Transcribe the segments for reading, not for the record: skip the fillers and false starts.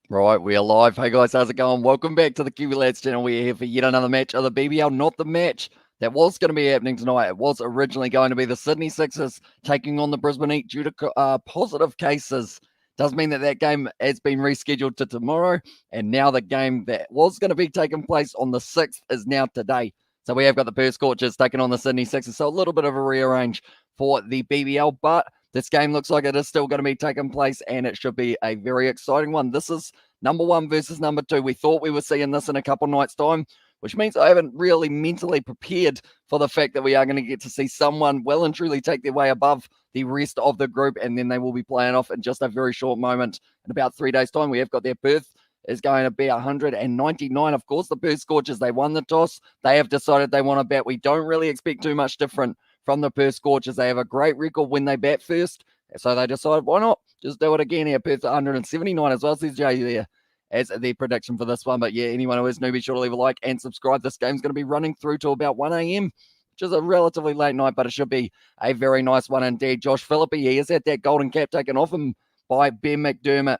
Right, we are live. Hey guys, how's it going? Welcome back to the Kiwi Lads channel. We're here for yet another match of the BBL, not the match that was going to be happening tonight. It was originally going to be the Sydney Sixers taking on the Brisbane Heat due to positive cases. Does mean that that game has been rescheduled to tomorrow, and now the game that was going to be taking place on the 6th is now today. So we have got the Perth Scorchers taking on the Sydney Sixers. So a little bit of a rearrange for the BBL, but this game looks like it is still going to be taking place, and it should be a very exciting one. This is number one versus number two. We thought we were seeing this in a couple nights' time, which means I haven't really mentally prepared for the fact that we are going to get to see someone well and truly take their way above the rest of the group, and then they will be playing off in just a very short moment. In about 3 days' time, we have got their Perth is going to be 199. Of course, the Perth Scorchers, they won the toss. They have decided they want to bat. We don't really expect too much different from the Perth Scorchers. They have a great record when they bat first. So they decided, why not? Just do it again here. Perth 179 as well, says Jay there as the prediction for this one. But yeah, anyone who is new, be sure to leave a like and subscribe. This game's going to be running through to about 1 a.m., which is a relatively late night, but it should be a very nice one indeed. Josh Phillippe, he has had that golden cap taken off him by Ben McDermott.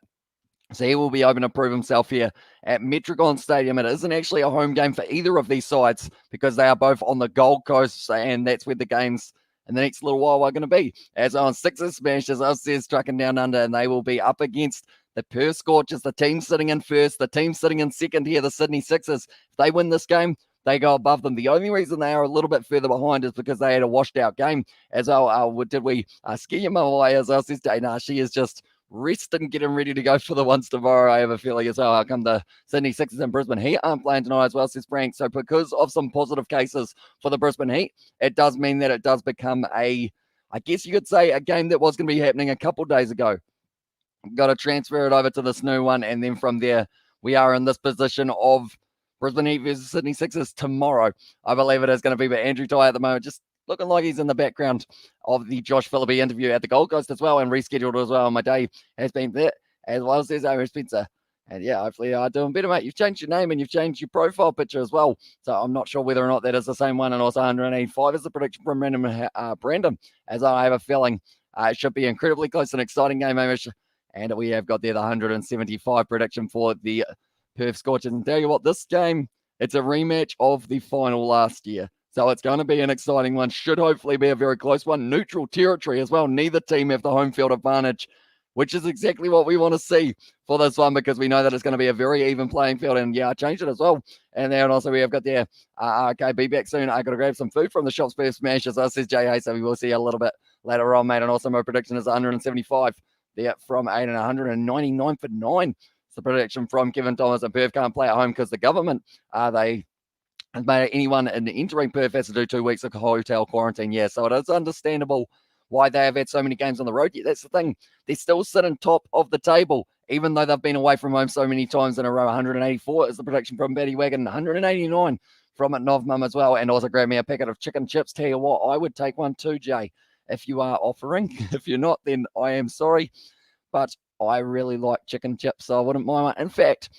So he will be hoping to prove himself here at Metricon Stadium. It isn't actually a home game for either of these sides because they are both on the Gold Coast, and that's where the games in the next little while are going to be. As on Sixers Smash, as I says, trucking down under, and they will be up against the Perth Scorchers, the team sitting in first, the team sitting in second here, the Sydney Sixers. If they win this game, they go above them. The only reason they are a little bit further behind is because they had a washed out game. As did we ski him away? As I says, nah, she is just resting, getting ready to go for the ones tomorrow. I have a feeling as well. How come the Sydney Sixers and Brisbane Heat aren't playing tonight as well, says Frank. So because of some positive cases for the Brisbane Heat, it does mean that it does become I guess you could say, a game that was going to be happening a couple days ago. Got to transfer it over to this new one, and then from there, we are in this position of Brisbane Heat versus Sydney Sixers tomorrow. I believe it is going to be, but Andrew Ty at the moment just looking like he's in the background of the Josh Phillippe interview at the Gold Coast as well, and rescheduled as well. My day has been there, as well as there's Aaron Spencer. And yeah, hopefully you are doing better, mate. You've changed your name and you've changed your profile picture as well. So I'm not sure whether or not that is the same one. And also 185 is the prediction from Brandon, as I have a feeling it should be incredibly close and exciting game, Amish. And we have got there the 175 prediction for the Perth Scorchers. And tell you what, this game, it's a rematch of the final last year. So it's going to be an exciting one. Should hopefully be a very close one. Neutral territory as well. Neither team have the home field advantage, which is exactly what we want to see for this one, because we know that it's going to be a very even playing field. And yeah, I changed it as well. And then also we have got there, okay, be back soon. I got to grab some food from the shops first, smash, as I says Jay Hay. So we will see a little bit later on, mate. And also my prediction is 175 there from 8 and 199 for 9. It's the prediction from Kevin Thomas. And Perth can't play at home because the government, they has made anyone entering Perth has to do 2 weeks of hotel quarantine. Yeah, so it is understandable why they have had so many games on the road. Yeah, that's the thing. They're still sitting top of the table, even though they've been away from home so many times in a row. 184 is the prediction from Betty Wagon, 189 from Novmum as well. And also grab me a packet of chicken chips. Tell you what, I would take one too, Jay, if you are offering. If you're not, then I am sorry. But I really like chicken chips, so I wouldn't mind one. In fact,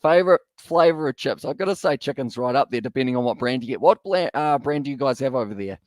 favorite flavor of chips, I've got to say chicken's right up there, depending on what brand you get. What brand do you guys have over there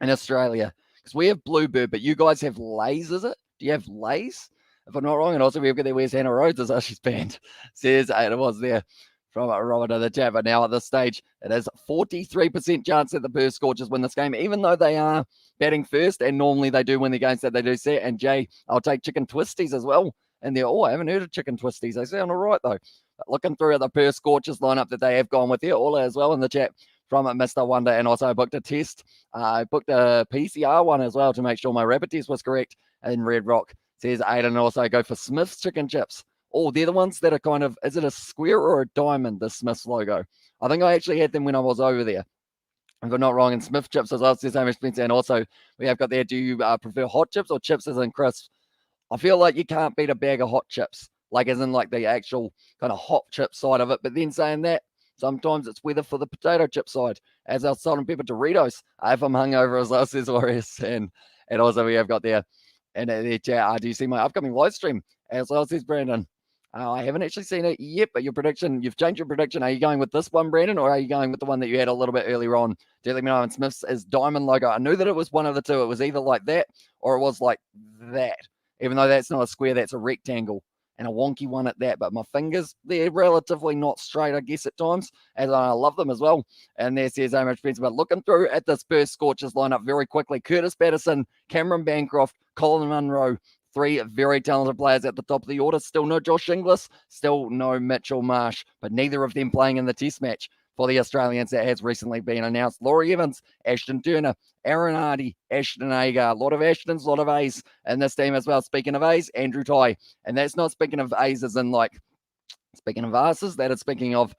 in Australia? Because we have Bluebird, but you guys have Lay's, is it? Do you have Lay's? If I'm not wrong. And also we've got there, where's Hannah Rhodes, as she's banned. Says, it was there from Robert in the chat. But now at this stage, it is 43% chance that the Perth Scorchers win this game, even though they are batting first, and normally they do win the games that they do set. And Jay, I'll take chicken twisties as well. And they're, I haven't heard of chicken twisties. They sound all right, though. But looking through at the Perth Scorchers lineup that they have gone with here, Ola as well in the chat from Mr. Wonder. And also I booked a test. I booked a PCR one as well to make sure my rapid test was correct in Red Rock. Says Aiden. And also go for Smith's chicken chips. Oh, they're the ones that are kind of, is it a square or a diamond, the Smith's logo? I think I actually had them when I was over there, if I'm not wrong. And Smith chips as well, says Hamish Spencer. And also we have got there, do you prefer hot chips or chips as in crisps? I feel like you can't beat a bag of hot chips, like as in like the actual kind of hot chip side of it. But then saying that, sometimes it's weather for the potato chip side, as our salt and pepper Doritos. If I'm hungover as well, says Warriors. And also we have got there, and there, do you see my upcoming live stream? As well, says Brandon. I haven't actually seen it yet, but your prediction, you've changed your prediction. Are you going with this one, Brandon, or are you going with the one that you had a little bit earlier on? Do let me know. And Smith's is diamond logo. I knew that it was one of the two. It was either like that or it was like that. Even though that's not a square, that's a rectangle. and a wonky one at that. But my fingers, they're relatively not straight, I guess, at times, as I love them as well. And there says Hamish Spencer. But looking through at this Perth Scorchers lineup very quickly, Curtis Patterson, Cameron Bancroft, Colin Munro, three very talented players at the top of the order. Still no Josh Inglis, still no Mitchell Marsh, but neither of them playing in the test match for the Australians that has recently been announced. Laurie Evans, Ashton Turner, Aaron Hardy, Ashton Agar. A lot of Ashtons, a lot of A's in this team as well. Speaking of A's, Andrew Ty. And that's not speaking of A's as in like, speaking of asses, that is speaking of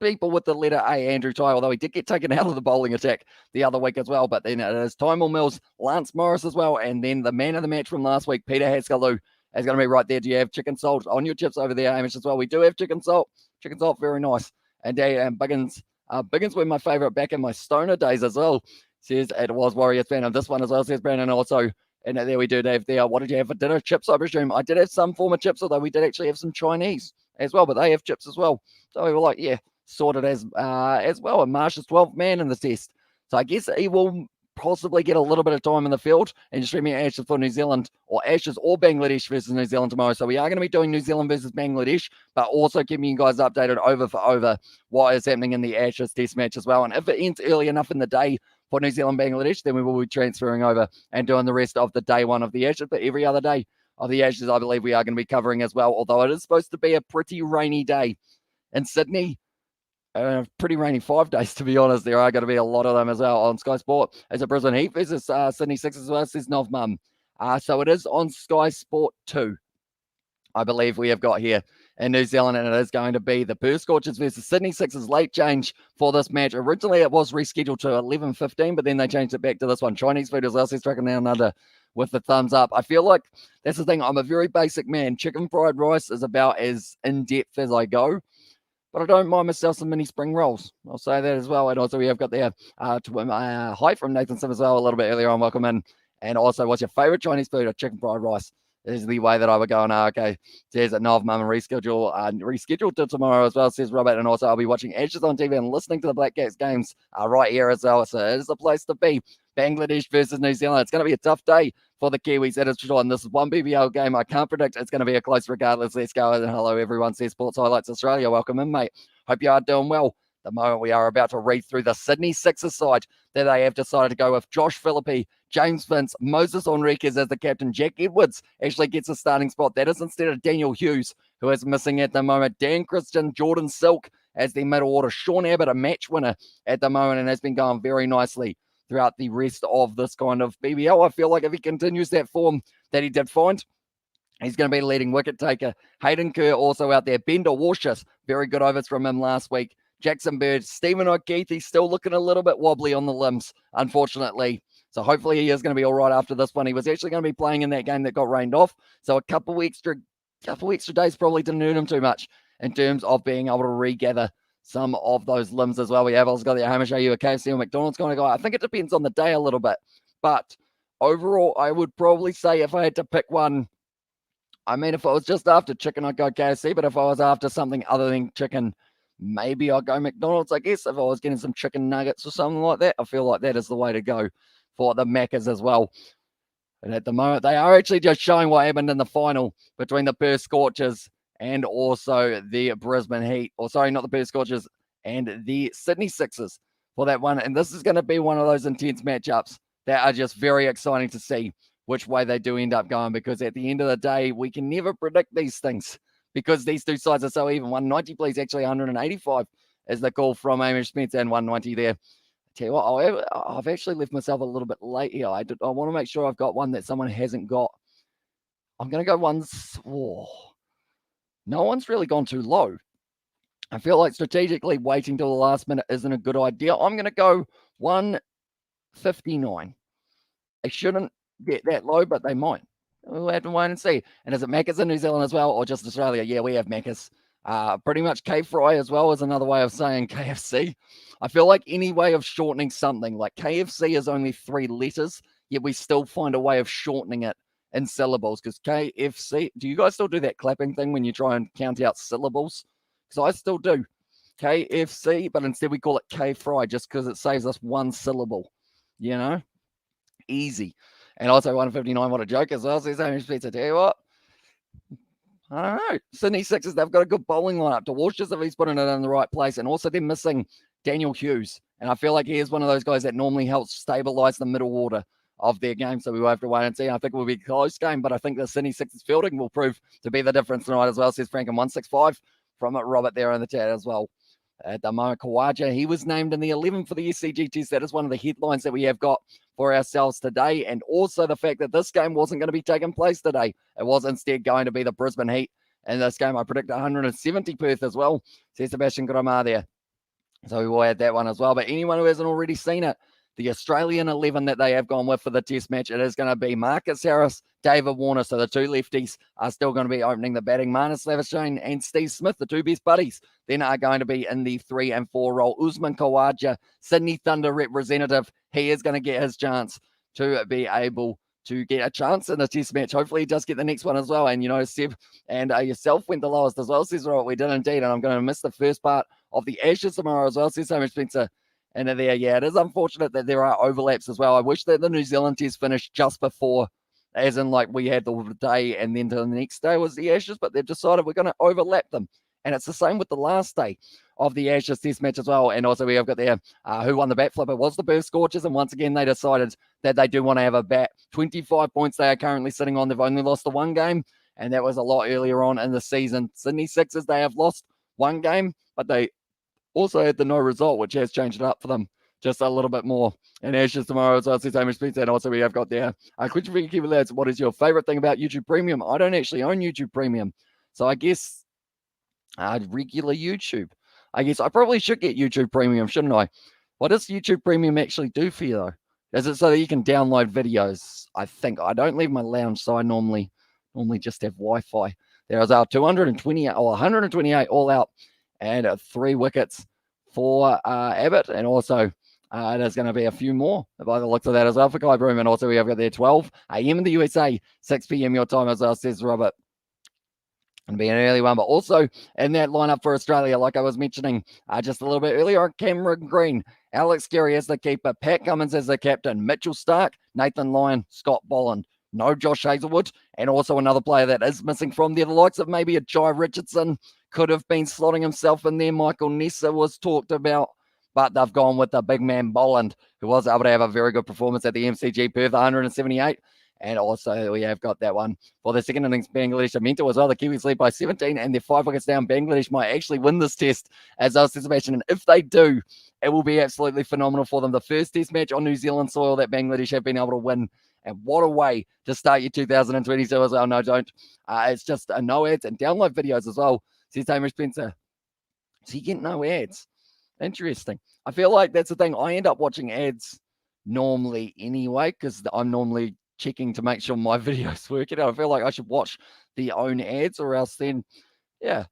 people with the letter A, Andrew Ty, although he did get taken out of the bowling attack the other week as well. But then it is Tymel Mills, Lance Morris as well, and then the man of the match from last week, Peter Haskelloo, is going to be right there. Do you have chicken salt on your chips over there, Hamish, as well? We do have chicken salt. Chicken salt, very nice. And Biggins were my favourite back in my stoner days as well. Says it was Warriors fan of this one as well, says Brandon also. And there we do, Dave. There, what did you have for dinner? Chips, I presume. I did have some form of chips, although we did actually have some Chinese as well, but they have chips as well. So we were like, yeah, sorted as well. And Marsh is 12th man in the test. So I guess he will possibly get a little bit of time in the field and streaming Ashes for New Zealand, or Ashes or Bangladesh versus New Zealand tomorrow. So we are going to be doing New Zealand versus Bangladesh, but also keeping you guys updated over for over what is happening in the Ashes test match as well. And if it ends early enough in the day for New Zealand Bangladesh, then we will be transferring over and doing the rest of the day one of the Ashes. But every other day of the Ashes, I believe we are going to be covering as well, although it is supposed to be a pretty rainy day in Sydney. Pretty rainy 5 days, to be honest. There are going to be a lot of them as well on Sky Sport. As a Brisbane Heat versus Sydney Sixers as well, says Nov Mum. So it is on Sky Sport 2, I believe we have got here in New Zealand, and it is going to be the Perth Scorchers versus Sydney Sixers. Late change for this match. Originally, it was rescheduled to 11:15, but then they changed it back to this one. Chinese food as well, says Tracking Down Under with the thumbs up. I feel like that's the thing. I'm a very basic man. Chicken fried rice is about as in-depth as I go. But I don't mind myself some mini spring rolls. I'll say that as well. And also we have got there hi from Nathan Sim as well a little bit earlier on. Welcome in. And also, what's your favorite Chinese food? Or chicken fried rice is the way that I would go. And okay, says that Nov Mum and rescheduled to tomorrow as well, says Robert. And also I'll be watching Ashes on TV and listening to the Black Cats games right here as well. So it is the place to be. Bangladesh versus New Zealand. It's going to be a tough day for the Kiwis, that is for sure. And this is one BBL game. I can't predict it's going to be a close regardless. Let's go. And hello, everyone. Says Sports Highlights Australia. Welcome in, mate. Hope you are doing well. The moment we are about to read through the Sydney Sixers side that they have decided to go with Josh Phillippe, James Vince, Moses Enriquez as the captain. Jack Edwards actually gets a starting spot. That is instead of Daniel Hughes, who is missing at the moment. Dan Christian, Jordan Silk as the middle order. Sean Abbott, a match winner at the moment, and has been going very nicely throughout the rest of this kind of BBL. I feel like if he continues that form that he did find, he's going to be leading wicket taker. Hayden Kerr also out there. Bender Warshus, very good overs from him last week. Jackson Bird, Stephen O'Keefe, he's still looking a little bit wobbly on the limbs, unfortunately. So hopefully he is going to be all right after this one. He was actually going to be playing in that game that got rained off. So a couple extra days probably didn't hurt him too much in terms of being able to regather some of those limbs as well. We have also got the Hamish, are you a KFC or McDonald's kind of guy? I think it depends on the day a little bit. But overall, I would probably say if I had to pick one, I mean, if I was just after chicken, I'd go KFC. But if I was after something other than chicken, maybe I'd go McDonald's, I guess. If I was getting some chicken nuggets or something like that, I feel like that is the way to go for the Maccas as well. And at the moment, they are actually just showing what happened in the final between the Perth Scorchers and also the Brisbane Heat. Or sorry, not the Perth Scorchers, and the Sydney Sixers for that one. And this is going to be one of those intense matchups that are just very exciting to see which way they do end up going, because at the end of the day, we can never predict these things because these two sides are so even. 190, please, actually 185 is the call from Hamish Spencer, and 190 there. Tell you what, I've actually left myself a little bit late here. I want to make sure I've got one that someone hasn't got. I'm going to go ones. No one's really gone too low. I feel like strategically waiting till the last minute isn't a good idea. I'm going to go 159. They shouldn't get that low, but they might. We'll have to wait and see. And is it Maccas in New Zealand as well, or just Australia? Yeah, we have Maccas. Pretty much K-Fry as well is another way of saying KFC. I feel like any way of shortening something, like KFC is only 3 letters, yet we still find a way of shortening it in syllables, because KFC, do you guys still do that clapping thing when you try and count out syllables? Because I still do. KFC, but instead we call it K-Fry just because it saves us one syllable, you know? Easy. And also 159, what a joke as well, says Hamish Pizza. Tell you what, I don't know. Sydney Sixers, they've got a good bowling lineup. DeWalsh, if he's putting it in the right place. And also they're missing Daniel Hughes. And I feel like he is one of those guys that normally helps stabilise the middle order of their game. So we will have to wait and see. I think it will be a close game, but I think the Sydney Sixers fielding will prove to be the difference tonight as well, says Frank in 165 from Robert there in the chat as well. At the moment, Khawaja, he was named in the 11 for the SCG test. That is one of the headlines that we have got for ourselves today. And also the fact that this game wasn't going to be taking place today. It was instead going to be the Brisbane Heat. In this game, I predict 170 Perth as well. Says Sebastian Grama there. So we will add that one as well. But anyone who hasn't already seen it, the Australian 11 that they have gone with for the test match, it is going to be Marcus Harris, David Warner. So the two lefties are still going to be opening the batting. Marnus Labuschagne and Steve Smith, the two best buddies, then are going to be in the 3 and 4 role. Usman Khawaja, Sydney Thunder representative, he is going to get his chance to be able to get a chance in the test match. Hopefully he does get the next one as well. And, you know, Seb and yourself went the lowest as well, says Robert. We did indeed. And I'm going to miss the first part of the Ashes tomorrow as well, says so much Spencer. And there, yeah, it is unfortunate that there are overlaps as well. I wish that the New Zealand test finished just before, as in like we had the day and then to the next day was the Ashes, but they've decided we're going to overlap them. And it's the same with the last day of the Ashes test match as well. And also we have got there who won the bat flip. It was the Perth Scorchers. And once again, they decided that they do want to have a bat. 25 points they are currently sitting on. They've only lost the one game. And that was a lot earlier on in the season. Sydney Sixers, they have lost one game, but they also had the no result, which has changed it up for them just a little bit more. And Ashes tomorrow, so it's the same as Spencer. And also we have got there question for you, Kiwi lads. What is your favorite thing about YouTube Premium? I don't actually own YouTube Premium, so I guess regular YouTube. I guess I probably should get YouTube Premium, shouldn't I? What does YouTube Premium actually do for you, though? Is it so that you can download videos? I think I don't leave my lounge, so I normally just have Wi-Fi. There is our 228 or 128 all out, and 3 wickets for Abbott, and also there's going to be a few more by the looks of that as well for Kai Broom. And also we have got there 12 a.m. in the USA, 6 p.m. your time as well, says Robert. Going to be an early one, but also in that lineup for Australia, like I was mentioning just a little bit earlier, Cameron Green, Alex Carey as the keeper, Pat Cummins as the captain, Mitchell Stark, Nathan Lyon, Scott Bolland. No Josh Hazelwood, and also another player that is missing from there, the likes of maybe a Jai Richardson could have been slotting himself in there. Michael Nessa was talked about, but they've gone with the big man Bolland, who was able to have a very good performance at the MCG Perth, 178. And also we have got that one for the second innings, Bangladesh Amento as well. The Kiwis lead by 17 and they're 5 wickets down. Bangladesh might actually win this test, as I was anticipating. And if they do, it will be absolutely phenomenal for them. The first test match on New Zealand soil that Bangladesh have been able to win. And what a way to start your 2022 as well. No, don't. It's just no ads and download videos as well, says Hamish Spencer. So you get no ads. Interesting. I feel like that's the thing. I end up watching ads normally anyway, because I'm normally checking to make sure my videos working out. I feel like I should watch the own ads, or else then, yeah,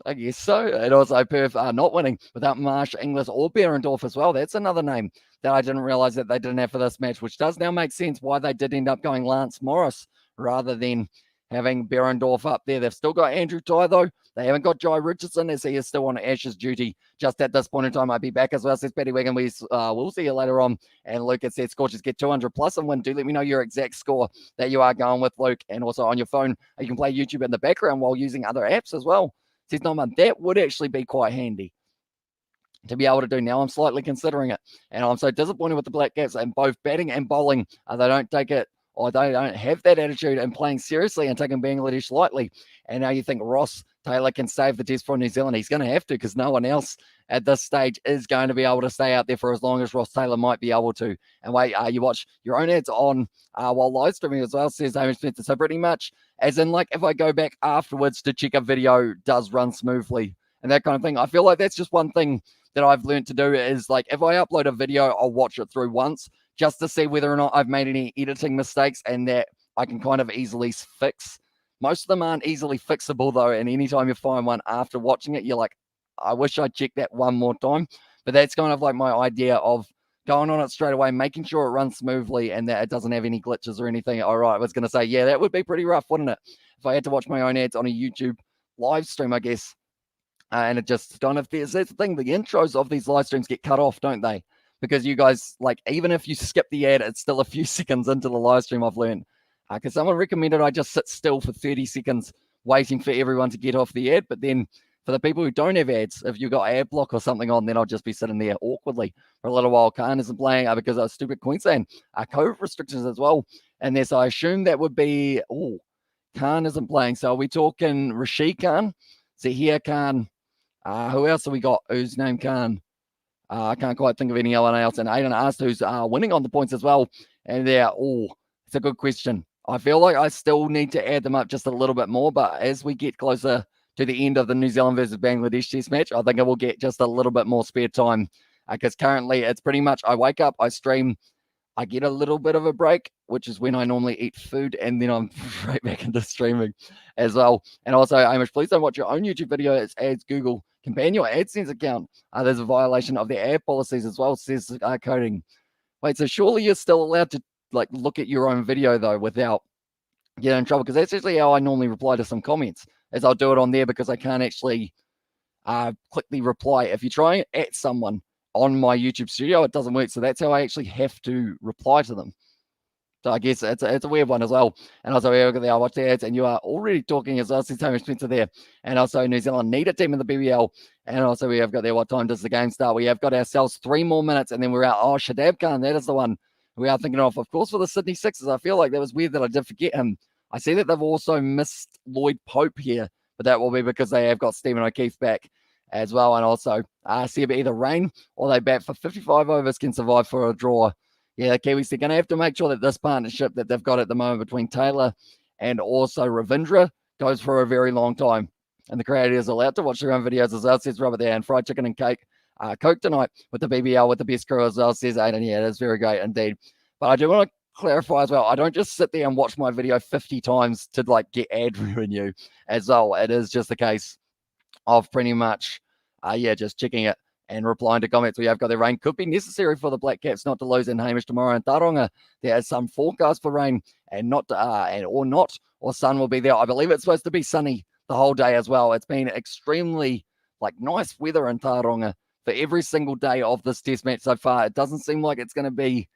I guess so. And also Perth are not winning without Marsh, Inglis, or Behrendorff as well. That's another name that I didn't realize that they didn't have for this match, which does now make sense why they did end up going Lance Morris rather than having Behrendorff up there. They've still got Andrew Ty, though. They haven't got Jai Richardson, as he is still on Ashes duty just at this point in time. I'll be back as well, says Paddy Wigan. We'll see you later on. And Luke has said Scorchers get 200 plus and win. Do let me know your exact score that you are going with, Luke. And also on your phone, you can play YouTube in the background while using other apps as well. Says Norman, that would actually be quite handy to be able to do. Now I'm slightly considering it. And I'm so disappointed with the Black Caps and both batting and bowling. They don't take it, or they don't have that attitude and playing seriously and taking Bangladesh lightly. And now you think Ross Taylor can save the test for New Zealand. He's going to have to, because no one else at this stage is going to be able to stay out there for as long as Ross Taylor might be able to. And wait, you watch your own ads on while live streaming as well, says Hamish Spencer. So pretty much, as in like if I go back afterwards to check a video does run smoothly and that kind of thing. I feel like that's just one thing that I've learned to do is like if I upload a video, I'll watch it through once just to see whether or not I've made any editing mistakes and that I can kind of easily fix. Most of them aren't easily fixable, though, and anytime you find one after watching it, you're like, I wish I'd checked that one more time. But that's kind of like my idea of going on it straight away, making sure it runs smoothly and that it doesn't have any glitches or anything. All right, I was going to say, yeah, that would be pretty rough, wouldn't it? If I had to watch my own ads on a YouTube live stream, I guess. And it just don't have, that's the thing, the intros of these live streams get cut off, don't they? Because you guys, like, even if you skip the ad, it's still a few seconds into the live stream, I've learned. Because someone recommended I just sit still for 30 seconds waiting for everyone to get off the ad. But then for the people who don't have ads, if you've got ad block or something on, then I'll just be sitting there awkwardly for a little while. Khan isn't playing because of stupid Queensland COVID restrictions as well. And there, so I assume that would be, Khan isn't playing. So are we talking Rashid Khan, Zahir Khan? Who else have we got? Whose name Khan? I can't quite think of anyone else. And Aiden asked who's winning on the points as well. And there, it's a good question. I feel like I still need to add them up just a little bit more. But as we get closer to the end of the New Zealand versus Bangladesh test match, I think I will get just a little bit more spare time. Because currently it's pretty much I wake up, I stream, I get a little bit of a break, which is when I normally eat food, and then I'm right back into streaming as well. And also, Amish, please don't watch your own YouTube video. It's ads Google. Can ban your AdSense account. There's a violation of their ad policies as well, says coding. Wait, so surely you're still allowed to like look at your own video though without getting in trouble? Because that's actually how I normally reply to some comments, is I'll do it on there because I can't actually click the reply. If you try at someone on my YouTube studio, it doesn't work. So that's how I actually have to reply to them. So I guess it's a weird one as well. And also, I watch the ads, and you are already talking as well. Says Hamish Spencer there. And also, New Zealand need a team in the BBL. And also, we have got there. What time does the game start? We have got ourselves 3 more minutes, and then we're out. Oh, Shadab Khan, that is the one we are thinking of course, for the Sydney Sixers. I feel like that was weird that I did forget him. I see that they've also missed Lloyd Pope here, but that will be because they have got Stephen O'Keefe back as well. And also, see if either rain or they bat for 55 overs can survive for a draw. Yeah, the Kiwis, they're going to have to make sure that this partnership that they've got at the moment between Taylor and also Ravindra goes for a very long time. And the creators are allowed to watch their own videos as well, says Robert there. And fried chicken and cake, Coke tonight with the BBL with the best crew as well, says Aiden. Yeah, it is very great indeed. But I do want to clarify as well, I don't just sit there and watch my video 50 times to like get ad revenue as well. It is just the case of pretty much, just checking it and replying to comments. We have got the rain could be necessary for the Black Caps not to lose in Hamish tomorrow in Taronga. There is some forecast for rain and not or sun will be there. I believe it's supposed to be sunny the whole day as well. It's been extremely nice weather in Taronga for every single day of this test match so far. It doesn't seem like it's going to be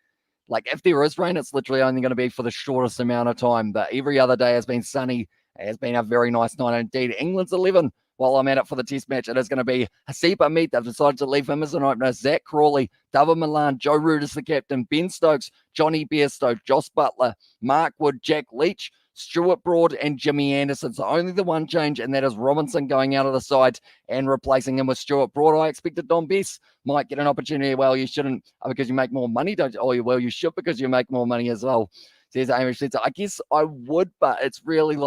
if there is rain, it's literally only going to be for the shortest amount of time. But every other day has been sunny. It has been a very nice night indeed. England's 11. While I'm at it for the test match, it is going to be Hasib Ahmed. They've decided to leave him as an opener. Zach Crawley, David Milan, Joe Root as the captain, Ben Stokes, Johnny Bairstow, Joss Butler, Mark Wood, Jack Leach, Stuart Broad, and Jimmy Anderson. So only the one change, and that is Robinson going out of the side and replacing him with Stuart Broad. I expected Don Bess might get an opportunity. Well, you shouldn't because you make more money, don't you? Oh, well, you should because you make more money as well, says Amy Schlitzer. I guess I would, but it's really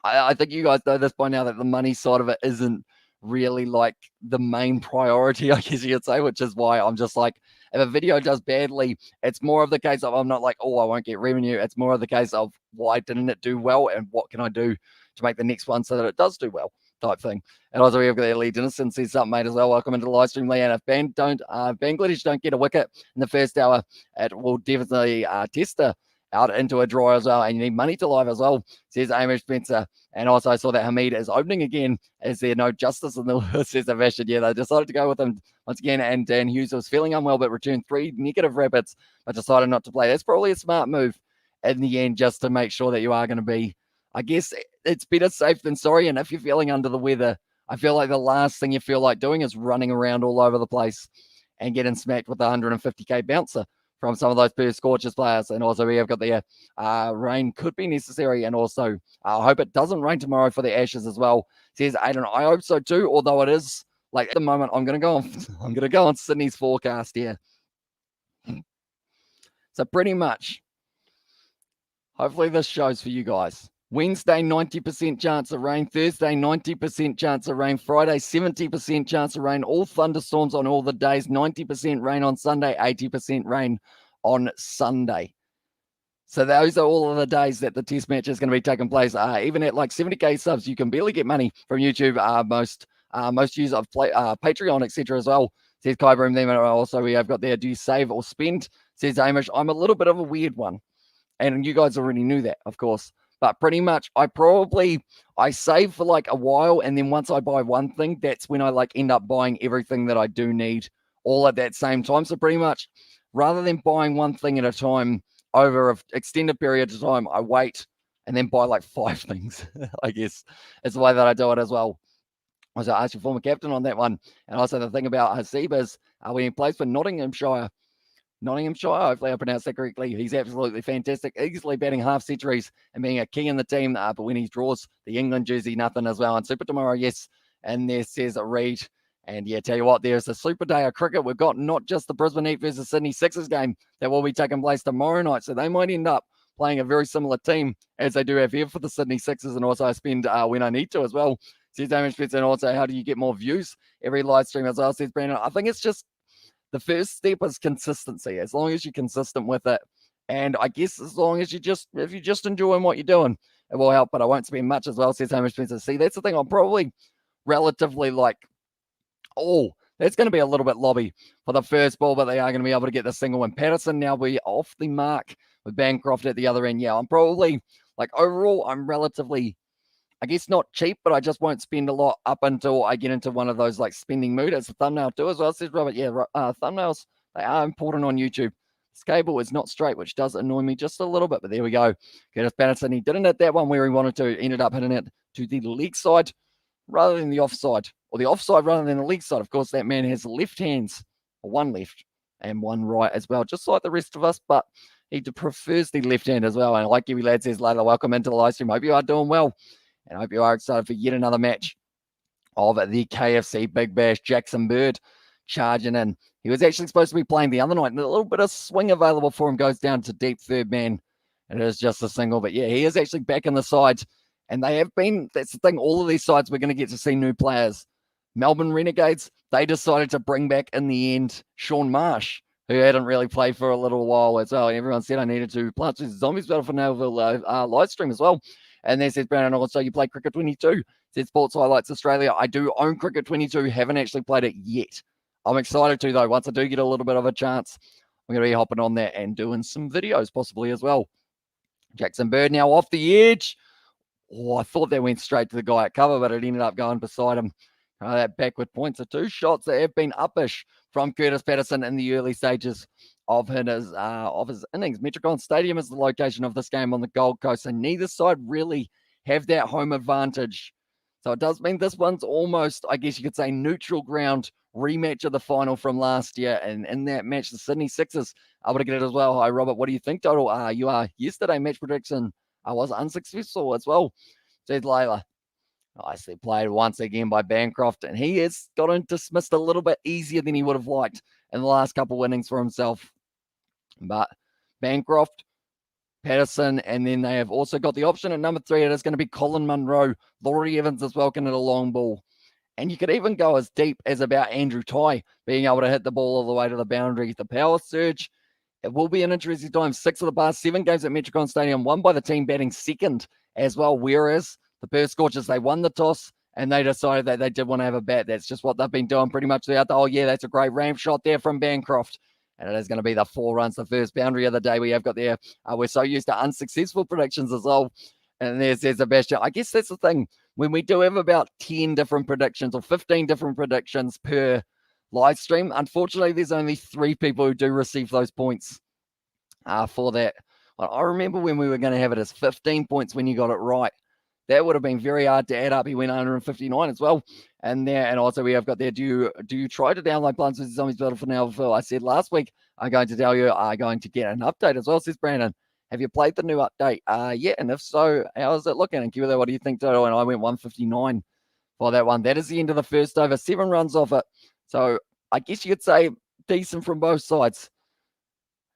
I think you guys know this by now that the money side of it isn't really the main priority, I guess you could say, which is why I'm just if a video does badly, it's more of the case of I'm not I won't get revenue. It's more of the case of why didn't it do well and what can I do to make the next one so that it does do well type thing. And also we have got Lee Dennison says something, mate, as well. Welcome into the live stream, Leanne. If Bangladesh don't get a wicket in the first hour, it will definitely test out into a draw as well, and you need money to live as well, says Amish Spencer. And also I saw that Hamid is opening again. Is there no justice in the world, says Avashid. Yeah, they decided to go with him once again, and Dan Hughes was feeling unwell but returned 3 negative rapids but decided not to play. That's probably a smart move in the end, just to make sure that you are going to be, I guess it's better safe than sorry. And if you're feeling under the weather, I feel like the last thing you feel like doing is running around all over the place and getting smacked with a 150k bouncer from some of those Perth Scorchers players. And also we have got the rain could be necessary, and also I hope it doesn't rain tomorrow for the Ashes as well, says Aiden. I hope so too, although it is at the moment I'm going to go on Sydney's forecast here. So pretty much hopefully this shows for you guys. Wednesday, 90% chance of rain. Thursday, 90% chance of rain. Friday, 70% chance of rain. All thunderstorms on all the days. 90% rain on Sunday, 80% rain on Sunday. So those are all of the days that the test match is going to be taking place. Even at 70k subs, you can barely get money from YouTube. Most users of Patreon, etc. as well, says Kai Broom. Then also we have got there, do you save or spend? Says Amish. I'm a little bit of a weird one. And you guys already knew that, of course. But pretty much, I save for a while, and then once I buy one thing, that's when I end up buying everything that I do need all at that same time. So pretty much, rather than buying one thing at a time over an extended period of time, I wait and then buy like 5 things, I guess. It's the way that I do it as well. I asked your former captain on that one. And also the thing about Hasib is when he plays for Nottinghamshire, hopefully I pronounced that correctly. He's absolutely fantastic, easily batting half centuries and being a key in the team. But when he draws the England jersey, nothing as well. And Super tomorrow, yes. And there says Reed. And yeah, tell you what, there's a super day of cricket. We've got not just the Brisbane Heat versus Sydney Sixers game that will be taking place tomorrow night. So they might end up playing a very similar team as they do have here for the Sydney Sixers. And also I spend when I need to as well. Says Damon Spitz, and also how do you get more views every live stream as well, says Brandon. I think it's just the first step is consistency. As long as you're consistent with it, and I guess as long as if you're just enjoying what you're doing, it will help. But I won't spend much as well, says Hamish Spencer. See, that's the thing. I'm probably relatively that's going to be a little bit lobby for the first ball, but they are going to be able to get the single. And Patterson now be off the mark with Bancroft at the other end. Yeah, I'm probably overall, I'm relatively, I guess not cheap, but I just won't spend a lot up until I get into one of those spending mood. It's a thumbnail too as well, says Robert. Yeah, thumbnails, they are important on YouTube. This cable is not straight, which does annoy me just a little bit, but there we go. Curtis Patterson, he didn't hit that one where he wanted to, ended up hitting it to the leg side rather than the offside, or the offside rather than the leg side. Of course, that man has left hands, or one left and one right as well, just like the rest of us, but he prefers the left hand as well. And like Kiwi Lad says, Layla, welcome into the live stream. Hope you are doing well. And I hope you are excited for yet another match of the KFC Big Bash. Jackson Bird charging in. He was actually supposed to be playing the other night, and a little bit of swing available for him, goes down to deep third man. And it is just a single. But yeah, he is actually back in the side. And they have been, that's the thing, all of these sides, we're going to get to see new players. Melbourne Renegades, they decided to bring back in the end Sean Marsh, who hadn't really played for a little while as well. Everyone said I needed to plant some zombies battle for Nailville live stream as well. And there says Brandon, also you play Cricket 22. Said Sports Highlights Australia. I do own Cricket 22, haven't actually played it yet. I'm excited to though. Once I do get a little bit of a chance, I'm going to be hopping on that and doing some videos possibly as well. Jackson Bird now off the edge. Oh, I thought that went straight to the guy at cover, but it ended up going beside him. That backward points are 2 shots that have been uppish from Curtis Patterson in the early stages of his innings. Metricon Stadium is the location of this game on the Gold Coast, and neither side really have that home advantage. So it does mean this one's almost, I guess you could say, neutral ground rematch of the final from last year. And in that match, the Sydney Sixers able to get it as well. Hi, Robert. What do you think, total? You are yesterday match prediction. I was unsuccessful as well, said Layla. Nicely played once again by Bancroft, and he has gotten dismissed a little bit easier than he would have liked in the last couple of innings for himself. But Bancroft, Patterson, and then they have also got the option at number 3. It is going to be Colin Munro. Laurie Evans as well can hit a long ball. And you could even go as deep as about Andrew Ty being able to hit the ball all the way to the boundary. The power surge, it will be an interesting time. 6 of the past 7 games at Metricon Stadium, won by the team batting second as well, whereas the Perth Scorchers, they won the toss and they decided that they did want to have a bat. That's just what they've been doing pretty much throughout the whole year. That's a great ramp shot there from Bancroft. And it is going to be the 4 runs, the first boundary of the day we have got there. We're so used to unsuccessful predictions as well. And there's Sebastian. I guess that's the thing. When we do have about 10 different predictions or 15 different predictions per live stream, unfortunately, there's only 3 people who do receive those points for that. I remember when we were going to have it as 15 points when you got it right. That would have been very hard to add up. He went 159 as well. And also we have got there, do you try to download Plants vs. Zombies Battle for now? I said last week, I'm going to tell you, I'm going to get an update as well, says Brandon. Have you played the new update? Yeah, and if so, how is it looking? And Kiwi, what do you think, total? And I went 159 for that one. That is the end of the first over. 7 runs off it. So I guess you could say decent from both sides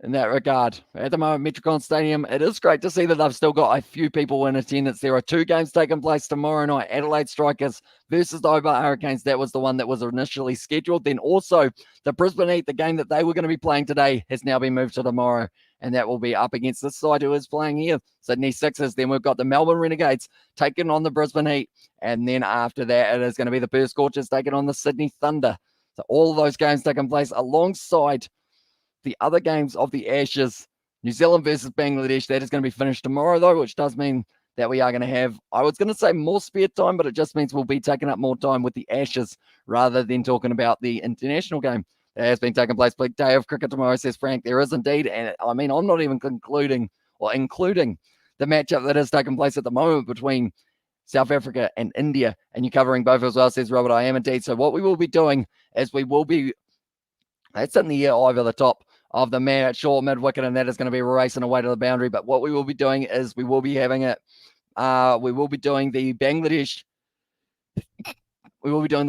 in that regard. At the moment, Metricon Stadium, it is great to see that they've still got a few people in attendance. There are 2 games taking place tomorrow night. Adelaide Strikers versus the Hobart Hurricanes. That was the one that was initially scheduled. Then also the Brisbane Heat, the game that they were going to be playing today, has now been moved to tomorrow. And that will be up against this side who is playing here, Sydney Sixers. Then we've got the Melbourne Renegades taking on the Brisbane Heat. And then after that, it is going to be the Perth Scorchers taking on the Sydney Thunder. So all of those games taking place alongside the other games of the Ashes. New Zealand versus Bangladesh, that is going to be finished tomorrow though, which does mean that we are going to have, I was going to say more spare time, but it just means we'll be taking up more time with the Ashes rather than talking about the international game that has been taking place. Big day of cricket tomorrow, says Frank. There is indeed, and I mean, I'm not even including the matchup that is taking place at the moment between South Africa and India, and you're covering both as well, says Robert. I am indeed. So what we will be doing is we will be, it's in the air over the top of the man at short mid wicket, and that is going to be racing away to the boundary. But what we will be doing is we will be having it, we will be doing the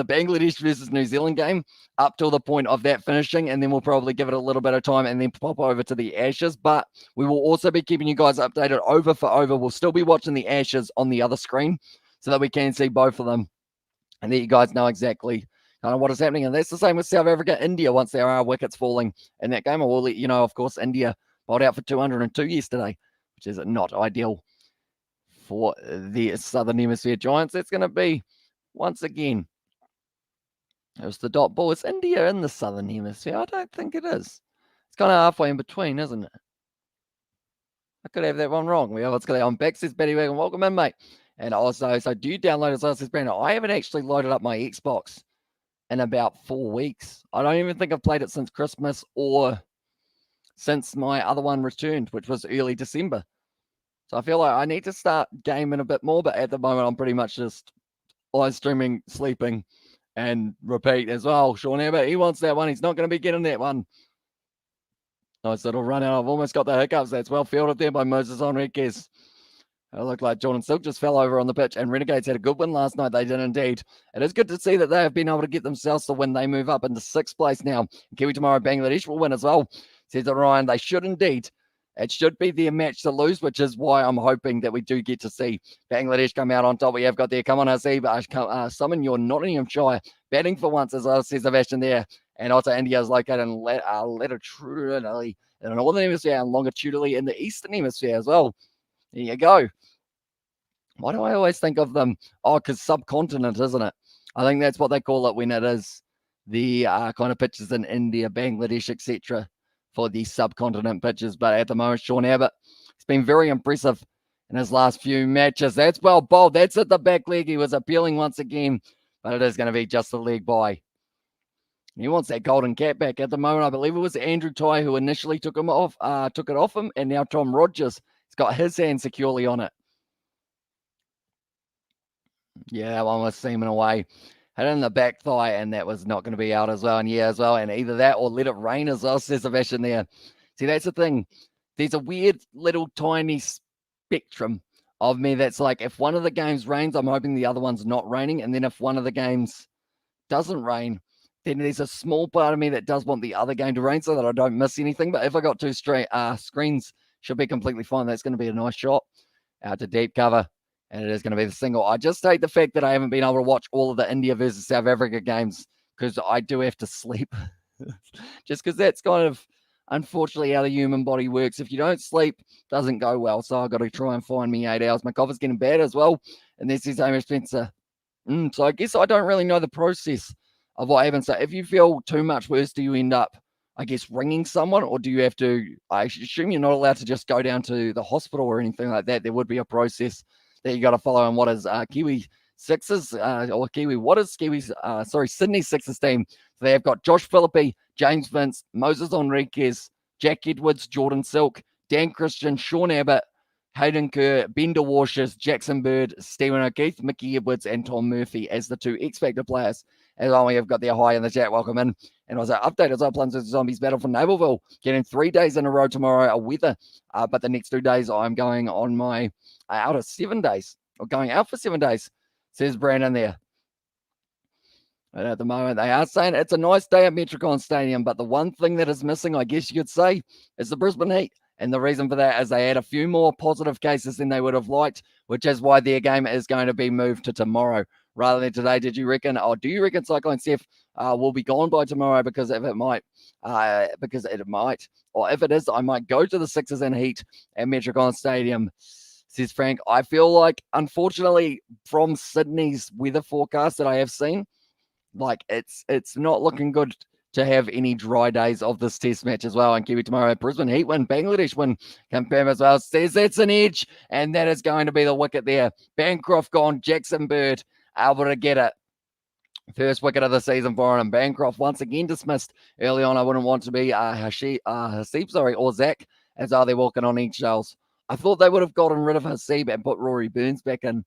Bangladesh versus New Zealand game up till the point of that finishing, and then we'll probably give it a little bit of time and then pop over to the Ashes. But we will also be keeping you guys updated over for over. We'll still be watching the Ashes on the other screen so that we can see both of them and that you guys know exactly kind of what is happening. And that's the same with South Africa, India, once there are wickets falling in that game. I will let you know, of course, India bowled out for 202 yesterday, which is not ideal for the Southern Hemisphere Giants. That's going to be, once again, it was the dot ball. Is India in the Southern Hemisphere? I don't think it is. It's kind of halfway in between, isn't it? I could have that one wrong. Let's go on back, says Betty Wagon. Welcome in, mate. And also, so do you download as well, says Brandon? I haven't actually loaded up my Xbox in about 4 weeks. I don't even think I've played it since Christmas or since my other one returned, which was early December. So I feel like I need to start gaming a bit more, but at the moment I'm pretty much just live streaming, sleeping, and repeat as well. Sean Abbott, he wants that one. He's not going to be getting that one. Nice little run out. I've almost got the hiccups. That's well fielded there by Moses Enriquez. It looked like Jordan Silk just fell over on the pitch, and Renegades had a good win last night. They did indeed. It is good to see that they have been able to get themselves to win. They move up into 6th place now. Kiwi tomorrow, Bangladesh will win as well, says Ryan. They should indeed. It should be their match to lose, which is why I'm hoping that we do get to see Bangladesh come out on top. We have got there. Come on, Hasib. Summon your Nottinghamshire batting for once, as well, says Sebastian there. And also India is located in latitudinally in the Northern Hemisphere and longitudinally in the Eastern Hemisphere as well. There you go. Why do I always think of them? Oh, because subcontinent, isn't it? I think that's what they call it when it is the kind of pitches in India, Bangladesh, etc. for the subcontinent pitches. But at the moment, Sean Abbott has been very impressive in his last few matches. That's well bowled. That's at the back leg. He was appealing once again, but it is going to be just a leg by. He wants that golden cap back at the moment. I believe it was Andrew Ty who initially took it off him, and now Tom Rogers has got his hand securely on it. Yeah, that one was seaming away. Hit in the back thigh, and that was not going to be out as well. And yeah, as well. And either that or let it rain as well, says Sebastian there. See, that's the thing. There's a weird little tiny spectrum of me that's like, if one of the games rains, I'm hoping the other one's not raining. And then if one of the games doesn't rain, then there's a small part of me that does want the other game to rain so that I don't miss anything. But if I got two straight screens, should be completely fine. That's going to be a nice shot out to deep cover. And it is going to be the single. I just hate the fact that I haven't been able to watch all of the India versus South Africa games because I do have to sleep. Just because that's kind of, unfortunately, how the human body works. If you don't sleep, it doesn't go well. So I've got to try and find me 8 hours. My cough is getting bad as well. And this is Hamish Spencer. So I guess I don't really know the process of what happens. So if you feel too much worse, do you end up, I guess, ringing someone? Or do you have to, I assume you're not allowed to just go down to the hospital or anything like that. There would be a process that you got to follow. And what is Kiwi Sixers or Kiwi? What is Kiwi's? Sydney Sixers team. So they have got Josh Phillippe, James Vince, Moses Enriquez, Jack Edwards, Jordan Silk, Dan Christian, Sean Abbott, Hayden Kerr, Bender Washers, Jackson Bird, Stephen O'Keefe, Mickey Edwards, and Tom Murphy as the 2 X Factor players. As long as you've got their high in the chat, welcome in. And also update as well, Plums vs Zombies battle for Navalville, getting 3 days in a row tomorrow, a weather. But the next 2 days I'm going on my out of 7 days, or going out for 7 days, says Brandon there. And at the moment, they are saying it's a nice day at Metricon Stadium, but the one thing that is missing, I guess you could say, is the Brisbane Heat. And the reason for that is they had a few more positive cases than they would have liked, which is why their game is going to be moved to tomorrow rather than today. Did you reckon, or do you reckon Cyclone Seth will be gone by tomorrow? Because if it might, or if it is, I might go to the Sixers and Heat at Metricon Stadium, says Frank. I feel like, unfortunately, from Sydney's weather forecast that I have seen, like it's not looking good to have any dry days of this test match as well. And Kiwi tomorrow, Brisbane Heat win, Bangladesh win, confirm as well. Says that's an edge, and that is going to be the wicket there. Bancroft gone, Jackson Bird able to get it. First wicket of the season for him. Bancroft once again dismissed early on. I wouldn't want to be Hasib, or Zach, as they're walking on eggshells I thought they would have gotten rid of Hasib and put Rory Burns back in,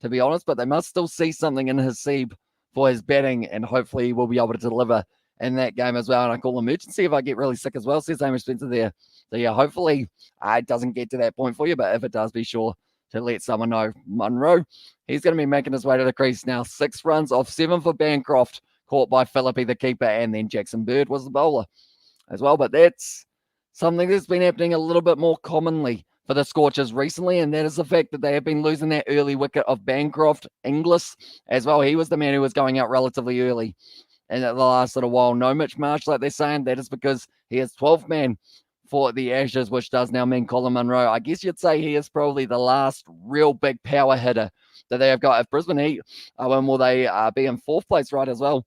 to be honest, but they must still see something in Hasib for his batting, and hopefully he will be able to deliver in that game as well. And I call emergency if I get really sick as well, says Hamish Spencer there. So yeah, hopefully it doesn't get to that point for you, but if it does, be sure to let someone know. Munro, he's going to be making his way to the crease now. 6 runs off 7 for Bancroft, caught by Phillippe, the keeper, and then Jackson Bird was the bowler as well. But that's something that's been happening a little bit more commonly for the Scorchers recently, and that is the fact that they have been losing that early wicket of Bancroft, Inglis as well. He was the man who was going out relatively early in the last little while. No Mitch Marsh, like they're saying. That is because he is 12th man for the Ashes, which does now mean Colin Munro. I guess you'd say he is probably the last real big power hitter that they have got. If Brisbane Heat win, will they be in 4th place, right, as well?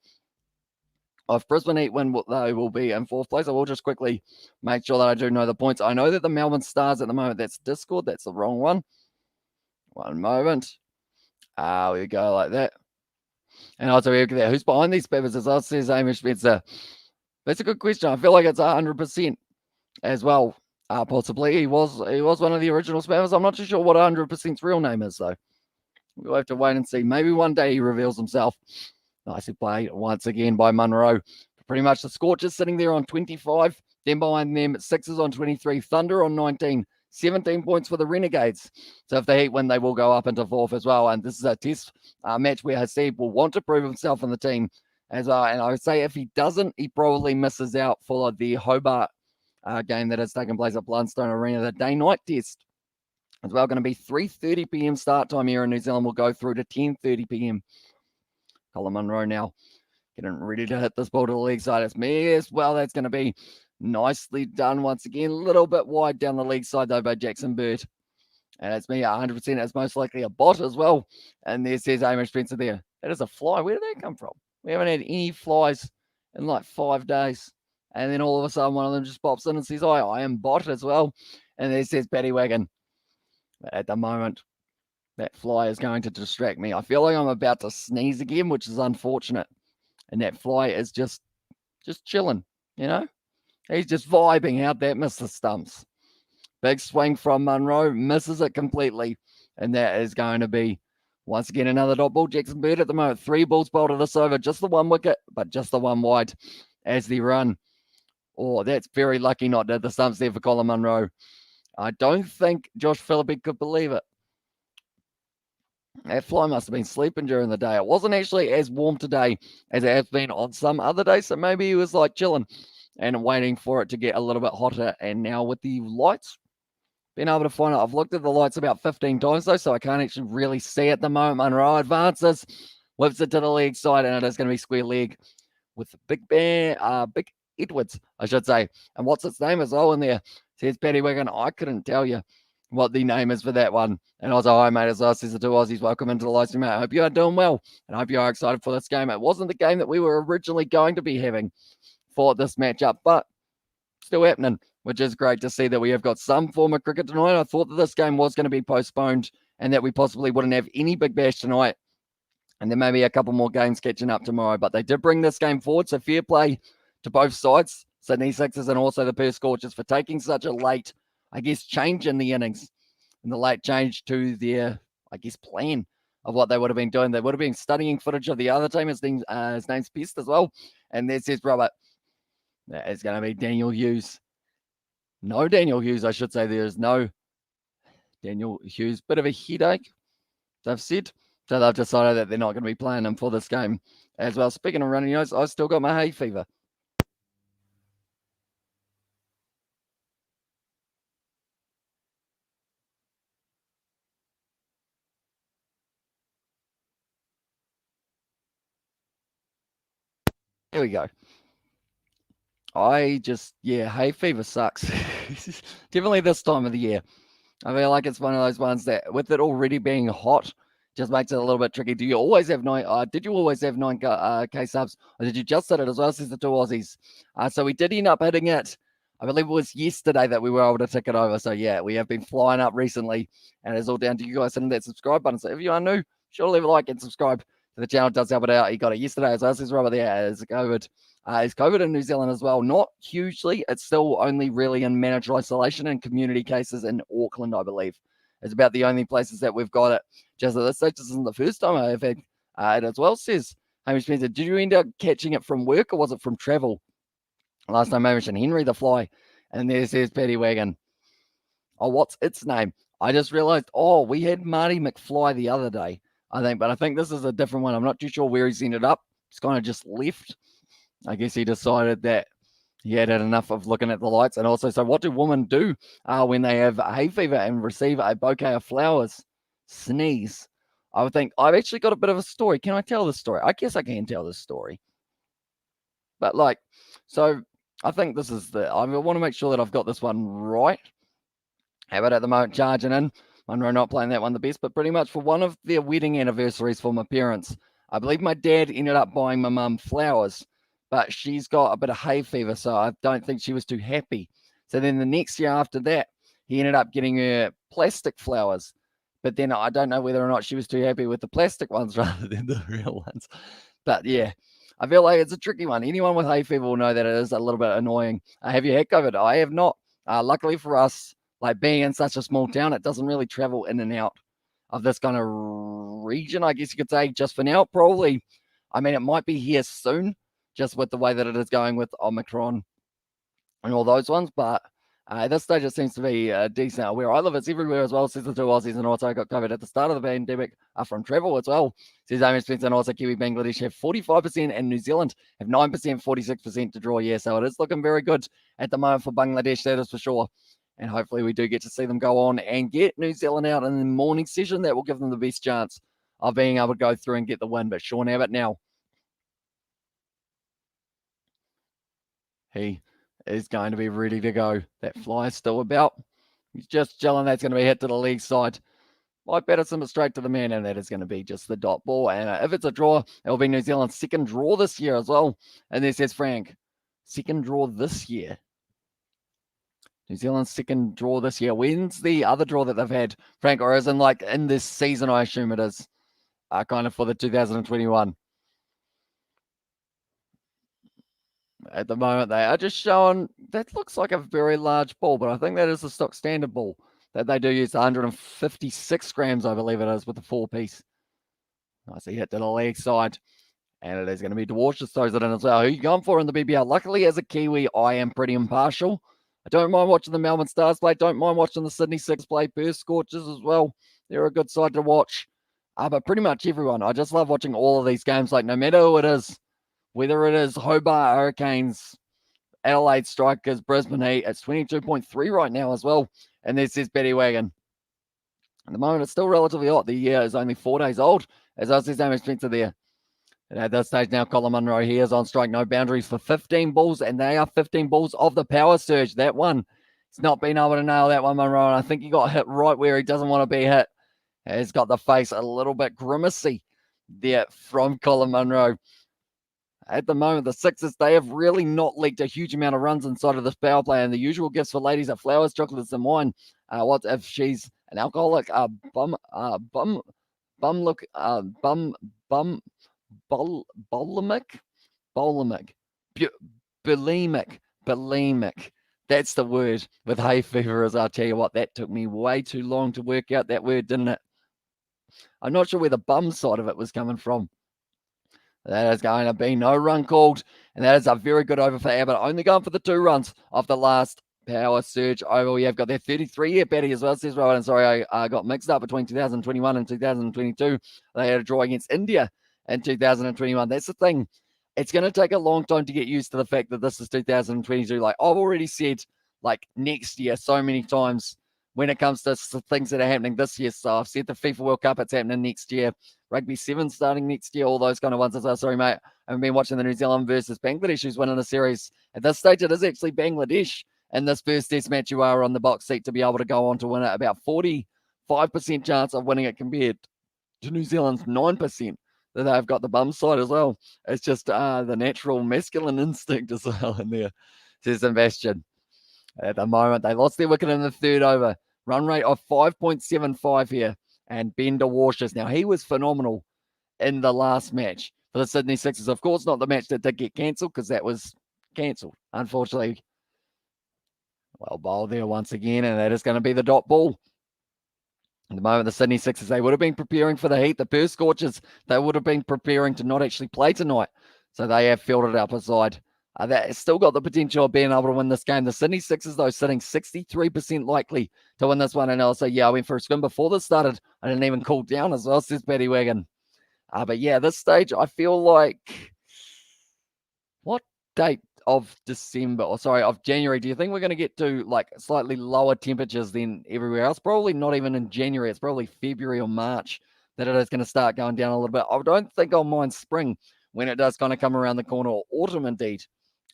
If Brisbane Heat win, they will be in 4th place. I will just quickly make sure that I do know the points. I know that the Melbourne Stars at the moment, that's Discord. That's the wrong one. One moment. We go like that. And I'll tell you that who's behind these Peppers, as I says Hamish Spencer. That's a good question. I feel like it's 100% as well. Possibly he was one of the original spammers. I'm not too sure what 100%'s real name is, though. We'll have to wait and see. Maybe one day he reveals himself. Nicely played once again by Munro. Pretty much the Scorchers sitting there on 25. Then behind them, Sixers on 23. Thunder on 19. 17 points for the Renegades. So if the Heat win, they will go up into 4th as well. And this is a test match where Hasib will want to prove himself in the team as well. And I would say if he doesn't, he probably misses out for the Hobart game that has taken place at Blundstone Arena. The day-night test as well, going to be 3:30 p.m. start time here in New Zealand. Will go through to 10:30 p.m. Colin Munro now getting ready to hit this ball to the leg side. It's me as well. That's going to be nicely done once again. A little bit wide down the leg side, though, by Jackson Bird. And it's me 100%. It's most likely a bot as well. And there says Hamish Spencer there. That is a fly. Where did that come from? We haven't had any flies in like 5 days. And then all of a sudden, one of them just pops in and says, I am bot as well. And there says Paddy Wagon. But at the moment, that fly is going to distract me. I feel like I'm about to sneeze again, which is unfortunate. And that fly is just chilling, you know? He's just vibing out that Mr. Stumps. Big swing from Munro. Misses it completely. And that is going to be, once again, another dot ball. Jackson Bird at the moment. 3 balls bowled to this over. Just the 1 wicket, but just the 1 wide as the run. Oh, that's very lucky not to hit the stumps there for Colin Munro. I don't think Josh Phillippe could believe it. That fly must have been sleeping during the day. It wasn't actually as warm today as it has been on some other days. So maybe he was like chilling and waiting for it to get a little bit hotter. And now with the lights, being able to find out. I've looked at the lights about 15 times though, so I can't actually really see at the moment. Munro advances, whips it to the leg side, and it is going to be square leg with Big Edwards, I should say. And what's its name as well in there? Says Paddy Wigan. I couldn't tell you what the name is for that one. And I was like, hi, mate, as well. Says the 2 Aussies. Welcome into the live stream, mate. I hope you are doing well, and I hope you are excited for this game. It wasn't the game that we were originally going to be having for this matchup, but still happening, which is great to see that we have got some form of cricket tonight. I thought that this game was going to be postponed and that we possibly wouldn't have any Big Bash tonight, and there may be a couple more games catching up tomorrow, but they did bring this game forward, so fair play to both sides, Sydney Sixers and also the Perth Scorchers, for taking such a late, I guess, change in the innings, and the late change to their, I guess, plan of what they would have been doing. They would have been studying footage of the other team. His name's Pest as well, and there says Robert. That is going to be Daniel Hughes. No Daniel Hughes, I should say. There is no Daniel Hughes. Bit of a headache, they've said. So they've decided that they're not going to be playing him for this game as well. Speaking of running nose, I've still got my hay fever. Here we go. Hay fever sucks. Definitely this time of the year. I feel like it's one of those ones that, with it already being hot, just makes it a little bit tricky. Do you always have 9? Did you always have 9K subs, or did you just hit it as well? Says the 2 Aussies. So we did end up hitting it. I believe it was yesterday that we were able to tick it over. So yeah, we have been flying up recently, and it's all down to you guys hitting that subscribe button. So if you are new, sure leave a like and subscribe the channel does help it out. He got it yesterday as well. Says Robert there is COVID. Is COVID in New Zealand as well? Not hugely. It's still only really in mandatory isolation and community cases in Auckland, I believe. It's about the only places that we've got it. Just at this stage, this isn't the first time I've had it as well, says Hamish Spencer. Did you end up catching it from work or was it from travel? Last time I mentioned Henry the Fly. And there says Paddy Wagon. Oh, what's its name? I just realized, we had Marty McFly the other day, I think, but I think this is a different one. I'm not too sure where he's ended up. He's kind of just left. I guess he decided that he had had enough of looking at the lights. And also, so what do women do when they have hay fever and receive a bouquet of flowers? Sneeze. I would think, I've actually got a bit of a story. Can I tell this story? I guess I can tell this story. But so I think this is I want to make sure that I've got this one right. How about at the moment charging in? Monroe not playing that one the best, but pretty much for one of their wedding anniversaries for my parents, I believe my dad ended up buying my mum flowers, but she's got a bit of hay fever, so I don't think she was too happy. So then the next year after that, he ended up getting her plastic flowers, but then I don't know whether or not she was too happy with the plastic ones rather than the real ones. But yeah, I feel like it's a tricky one. Anyone with hay fever will know that it is a little bit annoying. Have you had COVID? I have not. Luckily for us, being in such a small town, it doesn't really travel in and out of this kind of region, I guess you could say, just for now. Probably, it might be here soon, just with the way that it is going with Omicron and all those ones. But at this stage, it seems to be decent. Where I live, it's everywhere as well. Says the two Aussies, and also got COVID at the start of the pandemic from travel as well. Says Amy Spencer, and also Kiwi Bangladesh have 45% and New Zealand have 9%, 46% to draw. Yeah, so it is looking very good at the moment for Bangladesh, that is for sure. And hopefully we do get to see them go on and get New Zealand out in the morning session. That will give them the best chance of being able to go through and get the win. But Sean Abbott now, he is going to be ready to go. That fly is still about. He's just chilling. That's going to be hit to the leg side. Mike Patterson, but straight to the man, and that is going to be just the dot ball. And if it's a draw, it will be New Zealand's second draw this year as well. And there says Frank, second draw this year. New Zealand's second draw this year. When's the other draw that they've had, Frank? Or is in this season, I assume it is, kind of for the 2021. At the moment, they are just showing, that looks like a very large ball, but I think that is the stock standard ball that they do use, 156 grams, I believe it is, with the 4-piece. Nicely hit to the leg side. And it is going to be Dwarsh that throws it in as well. Who are you going for in the BBL? Luckily, as a Kiwi, I am pretty impartial. I don't mind watching the Melbourne Stars play. Don't mind watching the Sydney Sixers play. Perth Scorchers as well. They're a good side to watch. But pretty much everyone. I just love watching all of these games. No matter who it is, whether it is Hobart Hurricanes, Adelaide Strikers, Brisbane Heat, it's 22.3 right now as well. And this is Betty Wagon. At the moment, it's still relatively hot. The year is only 4 days old. As I said, Amy Spencer there. And at this stage now, Colin Munro, he is on strike. No boundaries for 15 balls, and they are 15 balls of the power surge. That one, he's not been able to nail that one, Munro, and I think he got hit right where he doesn't want to be hit. He's got the face a little bit grimacy there from Colin Munro. At the moment, the Sixers, they have really not leaked a huge amount of runs inside of this power play, and the usual gifts for ladies are flowers, chocolates, and wine. What if she's an alcoholic? Bulimic. That's the word with hay fever, as I'll tell you what, that took me way too long to work out that word, didn't it? I'm not sure where the bum side of it was coming from. That is going to be no run called, and that is a very good over for Abbott. Only going for the 2 runs of the last power surge over. We have got their 33-year batting as well, says Rowan. Sorry, I got mixed up between 2021 and 2022. They had a draw against India in 2021. That's the thing. It's going to take a long time to get used to the fact that this is 2022. I've already said, next year so many times when it comes to things that are happening this year. So I've said the FIFA World Cup, it's happening next year. Rugby 7 starting next year, all those kind of ones. Sorry, mate. I haven't been watching the New Zealand versus Bangladesh, who's winning the series. At this stage, it is actually Bangladesh in this first test match. You are on the box seat to be able to go on to win it. About 45% chance of winning it compared to New Zealand's 9%. That they've got the bum side as well. It's just the natural masculine instinct as well in there, says Sebastian. At the moment, they lost their wicket in the 3rd over. Run rate of 5.75 here. And Ben Dwarsh, now he was phenomenal in the last match for the Sydney Sixers. Of course, not the match that did get cancelled because that was cancelled, unfortunately. Well bowled there once again, and that is going to be the dot ball. At the moment, the Sydney Sixers, they would have been preparing for the heat. The Perth Scorchers, they would have been preparing to not actually play tonight. So they have fielded up a side that has still got the potential of being able to win this game. The Sydney Sixers, though, sitting 63% likely to win this one. And also, I went for a spin before this started. I didn't even cool down as well, says Paddy Wagon. But yeah, this stage, I feel like... What date of January, do you think we're going to get to like slightly lower temperatures than everywhere else? Probably not even in January. It's probably February or March that it is going to start going down a little bit. I don't think I'll mind spring when it does kind of come around the corner, or autumn indeed.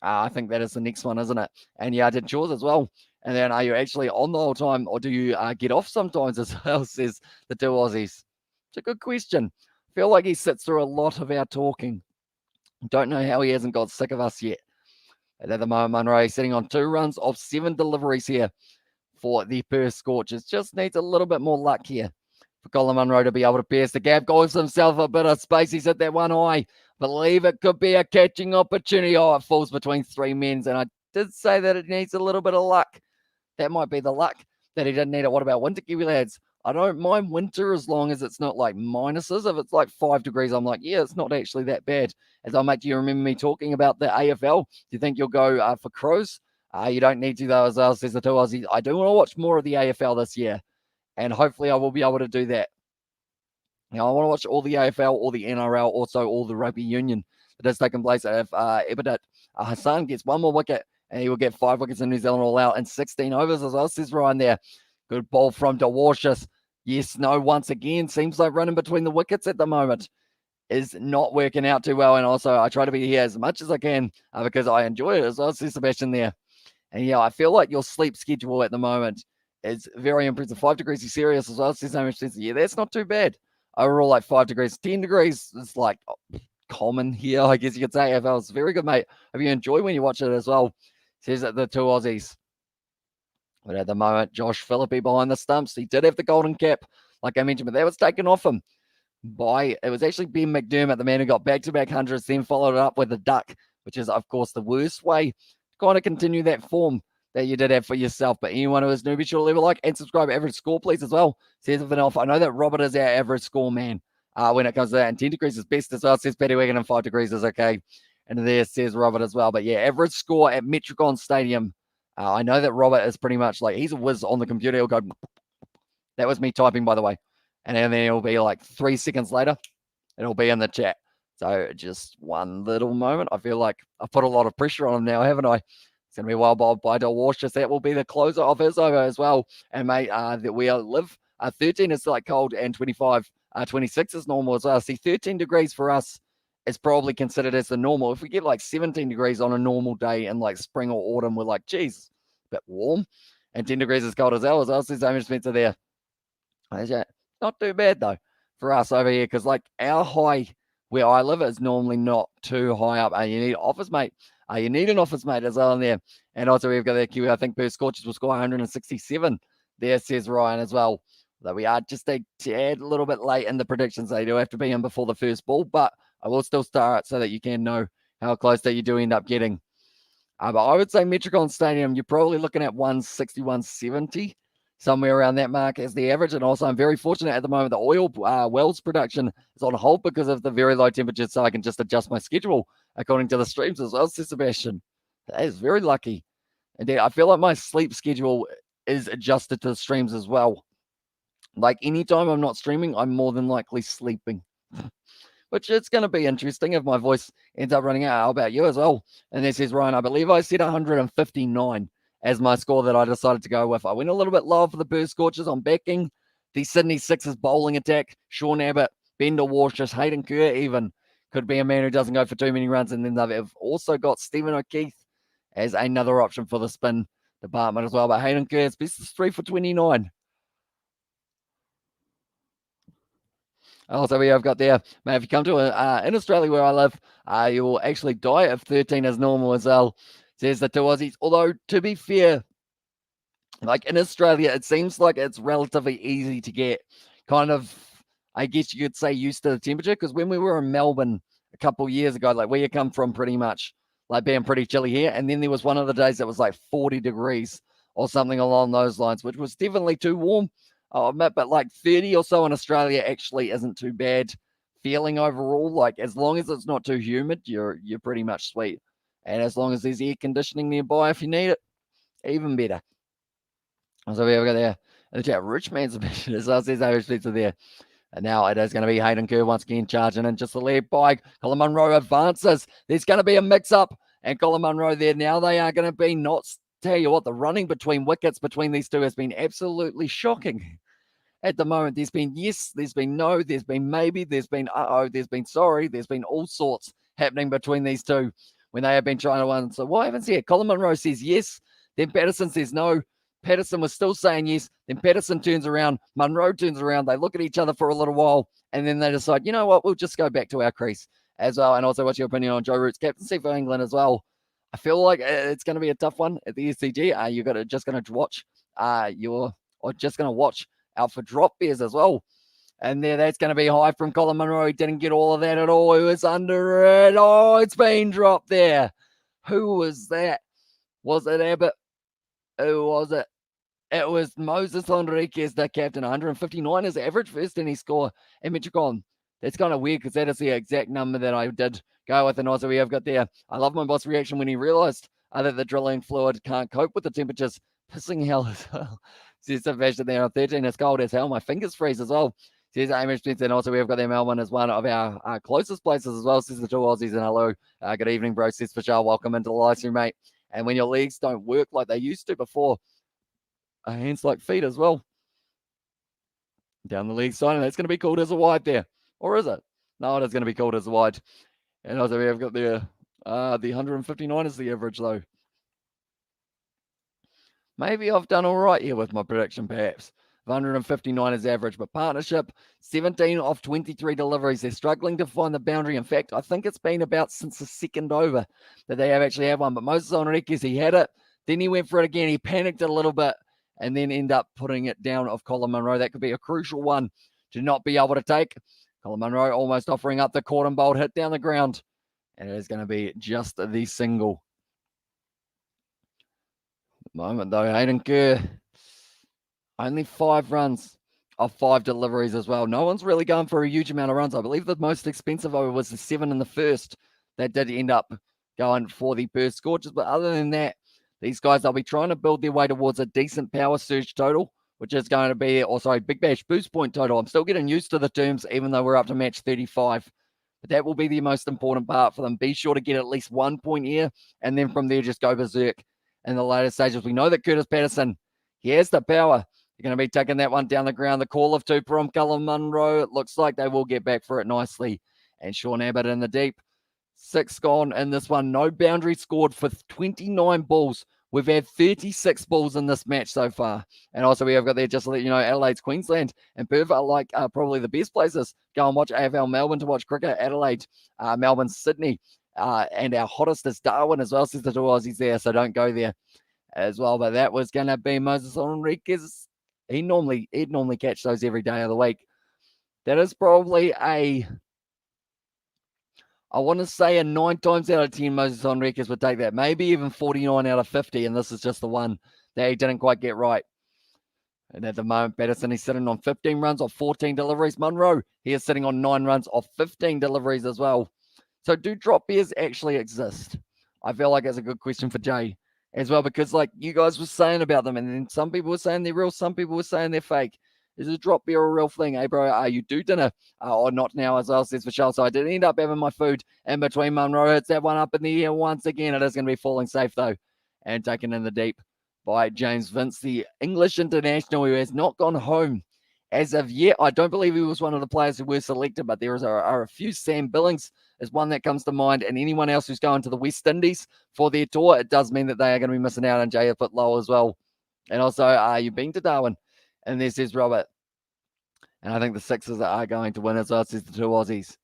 I think that is the next one, isn't it? And yeah, I did chores as well. And then are you actually on the whole time, or do you get off sometimes as well, says the two Aussies? It's a good question. I feel like he sits through a lot of our talking. Don't know how he hasn't got sick of us yet. And at the moment, Munro sitting on 2 runs off 7 deliveries here for the Perth Scorchers. Just needs a little bit more luck here for Colin Munro to be able to pierce the gap. Gives himself a bit of space. He's hit that one high. Believe it could be a catching opportunity. Oh, it falls between 3 men. And I did say that it needs a little bit of luck. That might be the luck that he didn't need it. What about winter, Kiwi lads? I don't mind winter as long as it's not like minuses. If it's like 5 degrees, I'm like, yeah, it's not actually that bad. As I'll make you remember me talking about the AFL. Do you think you'll go for Crows? You don't need to, though, as well, says the two Aussies. I do want to watch more of the AFL this year, and hopefully I will be able to do that. Now, I want to watch all the AFL, all the NRL, also all the rugby union that is taking place. If Ibadat Hassan gets 1 more wicket, and he will get 5 wickets in New Zealand all out in 16 overs as well, says Ryan there. Good ball from DeWarshus. Yes, no, once again, seems like running between the wickets at the moment is not working out too well. And also, I try to be here as much as I can because I enjoy it as well, says Sebastian there. And yeah, I feel like your sleep schedule at the moment is very impressive. 5 degrees is serious as well, says Hamish. Yeah, that's not too bad. Overall, like 5 degrees, 10 degrees is like common here, I guess you could say. AFL is very good, mate. Hope you enjoy when you watch it as well, says the two Aussies. But at the moment, Josh Phillippe behind the stumps. He did have the golden cap, like I mentioned, but that was taken off him by, it was actually Ben McDermott, the man who got back-to-back hundreds, then followed it up with a duck, which is, of course, the worst way to kind of continue that form that you did have for yourself. But anyone who is new, be sure to leave a like and subscribe. Average score, please, as well, says Vanelf. I know that Robert is our average score man when it comes to that, and 10 degrees is best as well, says Paddy Wagon, and 5 degrees is okay. And there says Robert as well. But yeah, average score at Metricon Stadium. I know that Robert is pretty much like, he's a whiz on the computer. He'll go, that was me typing, by the way. And then it'll be like 3 seconds later, it'll be in the chat. So just one little moment. I feel like I've put a lot of pressure on him now, haven't I? It's going to be well bowled by DeWarshus. That will be the closer of his over as well. And mate, that we live. 13 is like cold, and 26 is normal as well. See, 13 degrees for us is probably considered as the normal. If we get like 17 degrees on a normal day in like spring or autumn, we're like, geez, a bit warm. And 10 degrees is cold as well. As well, says Amy Spencer there. Not too bad though for us over here, because like our high where I live is normally not too high up. You need office mate. You need an office mate as well in there. And also we've got that Kiwi. I think Perth Scorchers will score 167 there, says Ryan as well. Though we are just a tad a little bit late in the predictions. They do have to be in before the first ball, but I will still start so that you can know how close that you do end up getting. But I would say Metricon Stadium, you're probably looking at 160, 170, somewhere around that mark as the average. And also I'm very fortunate at the moment the oil wells production is on hold because of the very low temperatures, so I can just adjust my schedule according to the streams as well, says Sebastian. That is very lucky. Indeed, I feel like my sleep schedule is adjusted to the streams as well. Like anytime I'm not streaming, I'm more than likely sleeping. Which it's going to be interesting if my voice ends up running out. How about you as well? And this says Ryan, I believe I said 159 as my score that I decided to go with. I went a little bit lower for the Perth Scorchers. I'm backing the Sydney Sixers bowling attack. Sean Abbott, Ben DeWarshus, Hayden Kerr even could be a man who doesn't go for too many runs. And then they've also got Stephen O'Keefe as another option for the spin department as well. But Hayden Kerr is best of 3 for 29. Also, we have got there, man, if you come to in Australia where I live, you will actually die if 13 is normal as well, says the two Aussies. Although, to be fair, like in Australia, it seems like it's relatively easy to get kind of I guess you could say, used to the temperature. Because when we were in Melbourne a couple years ago, like where you come from pretty much, like being pretty chilly here. And then there was one of the days that was like 40 degrees or something along those lines, which was definitely too warm, I'll admit. But like 30 or so in Australia actually isn't too bad feeling overall. Like as long as it's not too humid, you're pretty much sweet. And as long as there's air conditioning nearby if you need it, even better. So we go there. In the chat, Rich Man's submission as well, says Irish Pizza there. And now it is going to be Hayden Kerr once again charging in, just the lead by Colin Munro advances. There's going to be a mix-up, and Colin Munro there. Now they are going to be not, tell you what, the running between wickets between these two has been absolutely shocking. At the moment, there's been yes, there's been no, there's been maybe, there's been uh-oh, there's been sorry, there's been all sorts happening between these two when they have been trying to win. So what happens here? Colin Munro says yes, then Patterson says no. Patterson was still saying yes. Then Patterson turns around. Munro turns around. They look at each other for a little while, and then they decide, you know what, we'll just go back to our crease as well. And also, what's your opinion on Joe Root's captaincy for England as well? I feel like it's going to be a tough one at the SCG. You're just going to watch. You're just going to watch out for drop bears as well. And there, that's going to be high from Colin Munro. He didn't get all of that at all. He was under it. Oh, it's been dropped there. Who was that? Was it Abbott? Who was it? It was Moses Enriquez, the captain. 159 is the average first inning score in Metricon. That's kind of weird because that is the exact number that I did go with. And also we have got there. I love my boss' reaction when he realized that the drilling fluid can't cope with the temperatures. Pissing hell as well. Says Sebastian there on 13. It's cold as hell. My fingers freeze as well. Says Amish Spencer. And also we have got there. Melbourne as one of our closest places as well. Says the two Aussies. And hello. Good evening, bro. Says Fashal. Welcome into the live stream, mate. And when your legs don't work like they used to before, hands like feet as well. Down the leg side, and that's going to be called as a wide there. Or is it? No, it is going to be called as a wide. And also we have got there, the 159 is the average though. Maybe I've done all right here with my prediction, perhaps. 159 is average, but partnership, 17 of 23 deliveries. They're struggling to find the boundary. In fact, I think it's been about since the second over that they have actually had one. But Moses Enriquez, he had it. Then he went for it again. He panicked a little bit and then end up putting it down of Colin Munro. That could be a crucial one to not be able to take. Colin Munro almost offering up the caught and bolt hit down the ground. And it is going to be just the single. At the moment, though, Hayden Kerr, only 5 runs of 5 deliveries as well. No one's really going for a huge amount of runs. I believe the most expensive over was the 7 in the first. That did end up going for the Perth Scorchers. But other than that, these guys, they'll be trying to build their way towards a decent power surge total, which is going to be, Big Bash boost point total. I'm still getting used to the terms, even though we're up to match 35. But that will be the most important part for them. Be sure to get at least 1 point here, and then from there, just go berserk in the later stages. We know that Curtis Patterson, he has the power. They're going to be taking that one down the ground. The call of 2 from Colin Munro. It looks like they will get back for it nicely. And Sean Abbott in the deep. 6 gone in this one. No boundary scored for 29 balls. We've had 36 balls in this match so far. And also we have got there, just to let you know, Adelaide's Queensland and Perth are like probably the best places. Go and watch AFL Melbourne to watch cricket. Adelaide, Melbourne, Sydney, and our hottest is Darwin as well, says the two Aussies there. So don't go there as well. But that was going to be Moses Enriquez. He'd normally catch those every day of the week. That is probably I want to say a 9 times out of 10, Moses Enriquez would take that. Maybe even 49 out of 50, and this is just the one that he didn't quite get right. And at the moment, Patterson, he's sitting on 15 runs off 14 deliveries. Munro, he is sitting on 9 runs off 15 deliveries as well. So do drop bears actually exist? I feel like that's a good question for Jay as well, because like you guys were saying about them, and then some people were saying they're real, some people were saying they're fake. Is a drop bear a real thing? Hey, bro, you do dinner or not now as well, says Michelle. So I did end up having my food in between. Munro hits that one up in the air once again. It is going to be falling safe, though, and taken in the deep by James Vince, the English international who has not gone home as of yet. I don't believe he was one of the players who were selected, but there are a few. Sam Billings is one that comes to mind, and anyone else who's going to the West Indies for their tour, it does mean that they are going to be missing out on Jay a bit low as well. And also, you've been to Darwin. And there says Robert. And I think the Sixers are going to win as well, says the two Aussies.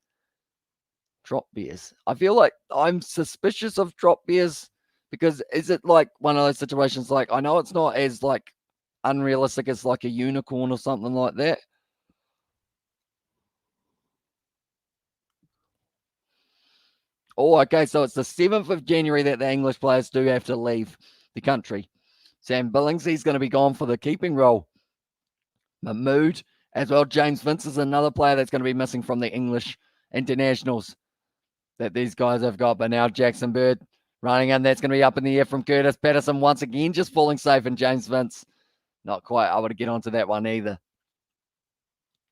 Drop bears. I feel like I'm suspicious of drop bears because is it like one of those situations like, I know it's not as like unrealistic as like a unicorn or something like that. Oh, okay, so it's the 7th of January that the English players do have to leave the country. Sam Billingsley's going to be gone for the keeping role. Mahmood as well. James Vince is another player that's going to be missing from the English internationals that these guys have got. But now Jackson Bird running in. That's going to be up in the air from Curtis Patterson once again, just falling safe. And James Vince, not quite able to get onto that one either.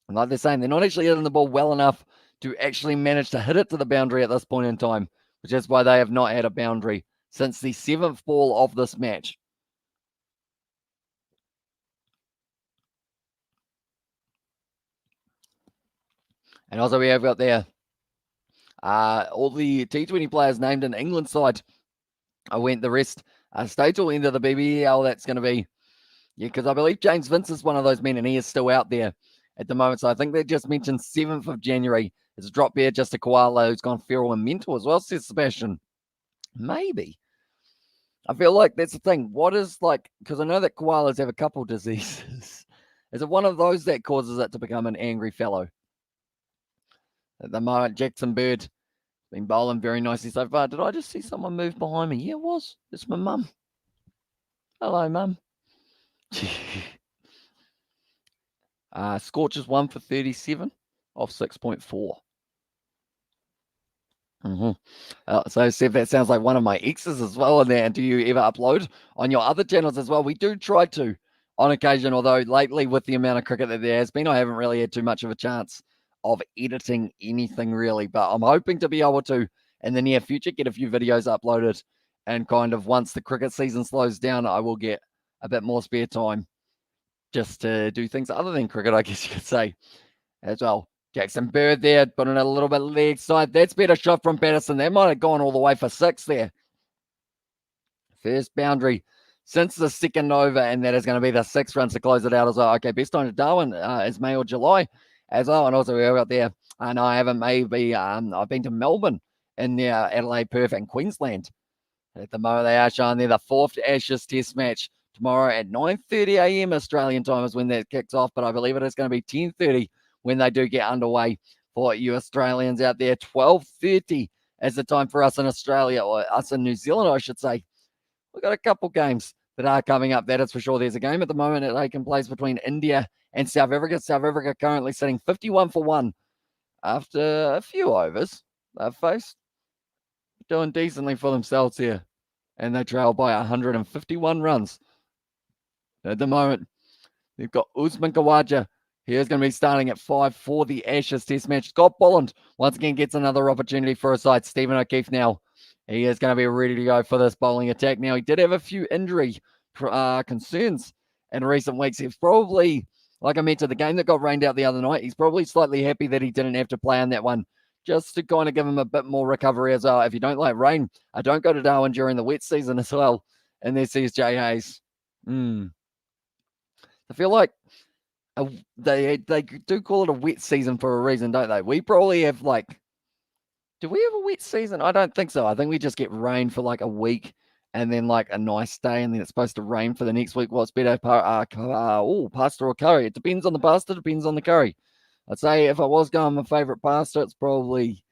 And like they're saying, they're not actually hitting the ball well enough to actually manage to hit it to the boundary at this point in time, which is why they have not had a boundary since the 7th ball of this match. And also we have got there all the T20 players named in England side. The rest stay till the end of the BBL. That's going to be, because I believe James Vince is one of those men and he is still out there at the moment. So I think they just mentioned 7th of January. It's a drop there just to Koala, who's gone feral and mental as well, says Sebastian. Maybe. I feel like that's the thing. What is because I know that koalas have a couple diseases. Is it one of those that causes it to become an angry fellow? At the moment, Jackson Bird been bowling very nicely so far. Did I just see someone move behind me? Yeah, it was. It's my mum. Hello, mum. Scorchers 1 for 37 off 6.4. So, Seth, that sounds like one of my exes as well in there. And do you ever upload on your other channels as well? We do try to on occasion, although lately with the amount of cricket that there has been, I haven't really had too much of a chance of editing anything really. But I'm hoping to be able to, in the near future, get a few videos uploaded. And kind of once the cricket season slows down, I will get a bit more spare time just to do things other than cricket, I guess you could say, as well. Jackson Bird there, putting it a little bit leg side. That's better shot from Patterson. That might have gone all the way for 6 there. First boundary since the second over, and that is going to be the 6 runs to close it out as well. Okay, best time to Darwin is May or July as well. And also we've got there, and I haven't maybe, I've been to Melbourne in Adelaide, Perth, and Queensland. At the moment, they are showing there the 4th Ashes Test match tomorrow at 9:30 a.m. Australian time is when that kicks off, but I believe it is going to be 10:30 when they do get underway for you Australians out there. 12:30 is the time for us in Australia, or us in New Zealand, I should say. We've got a couple games that are coming up, that is for sure. There's a game at the moment that taking place between India and South Africa. South Africa currently sitting 51 for 1 after a few overs they've faced. Doing decently for themselves here. And they trail by 151 runs. At the moment, they've got Usman Khawaja. He is going to be starting at 5 for the Ashes Test match. Scott Bolland once again gets another opportunity for a side. Stephen O'Keefe now. He is going to be ready to go for this bowling attack. Now, he did have a few injury concerns in recent weeks. He's probably, like I mentioned, the game that got rained out the other night, he's probably slightly happy that he didn't have to play on that one, just to kind of give him a bit more recovery as well. If you don't like rain, I don't go to Darwin during the wet season as well. And there sees Jay Hayes. I feel like they do call it a wet season for a reason, don't they? We probably have do we have a wet season? I don't think so. I think we just get rain for a week and then a nice day, and then it's supposed to rain for the next week. What's better? Pasta or curry? It depends on the pasta, depends on the curry. I'd say if I was going my favorite pasta, it's probably,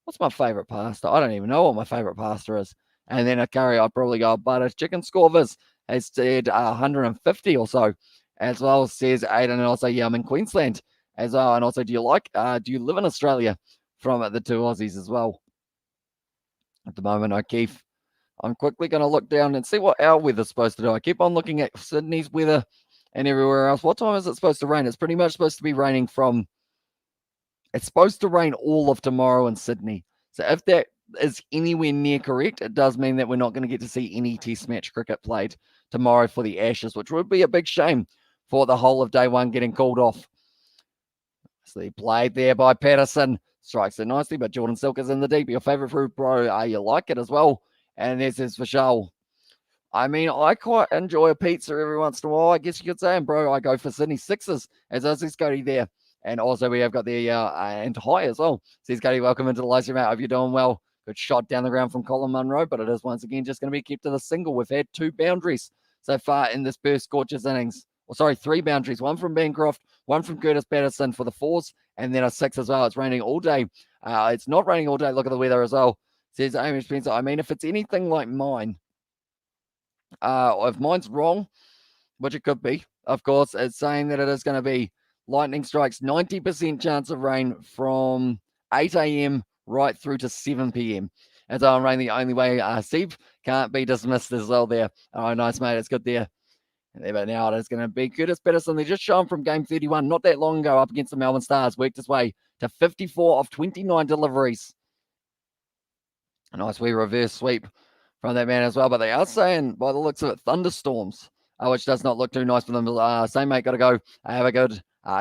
what's my favorite pasta? I don't even know what my favorite pasta is. And then a curry, I'd probably go butter chicken. Scorvers has said 150 or so, as well, says Aiden. And also, yeah, I'm in Queensland as well. And also, do you live in Australia? From the two Aussies as well. At the moment, O'Keefe, I'm quickly going to look down and see what our weather's supposed to do. I keep on looking at Sydney's weather and everywhere else. What time is it supposed to rain? It's pretty much supposed to be raining it's supposed to rain all of tomorrow in Sydney. So if that is anywhere near correct, it does mean that we're not going to get to see any test match cricket played tomorrow for the Ashes, which would be a big shame for the whole of day one getting called off. So he played there by Patterson. Strikes it nicely, but Jordan Silk is in the deep. Your favorite fruit, bro? You like it as well. And this is for Vishal. I mean, I quite enjoy a pizza every once in a while, I guess you could say. And, bro, I go for Sydney Sixers, as does Scotty there. And also we have got the and high as well. Says Scotty, welcome into the live stream, mate. Hope you're doing well. Good shot down the ground from Colin Munro, but it is once again just going to be kept to the single. We've had 2 boundaries so far in this Perth Scorchers innings. 3 boundaries. 1 from Bancroft, 1 from Curtis Patterson for the 4s, and then a 6 as well. It's raining all day. It's not raining all day. Look at the weather as well. Says Amy Spencer, I mean, if it's anything like mine, if mine's wrong, which it could be, of course, it's saying that it is going to be lightning strikes, 90% chance of rain from 8 a.m. right through to 7 p.m. As I'm rain the only way, Steve can't be dismissed as well there. Oh, nice, mate. It's good there. But now it is going to be Curtis Patterson. They just shown from game 31 not that long ago up against the Melbourne Stars. Worked his way to 54 of 29 deliveries. A nice wee reverse sweep from that man as well. But they are saying, by the looks of it, thunderstorms, which does not look too nice for them. Same mate, got to go. Have a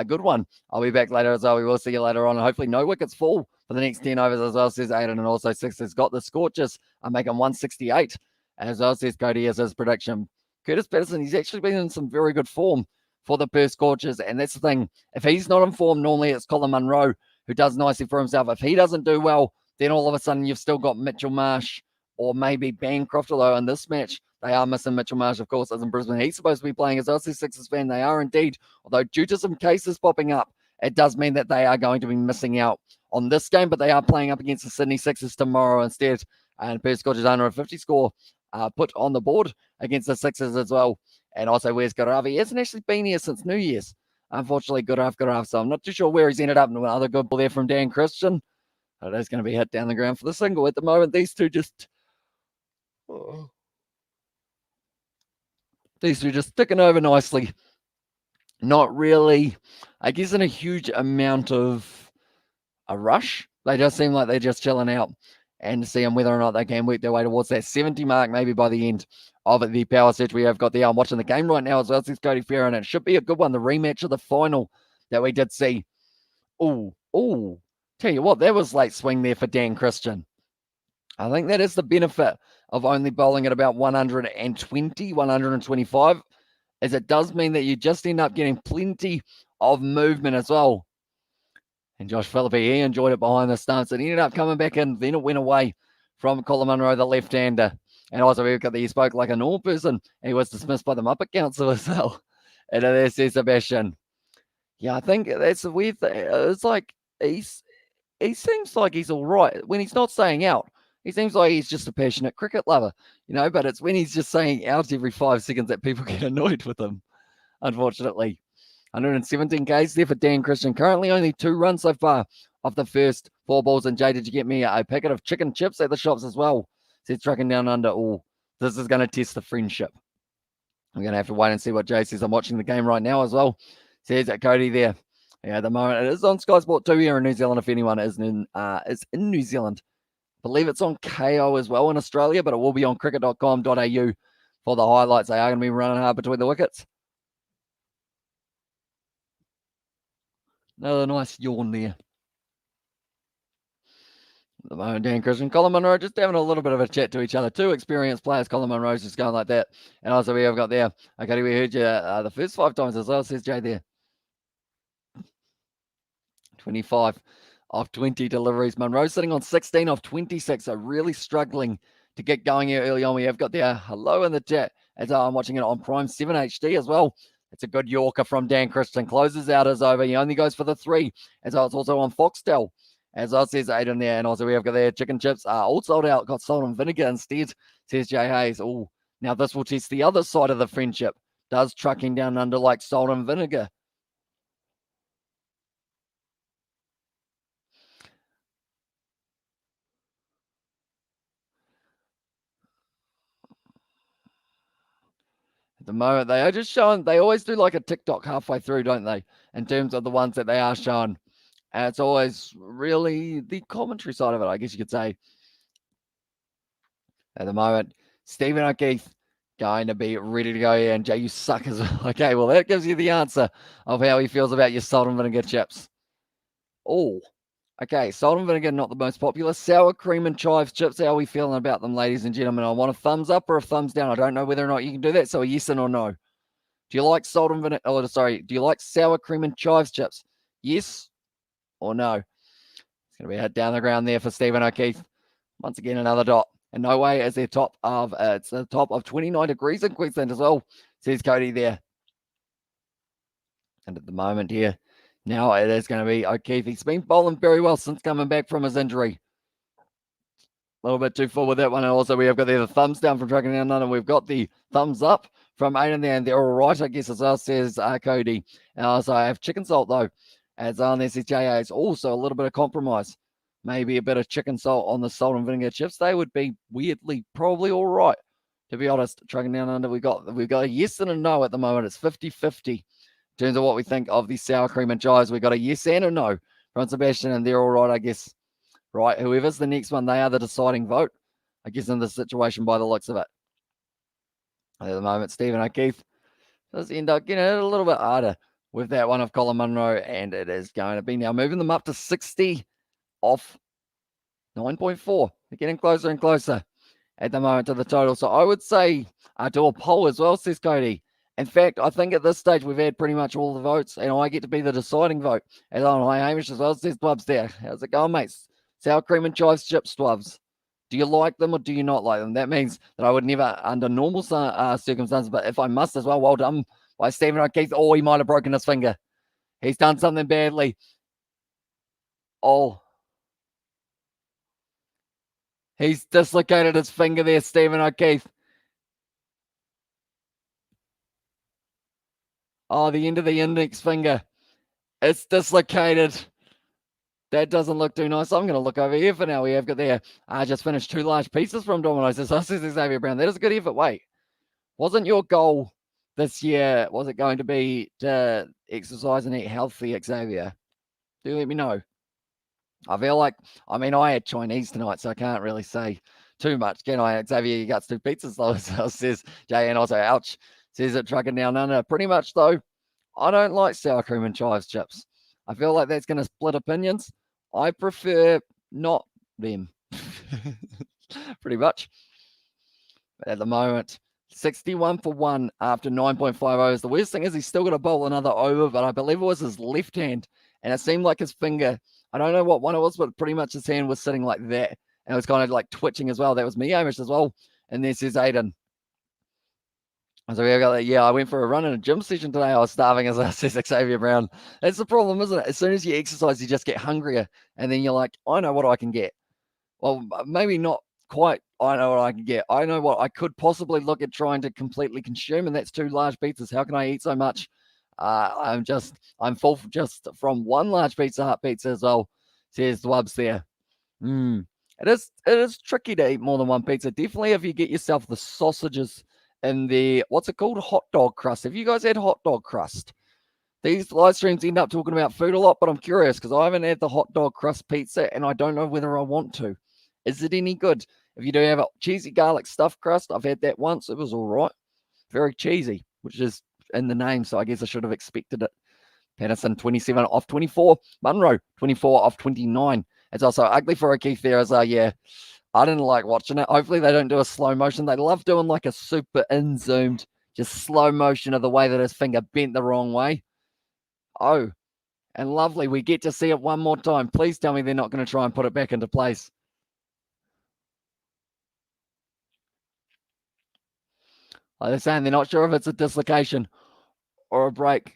good one. I'll be back later as well. We will see you later on. And hopefully no wickets fall for the next 10 overs as well, says Aiden. And also Sixers got the Scorchers. I'm making 168 as well, says Cody as his prediction. Curtis Patterson, he's actually been in some very good form for the Perth Scorchers. And that's the thing. If he's not in form, normally it's Colin Munro who does nicely for himself. If he doesn't do well, then all of a sudden you've still got Mitchell Marsh or maybe Bancroft, although in this match, they are missing Mitchell Marsh, of course, as in Brisbane. He's supposed to be playing as Aussie Sixers fan. They are indeed, although due to some cases popping up, it does mean that they are going to be missing out on this game, but they are playing up against the Sydney Sixers tomorrow instead. And Perth Scorchers under a 50 score put on the board against the Sixers as well. And also, where's Garav? He hasn't actually been here since New Year's. Unfortunately, Garav. So I'm not too sure where he's ended up. Another good ball there from Dan Christian. It is going to be hit down the ground for the single at the moment. These two just sticking over nicely. Not really, I guess, in a huge amount of a rush. They just seem like they're just chilling out and seeing whether or not they can work their way towards that 70 mark, maybe by the end of the power set we have got there. I'm watching the game right now as well. It's Cody Farron, and it should be a good one. The rematch of the final that we did see. Oh, tell you what, that was late swing there for Dan Christian. I think that is the benefit of only bowling at about 120, 125, as it does mean that you just end up getting plenty of movement as well. And Josh Phillippe, he enjoyed it behind the stumps. It ended up coming back in, then it went away from Colin Munro, the left-hander. And also, we've got that he spoke like a normal person. He was dismissed by the Muppet Council as well. And there says Sebastian. Yeah, I think that's a weird thing. It's like he seems like he's all right when he's not staying out. He seems like he's just a passionate cricket lover, but it's when he's just saying out every 5 seconds that people get annoyed with him, unfortunately. 117 Ks there for Dan Christian. Currently only 2 runs so far off the first 4 balls. And Jay, did you get me a packet of chicken chips at the shops as well? Says trucking down under. Oh, this is going to test the friendship. I'm going to have to wait and see what Jay says. I'm watching the game right now as well. Says Cody there. Yeah, at the moment it is on Sky Sport 2 here in New Zealand. If anyone is in New Zealand, I believe it's on KO as well in Australia, but it will be on cricket.com.au for the highlights. They are going to be running hard between the wickets. Another nice yawn there. At the moment, Dan Christian, Colin Munro just having a little bit of a chat to each other. 2 experienced players. Colin Munro's just going like that. And also we have got there. Okay, we heard you the first 5 times as well, says Jay there. 25 of 20 deliveries. Munro sitting on 16 of 26. So really struggling to get going here early on. We have got there hello in the chat as I'm watching it on Prime 7 HD as well. It's a good Yorker from Dan Christian. Closes out his over. He only goes for the 3. As well, it's also on Foxtel. As I says 8 in there. And also we have got there chicken chips. All sold out. Got salt and vinegar instead, says Jay Hayes. Oh, now this will test the other side of the friendship. Does trucking down under like salt and vinegar? The moment they are just showing, they always do like a TikTok halfway through, don't they? In terms of the ones that they are showing. And it's always really the commentary side of it, I guess you could say. At the moment, Stephen O'Keefe going to be ready to go here. And Jay, you suck as well. Okay, well, that gives you the answer of how he feels about your salt and vinegar chips. Oh, okay, salt and vinegar, not the most popular. Sour cream and chives chips, how are we feeling about them, ladies and gentlemen? I want a thumbs up or a thumbs down. I don't know whether or not you can do that, so a yes and or no. Do you like salt and vinegar? Oh, sorry. Do you like sour cream and chives chips? Yes or no? It's going to be hit down the ground there for Stephen O'Keefe. Once again, another dot. And no way is their top of, it's the top of 29 degrees in Queensland as well, says Cody there. And at the moment here, now it is going to be O'Keefe. He's been bowling very well since coming back from his injury. A little bit too full with that one. And also, we have got the thumbs down from Trucking Down Under. We've got the thumbs up from Aiden there, and they're all right, I guess, as well, says Cody. And also, I have chicken salt, though, as on there says JA. It's also a little bit of compromise. Maybe a bit of chicken salt on the salt and vinegar chips. They would be weirdly probably all right, to be honest. Trucking Down Under, we've got a yes and a no at the moment. It's 50-50 in terms of what we think of the sour cream and chives. We've got a yes and a no from Sebastian, and they're all right, I guess. Right, whoever's the next one, they are the deciding vote, I guess, in this situation by the looks of it. At the moment, Stephen O'Keefe does end up getting it a little bit harder with that one of Colin Munro, and it is going to be now moving them up to 60 off 9.4. They're getting closer and closer at the moment to the total. So I would say do a poll as well, says Cody. In fact, I think at this stage we've had pretty much all the votes, and I get to be the deciding vote. And hi, Hamish as well, says Bubs there. How's it going, mates? Sour cream and chives chips, Twubs. Do you like them or do you not like them? That means that I would never, under normal circumstances, but if I must as well, well done by Stephen O'Keefe. Oh, he might have broken his finger. He's done something badly. Oh. He's dislocated his finger there, Stephen O'Keefe. Oh, the end of the index finger. It's dislocated. That doesn't look too nice. I'm going to look over here for now. We have got there. I just finished 2 large pieces from Domino's. This is Xavier Brown. That is a good effort. Wait, wasn't your goal this year, was it going to be to exercise and eat healthy, Xavier? Do let me know. I feel like, I mean, I had Chinese tonight, so I can't really say too much. Can I, Xavier? You got 2 pizzas, though, says Jay, and also, ouch, says it Trucking Down Under. Pretty much, though, I don't like sour cream and chives chips. I feel like that's going to split opinions. I prefer not them. Pretty much. But at the moment, 61 for 1 after 9.5 overs. The worst thing is he's still got to bowl another over, but I believe it was his left hand. And it seemed like his finger, I don't know what one it was, but pretty much his hand was sitting like that. And it was kind of like twitching as well. That was me, Hamish, as well. And this is Aiden. So we got that. Yeah, I went for a run in a gym session today. I was starving, as I says Xavier Brown. That's the problem, isn't it? As soon as you exercise, you just get hungrier. And then you're like, I know what I can get. Well, maybe not quite I know what I can get. I know what I could possibly look at trying to completely consume, and that's 2 large pizzas. How can I eat so much? I'm full just from 1 large Pizza Hut pizza as well, says Dwubs there. It is tricky to eat more than 1 pizza. Definitely if you get yourself the sausages and the, what's it called? Hot dog crust. Have you guys had hot dog crust? These live streams end up talking about food a lot, but I'm curious because I haven't had the hot dog crust pizza and I don't know whether I want to. Is it any good? If you do have a cheesy garlic stuffed crust, I've had that once. It was all right. Very cheesy, which is in the name, so I guess I should have expected it. Patterson, 27 off 24. Munro, 24 off 29. It's also ugly for O'Keefe there as yeah. I didn't like watching it. Hopefully they don't do a slow motion. They love doing like a super in-zoomed, just slow motion of the way that his finger bent the wrong way. Oh, and lovely. We get to see it one more time. Please tell me they're not going to try and put it back into place. Like they're saying they're not sure if it's a dislocation or a break.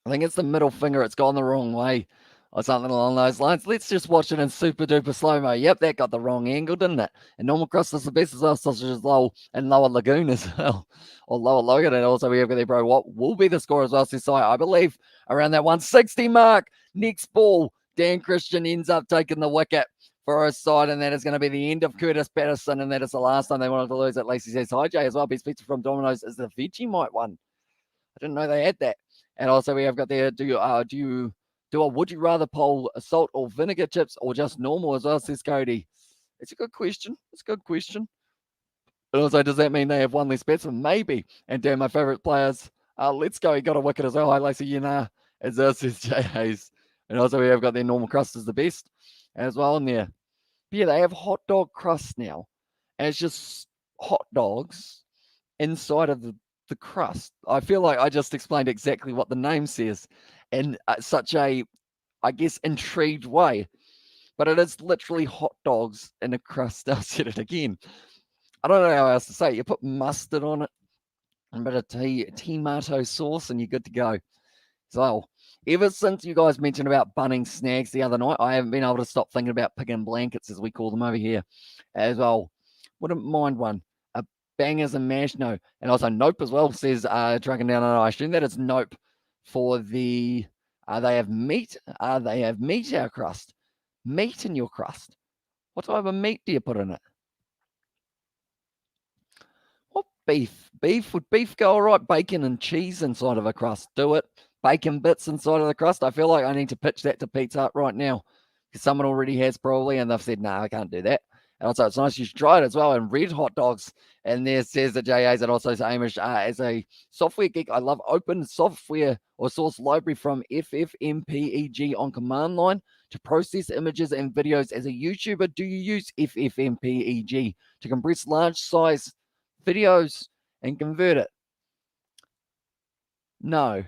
I think it's the middle finger. It's gone the wrong way or something along those lines. Let's just watch it in super duper slow-mo. Yep, that got the wrong angle, didn't it? And normal cross is the best as well. Sausages low and lower lagoon as well. Or lower Logan. And also we have got there, bro. What will be the score as well? So I believe around that 160 mark. Next ball, Dan Christian ends up taking the wicket for his side, and that is going to be the end of Curtis Patterson, and that is the last time they wanted to lose. At least he says hi, Jay, as well. Best pizza from Domino's is the Vegemite one. I didn't know they had that. And also we have got there, do you do a would you rather poll salt or vinegar chips or just normal as well, says Cody. It's a good question. It's a good question. And also, does that mean they have 1 less batsman? Maybe. And damn, my favourite players. Let's go. He got a wicket as well. Hi, Lacey, as well, says Jay Hayes. And also we have got their normal crust is the best as well in there. But yeah, they have hot dog crust now. And it's just hot dogs inside of the crust. I feel like I just explained exactly what the name says in such a, I guess, intrigued way. But it is literally hot dogs in a crust. I'll say it again. I don't know how else to say it. You put mustard on it and a bit of tomato sauce and you're good to go. So Ever since you guys mentioned about bunning snags the other night, I haven't been able to stop thinking about picking blankets, as we call them over here, as well. Wouldn't mind one. A bangers and mash, no. And also nope as well, says Trucking Down. I assume that it's nope for the, they have meat. They have meat our crust. Meat in your crust. What type of meat do you put in it? What beef? Would beef go all right? Bacon and cheese inside of a crust. Do it. Bacon bits inside of the crust. I feel like I need to pitch that to Pizza Hut right now because someone already has probably, and they've said, no, I can't do that. And also, it's nice you should try it as well. And red hot dogs. And there says the JAs, and also Amish, as a software geek, I love open software or source library from FFmpeg on command line to process images and videos. As a YouTuber, do you use FFmpeg to compress large size videos and convert it? No.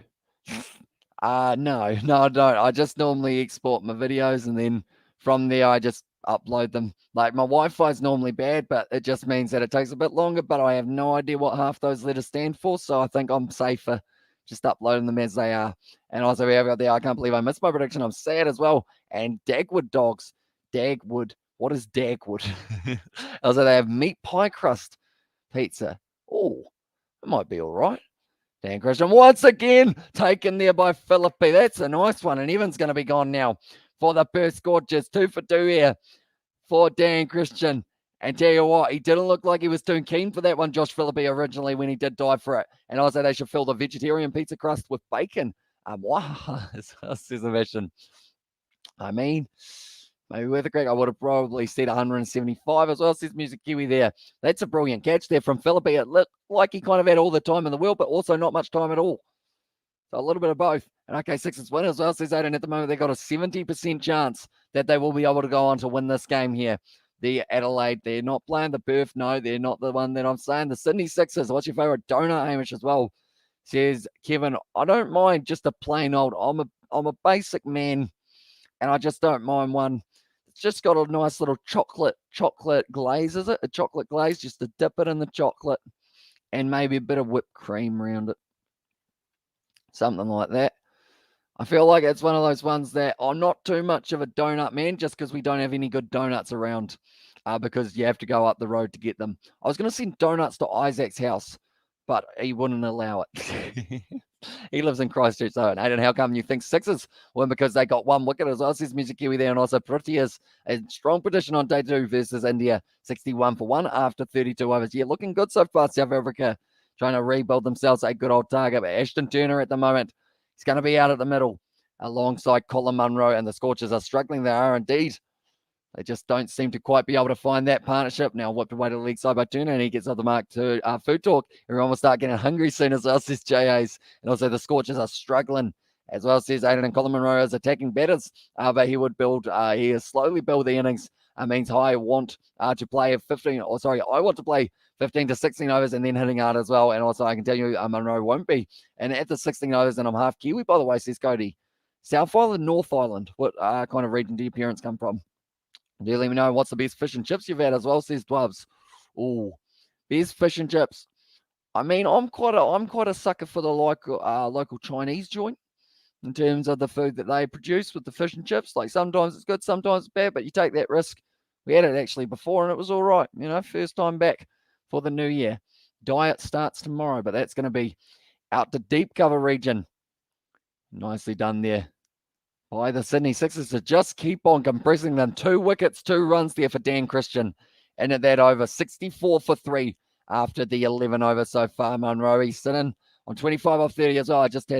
No, I don't. I just normally export my videos and then from there I just upload them. Like my Wi-Fi is normally bad, but it just means that it takes a bit longer, but I have no idea what half those letters stand for, so I think I'm safer just uploading them as they are. And also we have out there, I can't believe I missed my prediction. I'm sad as well. And Dagwood dogs. Dagwood. What is Dagwood? Also they have meat pie crust pizza. Oh, it might be all right. Dan Christian once again taken there by Philippi. That's a nice one. And Evan's going to be gone now for the Perth Scorchers. 2 for 2 here for Dan Christian. And tell you what, he didn't look like he was too keen for that one, Josh Philippi, originally when he did dive for it. And also they should fill the vegetarian pizza crust with bacon. Wow, says the mission. I mean, maybe with a crack, I would have probably said 175 as well, says Music Kiwi there. That's a brilliant catch there from Philippi. It looked like he kind of had all the time in the world, but also not much time at all. So a little bit of both. And okay, Sixers win as well, says Aiden. At the moment, they've got a 70% chance that they will be able to go on to win this game here. The Adelaide, they're not playing the Perth. No, they're not the one that I'm saying. The Sydney Sixers, what's your favourite donut, Hamish, as well? Says Kevin, I don't mind just a plain old, I'm a basic man, and I just don't mind one. It's just got a nice little chocolate glaze, is it? A chocolate glaze, just to dip it in the chocolate and maybe a bit of whipped cream around it. Something like that. I feel like it's one of those ones that I'm not too much of a donut man just because we don't have any good donuts around because you have to go up the road to get them. I was going to send donuts to Isaac's house, but he wouldn't allow it. He lives in Christchurch, though. And Aiden, how come you think Sixers win? Because they got one wicket as well, says Music Kiwi there. And also Proteas, a strong position on day 2 versus India, 61 for 1 after 32 overs. Yeah, looking good so far, South Africa, trying to rebuild themselves a good old target. But Ashton Turner at the moment, he's going to be out at the middle alongside Colin Munro, and the Scorchers are struggling. They are indeed. They just don't seem to quite be able to find that partnership. Now whipped away to the league side by Turner, and he gets off the mark to Food Talk. Everyone will start getting hungry soon as well, says JAs. And also the Scorchers are struggling as well, says Aiden. And Colin Munro is attacking batters, but he would build, he is slowly build the innings. Means I want to play 15, or sorry, I want to play 15 to 16 overs and then hitting hard as well. And also I can tell you Munro won't be. And at the 16 overs, and I'm half Kiwi, by the way, says Cody. South Island, North Island, what kind of region do your parents come from? Do let me know what's the best fish and chips you've had as well, says Dwubs. Oh, best fish and chips. I mean, I'm quite a sucker for the local Chinese joint in terms of the food that they produce with the fish and chips. Like sometimes it's good, sometimes it's bad, but you take that risk. We had it actually before and it was all right. You know, first time back for the new year. Diet starts tomorrow, but that's going to be out to deep cover region. Nicely done there by the Sydney Sixers to just keep on compressing them. 2 wickets, 2 runs there for Dan Christian. And at that over, 64 for 3 after the 11 over so far. Munro, he's sitting on 25 off 30 as well. I just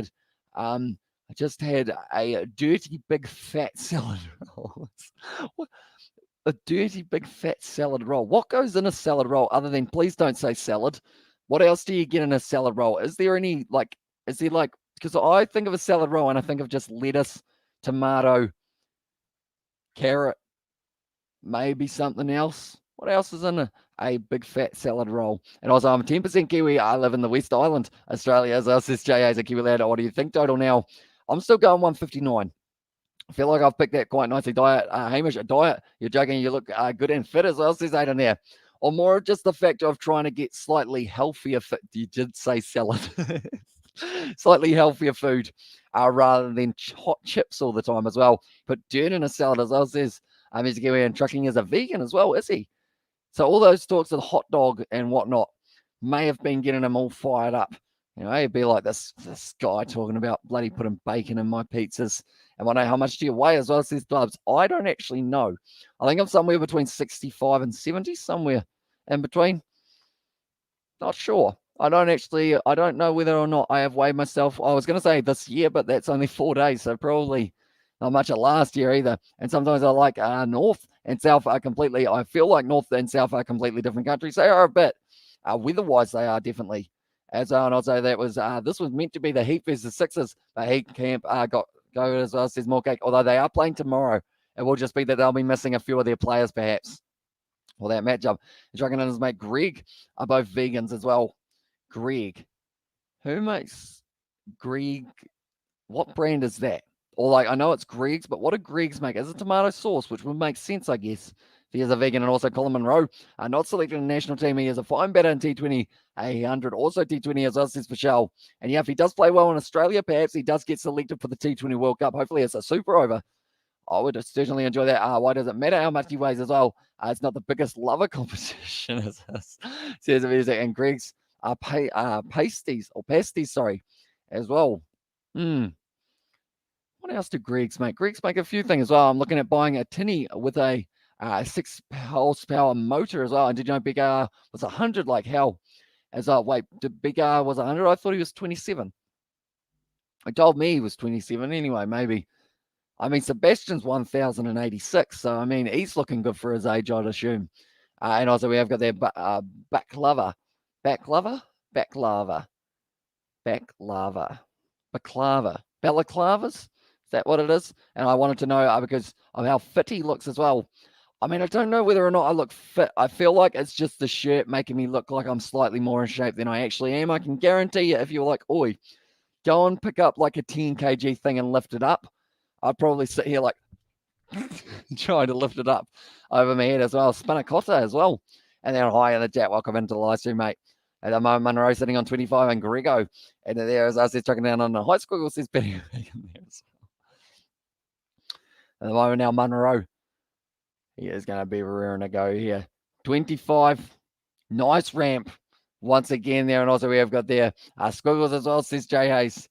had a dirty big fat salad roll. A dirty big fat salad roll. What goes in a salad roll other than, please don't say salad? What else do you get in a salad roll? Is there any, because I think of a salad roll and I think of just lettuce, tomato, carrot, maybe something else. What else is in a big fat salad roll? And also, I'm 10% Kiwi. I live in the West Island, Australia, as well, says JA as a Kiwi lad. What do you think total now? I'm still going 159. I feel like I've picked that quite nicely. Diet, Hamish, a diet. You're joking. You look good and fit as well, says Aiden there. Or more just the fact of trying to get slightly healthier fit. You did say salad. Slightly healthier food. rather than hot chips all the time as well. Put dirt in a salad as well, says Mr. Kiwi, and trucking is a vegan as well, is he? So all those talks of the hot dog and whatnot may have been getting him all fired up. You know, it'd be like this guy talking about bloody putting bacon in my pizzas. And wonder how much do you weigh as well, says Dubs. I don't actually know. I think I'm somewhere between 65 and 70, somewhere in between. Not sure. I don't know whether or not I have weighed myself. I was going to say this year, but that's only 4 days, so probably not much of last year either. And sometimes I like North and South are completely, I feel like North and South are completely different countries. They are a bit, weather-wise, they are definitely. As and I'll say that was, this was meant to be the Heat versus Sixers, but Heat camp got go as well, says Morcake, although they are playing tomorrow. It will just be that they'll be missing a few of their players, perhaps, for that matchup. Dragon and his mate Greg are both vegans as well. Greg. Who makes Greg? What brand is that? Or like, I know it's Greg's, but what do Greg's make? Is it tomato sauce, which would make sense, I guess. If he is a vegan. And also Colin Monroe, not selected in the national team. He is a fine batter in T20, 100, also T20 as well, says Michelle. And yeah, if he does play well in Australia, perhaps he does get selected for the T20 World Cup. Hopefully it's a super over. I would certainly enjoy that. Why does it matter how much he weighs as well? It's not the biggest lover competition as this, says the music. And Greg's pasties, sorry, as well. What else do Greg's make? Greg's make a few things as well. I'm looking at buying a tinny with a 6 horsepower motor as well. And did you know Big R was 100 like hell? Wait, Big R was 100? I thought he was 27. He told me he was 27 anyway, maybe. I mean, Sebastian's 1,086, so I mean, he's looking good for his age, I'd assume. And also, we have got their baklava. Balaclavas? Is that what it is? And I wanted to know because of how fit he looks as well. I mean, I don't know whether or not I look fit. I feel like it's just the shirt making me look like I'm slightly more in shape than I actually am. I can guarantee you, if you're like, oi, go and pick up like a 10 kg thing and lift it up, I'd probably sit here like trying to lift it up over my head as well. Spinacotta as well. And then hi in the chat. Welcome into the live stream, mate. At the moment, Monroe sitting on 25 and Grego. And there, as I said, chucking down on the high squiggle, says Betty. At the moment now, Monroe. He is going to be rearing to go here. 25. Nice ramp. Once again there. And also we have got there squiggles as well, says Jay Hayes.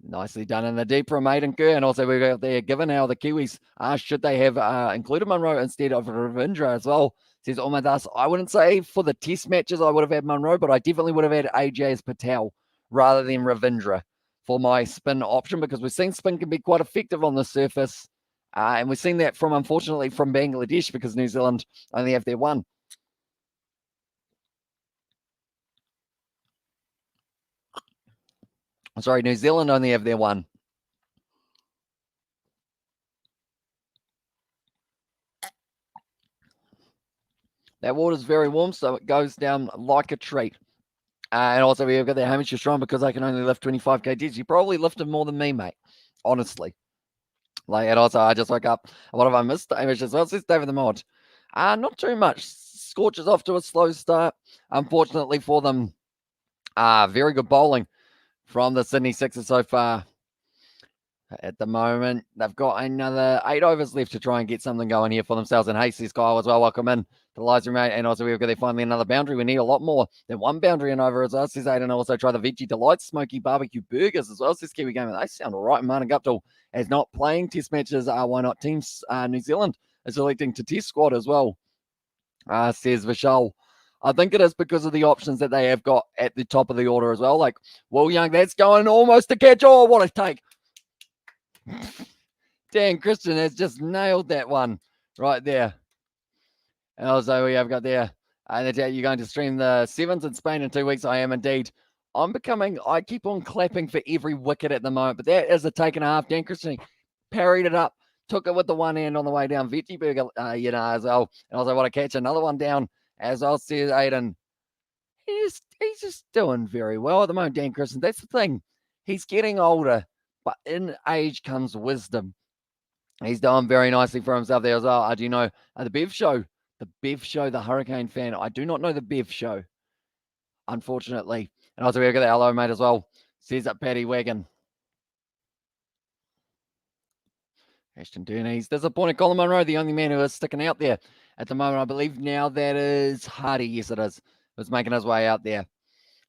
Nicely done in the deep from Aiden Kerr. And also we've got there, given how the Kiwis should they have included Monroe instead of Ravindra as well, says Omadas. I wouldn't say for the test matches I would have had Monroe, but I definitely would have had AJ as Patel rather than Ravindra for my spin option, because we've seen spin can be quite effective on the surface. And we've seen that unfortunately from Bangladesh, because New Zealand only have their one. Sorry, New Zealand only have their one. That water's very warm, so it goes down like a treat. And also we've got the Hamish strong because I can only lift 25 kgs. You probably lifted more than me, mate. Honestly. Like, and also I just woke up. What have I missed? Hamish as well, says David the Mod. Not too much. Scorchers off to a slow start. Unfortunately for them, very good bowling from the Sydney Sixers so far. At the moment, they've got another 8 overs left to try and get something going here for themselves. And Hasty Kyle as well. Welcome in to the live stream, mate. And also we've got there finally another boundary. We need a lot more than one boundary and over as well, says Aiden. Also try the Veggie Delights Smoky Barbecue Burgers as well, says Kiwi Gamer. They sound all right. Martin Guptill is not playing test matches. Why not? Teams New Zealand is selecting to test squad as well, says Vishal. I think it is because of the options that they have got at the top of the order as well. Like Will Young, that's going almost to catch. Oh, what a take. Dan Christian has just nailed that one right there. And also we have got there, you're going to stream the sevens in Spain in 2 weeks. I am indeed. I keep on clapping for every wicket at the moment, but that is a take and a half. Dan Christian parried it up, took it with the one hand on the way down. Veggie Burger, as well. And also want to catch another one down, as well, says Aiden. He's just doing very well at the moment, Dan Christian. That's the thing. He's getting older, but in age comes wisdom. He's doing very nicely for himself there as well. I do know the Bev Show, the Hurricane fan. I do not know the Bev Show, unfortunately. And also we've got the hello, mate, as well. Says up Paddy Wagon. Ashton Durney's disappointed. Colin Munro, the only man who is sticking out there at the moment. I believe now that is Hardy. Yes, it is. Was making his way out there.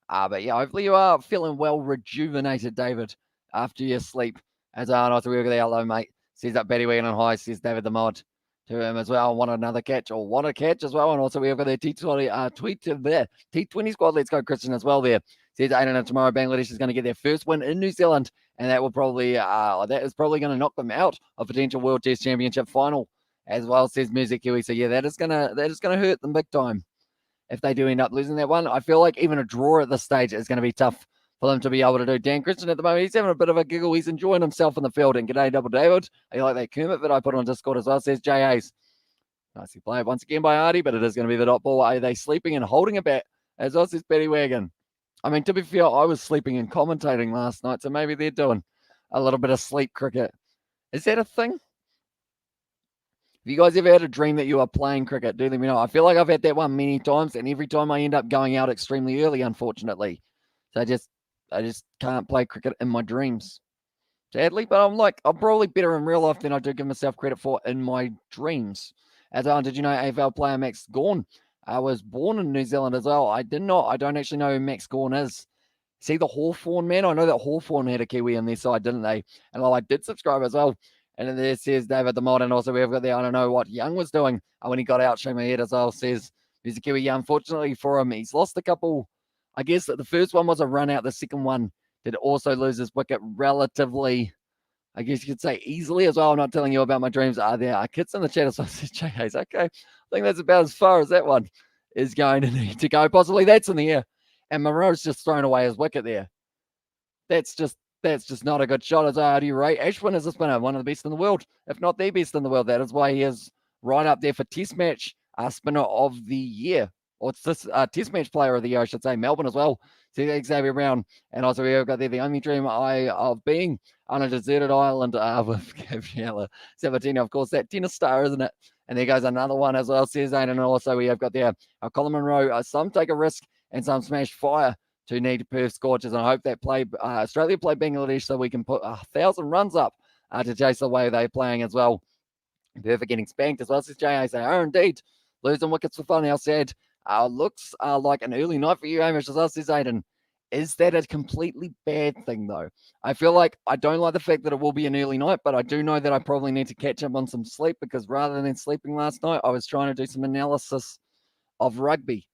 But yeah, hopefully you are feeling well rejuvenated, David, after your sleep. As I know, we the hello, mate. Says that Betty Wigan on high, says David the Mod to him as well. Want another catch or want a catch as well. And also we've got their T20 tweet to there. T20 squad, let's go, Christian, as well there. Says Aiden and tomorrow Bangladesh is going to get their first win in New Zealand. And that will probably that is probably going to knock them out of potential World Test Championship final as well, says Music Kiwi. So yeah, that is gonna hurt them big time if they do end up losing that one. I feel like even a draw at this stage is going to be tough for them to be able to do. Dan Christian at the moment, he's having a bit of a giggle. He's enjoying himself in the field. And g'day, Double David. I like that Kermit that I put on Discord as well, says J. Hayes. Nicely played once again by Hardy, but it is going to be the dot ball. Are they sleeping and holding a bat? As well, says Betty Wagon. I mean, to be fair, I was sleeping and commentating last night, so maybe they're doing a little bit of sleep cricket. Is that a thing? Have you guys ever had a dream that you are playing cricket? Do let me know. I feel like I've had that one many times, and every time I end up going out extremely early, unfortunately. So I just can't play cricket in my dreams, sadly. But I'm probably better in real life than I do give myself credit for in my dreams. As well, did you know AFL player Max Gawn was born in New Zealand as well? I did not. I don't actually know who Max Gawn is. See the Hawthorn man? I know that Hawthorn had a Kiwi on their side, didn't they? And I did subscribe as well. And then there says David the Mod, and also we've got there, I don't know what Young was doing when he got out. Show my head as well, says there's a Kiwi. Yeah, unfortunately for him, he's lost a couple. I guess that the first one was a run out. The second one did also lose his wicket relatively, I guess you could say, easily as well. I'm not telling you about my dreams. There are kids in the chat as well, says J. Hayes. Okay, I think that's about as far as that one is going to need to go. Possibly that's in the air. And Monroe's just thrown away his wicket there. That's just not a good shot. As how do you rate Ashwin as a spinner? One of the best in the world, if not the best in the world. That is why he is right up there for Test match spinner of the year. Or it's this Test match player of the year, I should say. Melbourne as well. See Xavier Brown. And also we've got there the only dream of being on a deserted island with Gabriella Sabatini. Of course, that tennis star, isn't it? And there goes another one as well, says Aiden. And also we have got there Colin Munro. Some take a risk and some smash fire to need Perth Scorchers. And I hope that Australia play Bangladesh so we can put 1,000 runs up to chase the way they're playing as well. Perth are getting spanked as well, says J.A. They are indeed losing wickets for fun. How sad. Looks like an early night for you, Hamish, as well, says Aiden. Is that a completely bad thing, though? I feel like I don't like the fact that it will be an early night, but I do know that I probably need to catch up on some sleep because rather than sleeping last night, I was trying to do some analysis of rugby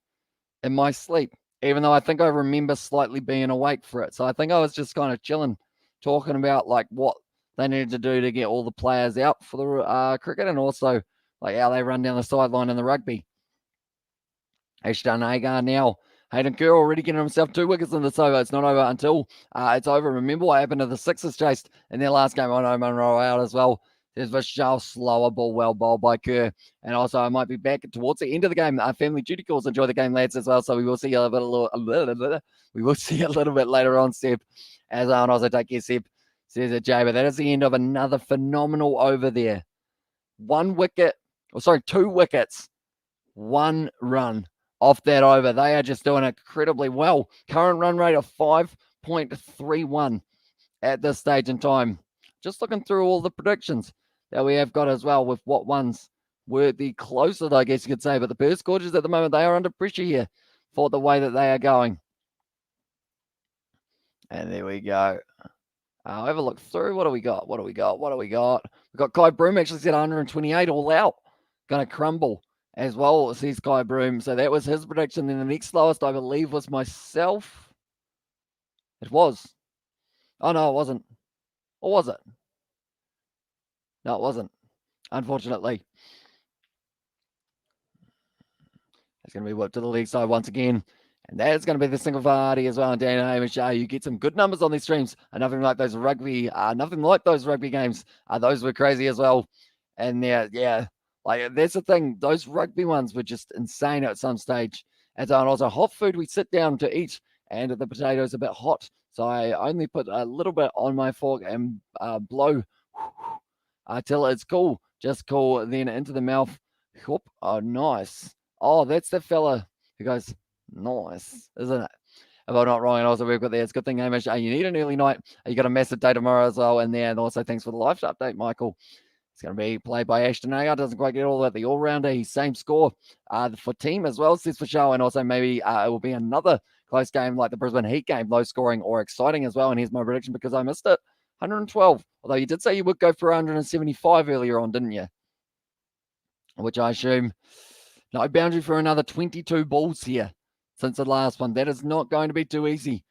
in my sleep, even though I think I remember slightly being awake for it. So I think I was just kind of chilling, talking about like what they needed to do to get all the players out for the cricket and also like how they run down the sideline in the rugby. Ashton Agar now. Hayden Kerr already getting himself 2 wickets in this over. It's not over until it's over. Remember what happened to the Sixers chased in their last game. I know Munro out as well. There's Vishal, slower ball, well bowled by Kerr. And also I might be back towards the end of the game. Family duty calls. Enjoy the game, lads, as well. So we will see a little bit later on, Seb. As I also take care, Seb, says it, Jay. But that is the end of another phenomenal over there. 2 wickets, 1 run off that over. They are just doing incredibly well. Current run rate of 5.31 at this stage in time. Just looking through all the predictions that we have got as well with what ones were the closest, I guess you could say. But the Perth Scorchers at the moment, they are under pressure here for the way that they are going. And there we go. I'll have a look through. What do we got? We've got Kai Broom actually said 128 all out. Going to crumble as well, says Kai Broom. So that was his prediction. Then the next lowest, I believe, was myself. It was. Oh, no, it wasn't. Or was it? No, it wasn't. Unfortunately. It's going to be whipped to the leg side once again. And that's going to be the single for Hardy as well. And Dan Hamish, you get some good numbers on these streams. Nothing like those rugby games. Those were crazy as well. And yeah, like that's the thing. Those rugby ones were just insane at some stage. And also hot food we sit down to eat, and the potatoes a bit hot. So I only put a little bit on my fork and blow till it's cool. Just cool. Then into the mouth. Whoop. Oh, nice. Oh, that's the fella who goes, nice, isn't it? If I'm not wrong, and also we've got there. It's a good thing, Hamish. You need an early night. You got a massive day tomorrow as well. And also thanks for the live update, Michael. It's going to be played by Ashton Agar. Doesn't quite get all at the all-rounder. He's same score for team as well, says for show. And also maybe it will be another close game like the Brisbane Heat game, low scoring or exciting as well. And here's my prediction because I missed it. 112. Although you did say you would go for 175 earlier on, didn't you? Which I assume no boundary for another 22 balls here since the last one. That is not going to be too easy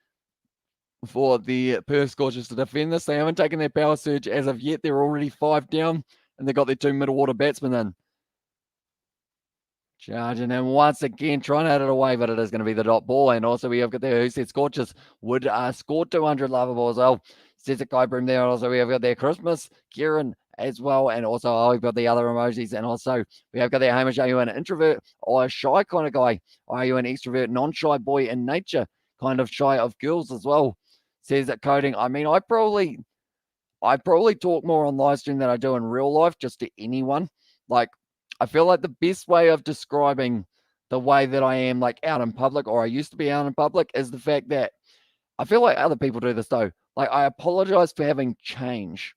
for the Perth Scorchers to defend this. They haven't taken their power surge as of yet. They're already 5 down, and they've got their 2 middle order batsmen in. Charging and once again trying to hit it away, but it is going to be the dot ball. And also we have got there who said Scorchers would score 200 lovable as well. Says it Guy Broom there. And also we have got there Christmas, Kieran as well. And also we've got the other emojis. And also we have got there Hamish, are you an introvert or a shy kind of guy? Are you an extrovert, non-shy boy in nature, kind of shy of girls as well? Says that coding. I mean, I probably talk more on live stream than I do in real life, just to anyone. Like, I feel like the best way of describing the way that I am like out in public, or I used to be out in public, is the fact that I feel like other people do this though. Like, I apologize for having change.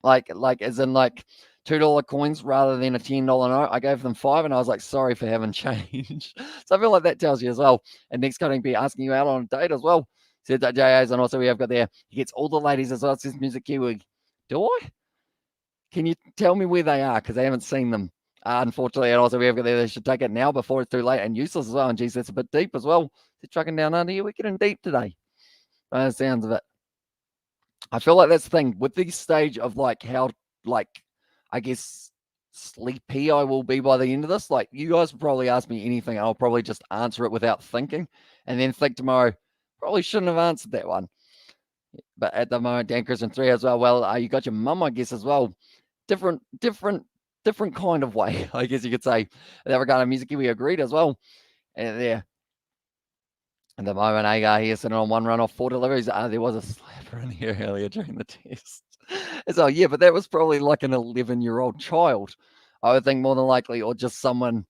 Like as in like $2 coins rather than a $10 note. I gave them 5 and I was like, sorry for having change. So I feel like that tells you as well. And next coding be asking you out on a date as well. Said that JAs, and also we have got there. He gets all the ladies as well. It says Music Kiwi. Do I? Can you tell me where they are? Because I haven't seen them. Unfortunately, and also we have got there. They should take it now before it's too late and useless as well. And geez, that's a bit deep as well. They're trucking down under here. We're getting deep today. By the sounds of it. I feel like that's the thing with this stage of like how, like, I guess sleepy I will be by the end of this. Like, you guys will probably ask me anything, and I'll probably just answer it without thinking, and then think tomorrow, probably shouldn't have answered that one. But at the moment, Dan Christian 3 as well. Well, you got your mum, I guess, as well. Different kind of way, I guess you could say. That regard of music, we agreed as well. And there. At the moment, Agar here sitting on 1 run off 4 deliveries. There was a slapper in here earlier during the test. So, yeah, but that was probably like an 11-year-old child, I would think, more than likely, or just someone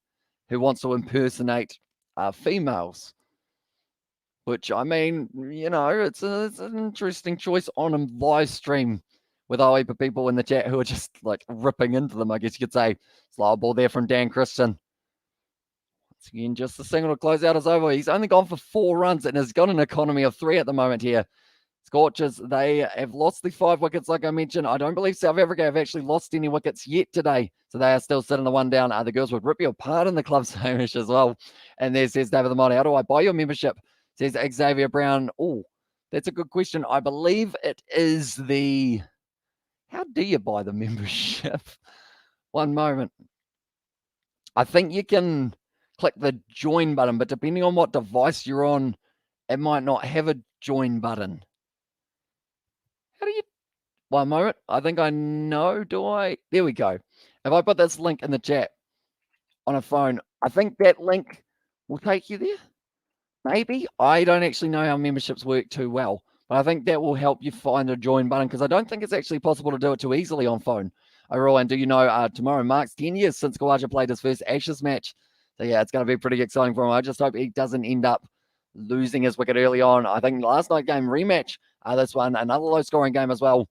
who wants to impersonate females. Which, I mean, you know, it's an interesting choice on a live stream with a heap of people in the chat who are just, like, ripping into them, I guess you could say. Slow ball there from Dan Christian. Once again, just the single to close out is over. He's only gone for 4 runs and has got an economy of 3 at the moment here. Scorchers, they have lost the 5 wickets, like I mentioned. I don't believe South Africa have actually lost any wickets yet today. So they are still sitting the 1 down. The girls would rip you apart in the club's Hamish as well. And there says David the Mod, how do I buy your membership? Says Xavier Brown. Oh, that's a good question. I believe it is the... How do you buy the membership? One moment. I think you can click the join button, but depending on what device you're on, it might not have a join button. How do you... One moment. I think I know. Do I? There we go. If I put this link in the chat on a phone, I think that link will take you there. Maybe. I don't actually know how memberships work too well, but I think that will help you find a join button because I don't think it's actually possible to do it too easily on phone. Overall, and do you know tomorrow marks 10 years since Kawaja played his first Ashes match. So, yeah, it's going to be pretty exciting for him. I just hope he doesn't end up losing his wicket early on. I think last night game rematch, this one, another low-scoring game as well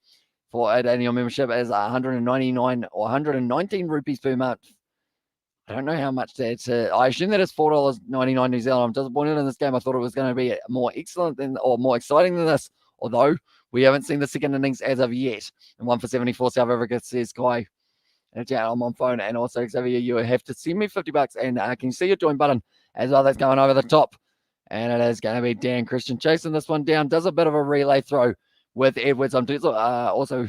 for an annual membership is 199 or 119 rupees per month. I don't know how much that's. I assume that it's $4.99 New Zealand. I'm disappointed in this game. I thought it was going to be more excellent than, or more exciting than this, although we haven't seen the second innings as of yet. And 1 for 74 South Africa, says Kai. And I'm on phone. And also, Xavier, you have to send me $50 and can you see your join button as well? That's going over the top. And it is going to be Dan Christian chasing this one down. Does a bit of a relay throw with Edwards on also,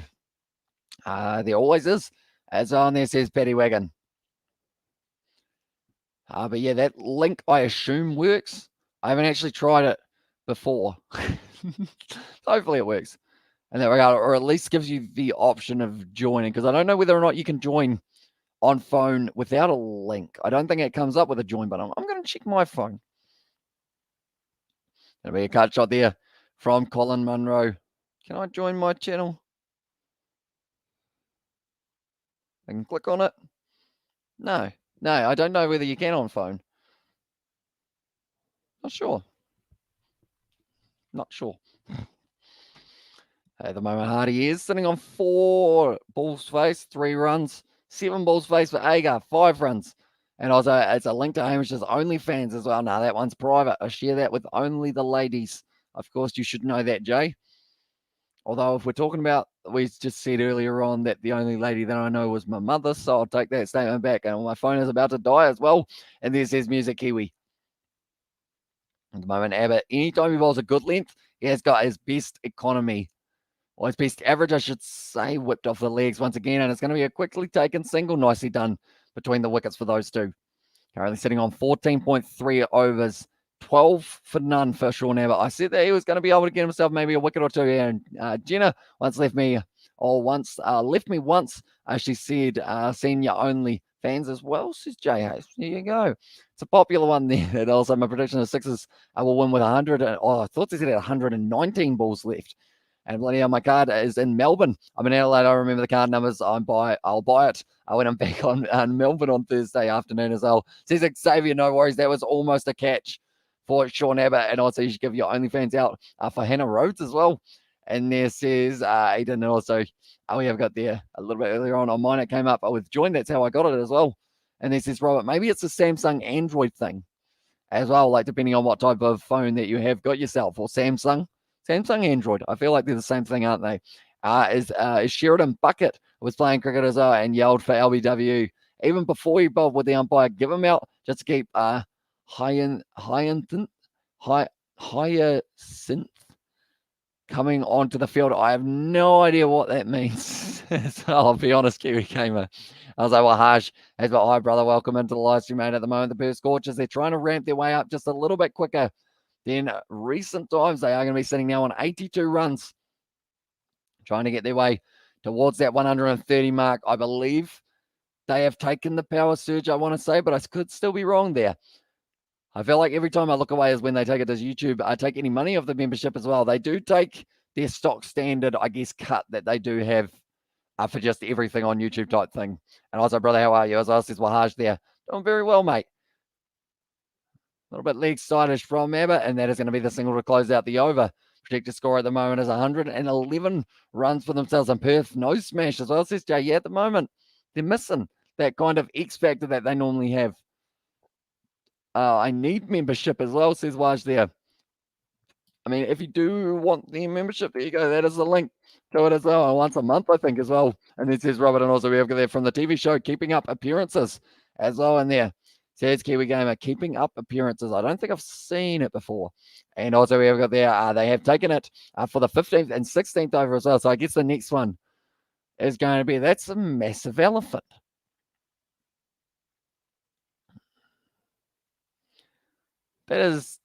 there always is. As on there says Paddy Wagon. But yeah, that link I assume works. I haven't actually tried it before. Hopefully it works in that regard, or at least gives you the option of joining, because I don't know whether or not you can join on phone without a link. I don't think it comes up with a join button. I'm going to check my phone. There'll be a cut shot there from Colin Munro. Can I join my channel? I can click on it. No, I don't know whether you can on phone. Not sure. At the moment, Hardy is sitting on 4 balls faced, 3 runs, 7 balls faced for Agar, 5 runs. And also, it's a link to Hamish's OnlyFans as well. Now, that one's private. I share that with only the ladies. Of course, you should know that, Jay. Although, if we're talking about, we just said earlier on that the only lady that I know was my mother, so I'll take that statement back. And my phone is about to die as well. And there says Music Kiwi. At the moment, Abbott, anytime he bowls a good length, he has got his best economy, or his best average, I should say, whipped off the legs once again. And it's going to be a quickly taken single, nicely done between the wickets for those two. Currently sitting on 14.3 overs, 12 for none for Sean Abbott. I said that he was going to be able to get himself maybe a wicket or two. And Jenna once left me once. She said, senior only fans as well, says Jay Hayes. There you go. It's a popular one there. And also, my prediction of Sixers will win with 100. I thought they said it had 119 balls left. And bloody hell, my card is in Melbourne. I'm in Adelaide. I remember the card numbers. I'll buy it. When I'm back on Melbourne on Thursday afternoon as well. Says Xavier, no worries. That was almost a catch for Sean Abbott. And also, you should give your OnlyFans out for Hannah Rhodes as well. And there says Aiden. And also, we have got there a little bit earlier on mine. It came up with join. That's how I got it as well. And there says Robert, maybe it's a Samsung Android thing as well, like depending on what type of phone that you have got yourself, or Samsung Android. I feel like they're the same thing, aren't they? Is Sheridan Bucket was playing cricket as well and yelled for LBW even before he bowled with the umpire. Give him out just to keep Hyacinth coming onto the field. I have no idea what that means. So I'll be honest, Kiwi Gamer. I was like, well, Harsh has got, hi, brother. Welcome into the live stream, mate. At the moment, the Perth Scorchers, they're trying to ramp their way up just a little bit quicker than recent times. They are going to be sitting now on 82 runs, trying to get their way towards that 130 mark. I believe they have taken the power surge, I want to say, but I could still be wrong there. I feel like every time I look away is when they take it as YouTube. I take any money off the membership as well. They do take their stock standard, I guess, cut that they do have for just everything on YouTube type thing. And also, brother, how are you? As I says, Wahaj there. Doing very well, mate. A little bit leg side-ish from Abbott, and that is going to be the single to close out the over. Projected score at the moment is 111 runs for themselves. And Perth, no smash as well, says Jay. Yeah, at the moment, they're missing that kind of X factor that they normally have. I need membership as well, says Waj there. I mean, if you do want the membership, there you go. That is the link to it as well. Once a month, I think, as well. And it says Robert, and also we have got there from the TV show, Keeping Up Appearances as well in there. Says Kiwi Gamer, Keeping Up Appearances. I don't think I've seen it before. And also we have got there, they have taken it for the 15th and 16th over as well. So I guess the next one is going to be, that's a massive elephant. That is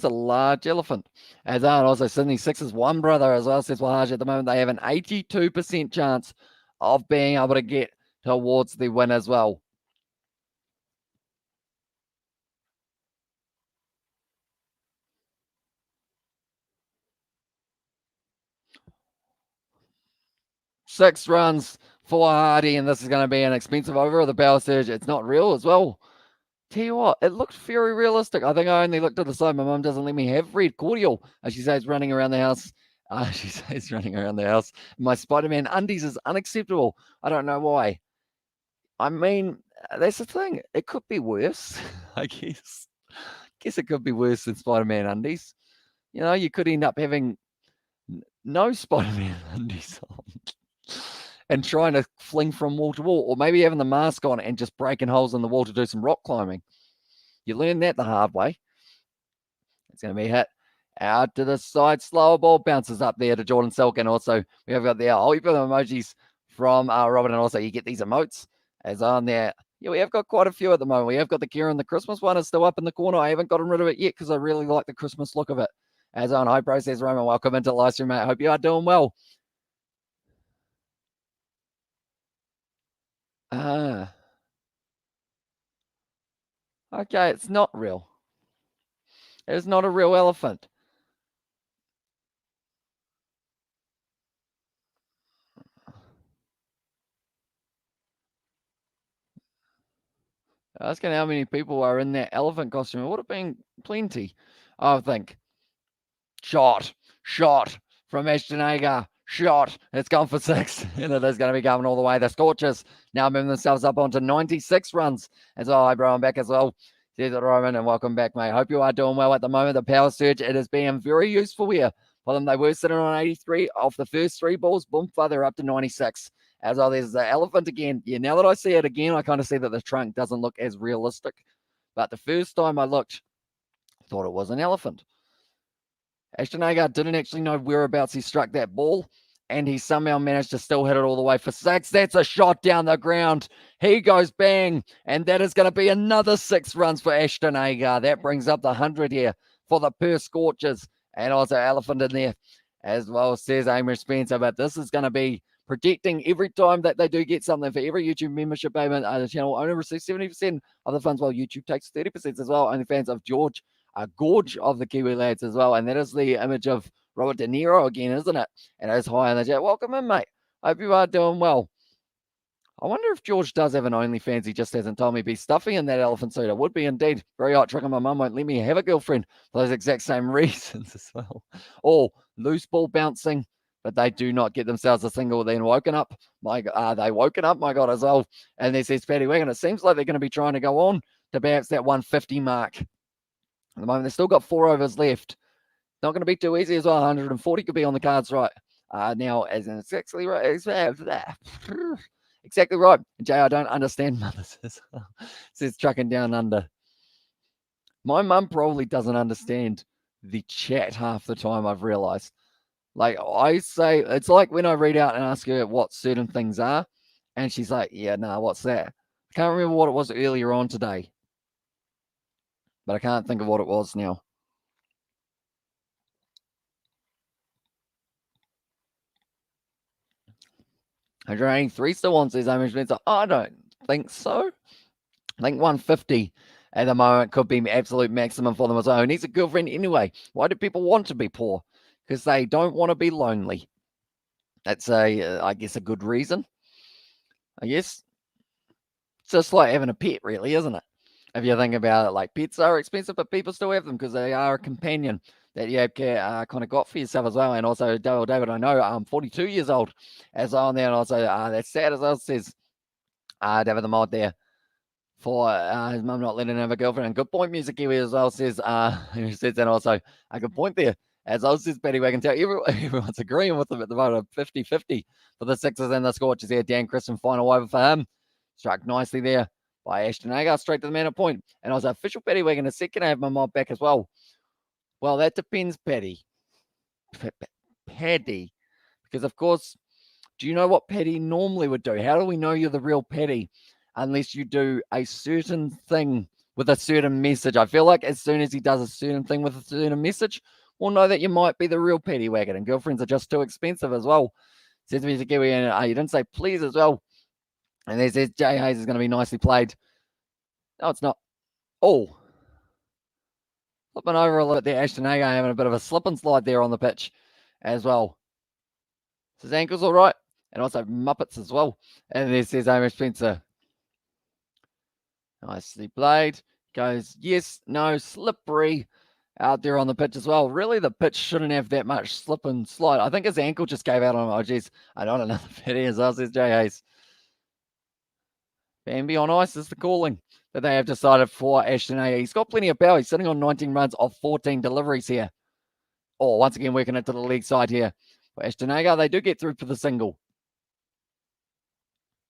a large elephant. As are also Sydney Sixers one brother as well, says Wahaj. At the moment, they have an 82% chance of being able to get towards the win as well. Six runs for Hardy, and this is going to be an expensive over of the power surge. It's not real as well. Tell you what, it looked very realistic. I think I only looked to the side. My mum doesn't let me have red cordial. She says running around the house. My Spider-Man undies is unacceptable. I don't know why. I mean, that's the thing. It could be worse, I guess. It could be worse than Spider-Man undies. You know, you could end up having no Spider-Man undies on and trying to fling from wall to wall, or maybe having the mask on and just breaking holes in the wall to do some rock climbing. You learn that the hard way. It's going to be hit out to the side. Slower ball bounces up there to Jordan Silk. And also, we have got the whole heap of emojis from Robin. And also, you get these emotes as on there. Yeah, we have got quite a few at the moment. We have got the Kieran. The Christmas one is still up in the corner. I haven't gotten rid of it yet because I really like the Christmas look of it. As on High Process Roman, welcome into the live stream, mate. I hope you are doing well. Okay, it's not real. It's not a real elephant. Asking how many people are in that elephant costume. It would have been plenty, I think. Shot from Ashton Agar. shot. It's gone for 6, and it is going to be going all the way. The Scorchers now moving themselves up onto 96 runs. As well, hi, bro, I'm back as well. There's it, Roman, and welcome back, mate. Hope you are doing well at the moment. The power surge, it is being very useful here for them. They were sitting on 83 off the first 3 balls. Boom, they're up to 96. As well, there's the elephant again. Yeah, now that I see it again, I kind of see that the trunk doesn't look as realistic. But the first time I looked, I thought it was an elephant. Ashton Agar didn't actually know whereabouts he struck that ball, and he somehow managed to still hit it all the way for 6. That's a shot down the ground. He goes bang, and that is going to be another 6 runs for Ashton Agar. That brings up the 100 here for the Perth Scorchers, and also elephant in there as well, says Amish Spencer. But this is going to be predicting every time that they do get something. For every YouTube membership payment, the channel owner receives 70% of the funds, while YouTube takes 30% as well. Only fans of George a gorge of the Kiwi lads as well. And that is the image of Robert De Niro again, isn't it? And it's high in the chat. Welcome in, mate. Hope you are doing well. I wonder if George does have an OnlyFans. He just hasn't told me. Be stuffy in that elephant suit. It would be indeed. Very hot trick. My mum won't let me have a girlfriend for those exact same reasons as well. Or loose ball bouncing, but they do not get themselves a single. Then woken up. They woken up, my God, as well. And there says Paddy Wagon. It seems like they're going to be trying to go on to perhaps that 150 mark. At the moment, they've still got 4 overs left. Not going to be too easy as well. 140 could be on the cards right now, as in exactly right. Exactly right. Jay, I don't understand mothers as well. Says trucking down under. My mum probably doesn't understand the chat half the time, I've realized. Like I say, it's like when I read out and ask her what certain things are, and she's like, yeah, nah, what's that? I can't remember what it was earlier on today, but I can't think of what it was now. 183 still on, says Amish Spencer. I don't think so. I think 150 at the moment could be absolute maximum for them as well. Who needs a girlfriend anyway? Why do people want to be poor? Because they don't want to be lonely. That's I guess, a good reason. I guess it's just like having a pet, really, isn't it? If you think about it, like pets are expensive, but people still have them because they are a companion that you have kind of got for yourself as well. And also, David, I know I'm 42 years old as well. And then also, that's sad as well, says David the mod there for his mum not letting him have a girlfriend. And good point, Music Kiwi as well, says, and also a good point there. As well, says Betty Wagon Tail, everyone's agreeing with them at the moment, 50-50 for the Sixers and the Scorchers here. Dan Christian, final over for him. Struck nicely there by Ashton Agar, straight to the man at point. And I was official Paddy Wagon a second. I have my mob back as well. Well, that depends, Paddy. Paddy. Because, of course, do you know what Paddy normally would do? How do we know you're the real Paddy? Unless you do a certain thing with a certain message. I feel like as soon as he does a certain thing with a certain message, we'll know that you might be the real Paddy Wagon. And girlfriends are just too expensive as well. Says me to give you, and you didn't say please as well. And there says Jay Hayes is going to be nicely played. No, it's not. Oh. Flipping over a little bit there. Ashton Agar having a bit of a slip and slide there on the pitch as well. His ankle's all right. And also Muppets as well. And there says Amish Spencer. Nicely played. Goes, yes, no, slippery out there on the pitch as well. Really, the pitch shouldn't have that much slip and slide. I think his ankle just gave out on him. Oh, geez. I don't know another pity as well, says Jay Hayes. Bambi on ice is the calling that they have decided for Ashton Agar. He's got plenty of power. He's sitting on 19 runs off 14 deliveries here. Oh, once again, working it to the leg side here. For Ashton Agar, they do get through for the single.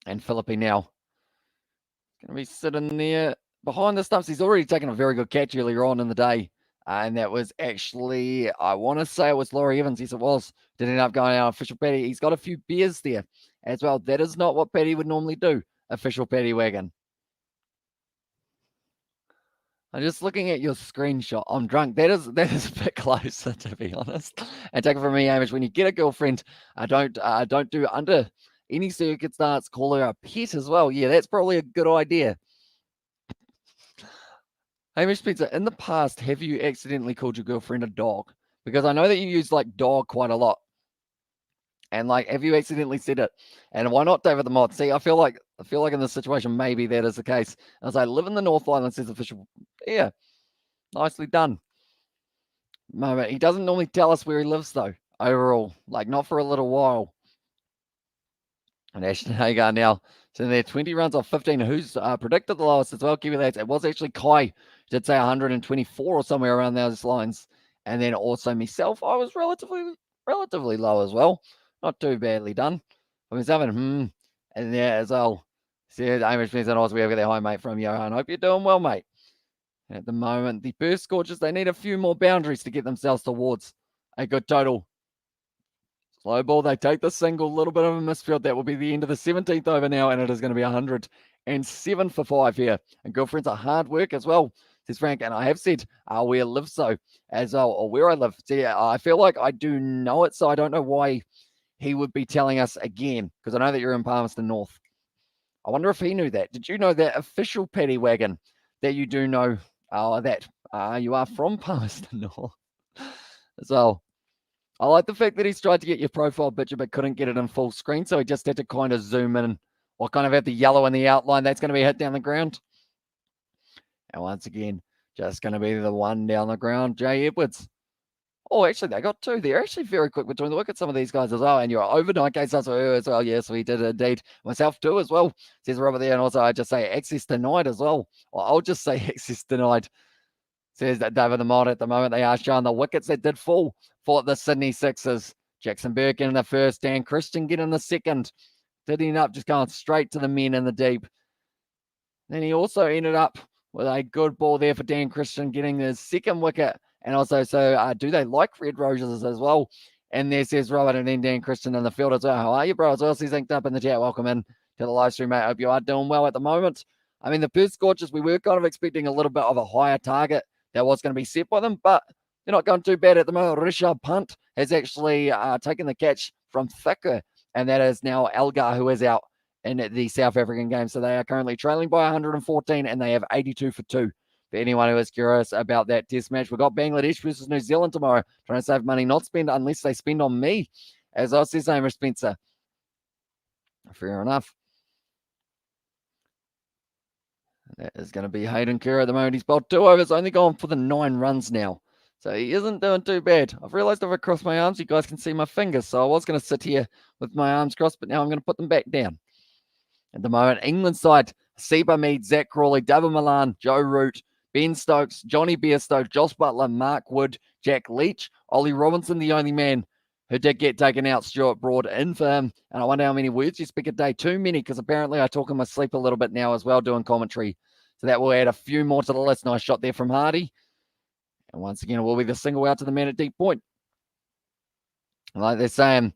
And Philippi now going to be sitting there behind the stumps. He's already taken a very good catch earlier on in the day. And that was actually, I want to say it was Laurie Evans. Yes, it was. Did end up going out official Paddy. He's got a few beers there as well. That is not what Paddy would normally do. Official Paddy Wagon. I'm just looking at your screenshot. I'm drunk. That is a bit closer, to be honest. And take it from me, Amish. When you get a girlfriend, don't do under any circumstance call her a pet as well. Yeah, that's probably a good idea. Hamish Spencer, in the past, have you accidentally called your girlfriend a dog? Because I know that you use like dog quite a lot. And like, have you accidentally said it? And why not David the Mod? See, I feel like in this situation, maybe that is the case. As I live in the North Island, says official. Yeah, nicely done. No, he doesn't normally tell us where he lives, though. overall. Like, not for a little while. And Ashton Hagar now, so they're 20 runs off 15. Who's predicted the lowest as well, Kiwi lads? It was actually Kai, did say 124 or somewhere around those lines. And then also myself, I was relatively low as well. Not too badly done. I was having, and there as well. Said Amish Spence, and also we have got their high mate from Johan. Hope you're doing well, mate. At the moment, the Perth Scorchers, they need a few more boundaries to get themselves towards a good total. Slow ball, they take the single, little bit of a misfield. That will be the end of the 17th over now, and it is going to be 107 for 5 here. And girlfriends are hard work as well, says Frank. And I have said where I live so as well, or where I live. See, I feel like I do know it, so I don't know why he would be telling us again, because I know that you're in Palmerston North. I wonder if he knew that. Did you know that official paddy wagon that you do know that you are from Palmerston North as well? I like the fact that he's tried to get your profile picture but couldn't get it in full screen, so he just had to kind of zoom in or kind of have the yellow in the outline. That's going to be hit down the ground. And once again, just going to be the one down the ground, Jay Edwards. Oh, actually, they got two. They're actually very quick between the wickets, some of these guys as well. And you're overnight case as well. Yes, we did indeed. Myself too as well, says Robert there. And also, I just say access denied as well. Or I'll just say access denied, says that David the Mod. At the moment, they are showing the wickets that did fall for the Sydney Sixers. Jackson Burke in the first, Dan Christian getting the second. Did end up just going straight to the men in the deep. Then he also ended up with a good ball there for Dan Christian getting the second wicket. And also, so do they like red roses as well? And there says Robert, and then Dan Christian in the field as well. How are you, bro? As well, he's linked up in the chat. Welcome in to the live stream, mate. Hope you are doing well at the moment. I mean, the Perth Scorchers, we were kind of expecting a little bit of a higher target that was going to be set by them, but they're not going too bad at the moment. Rishabh Pant has actually taken the catch from Thicker, and that is now Elgar, who is out in the South African game. So they are currently trailing by 114, and they have 82 for 2. For anyone who is curious about that test match, we've got Bangladesh versus New Zealand tomorrow. Trying to save money, not spend unless they spend on me, as I says, Amish Spencer. Fair enough. That is going to be Hayden Kerr at the moment. He's bowled 2 overs, only gone for the 9 runs now. So he isn't doing too bad. I've realised if I cross my arms, you guys can see my fingers. So I was going to sit here with my arms crossed, but now I'm going to put them back down. At the moment, England side, Seba Mead, Zach Crawley, David Milan, Joe Root, Ben Stokes, Johnny Bairstow, Josh Butler, Mark Wood, Jack Leach, Ollie Robinson, the only man who did get taken out, Stuart Broad in for him. And I wonder how many words you speak a day. Too many, because apparently I talk in my sleep a little bit now as well, doing commentary. So that will add a few more to the list. Nice shot there from Hardy. And once again, it will be the single out to the man at deep point. Like they're saying,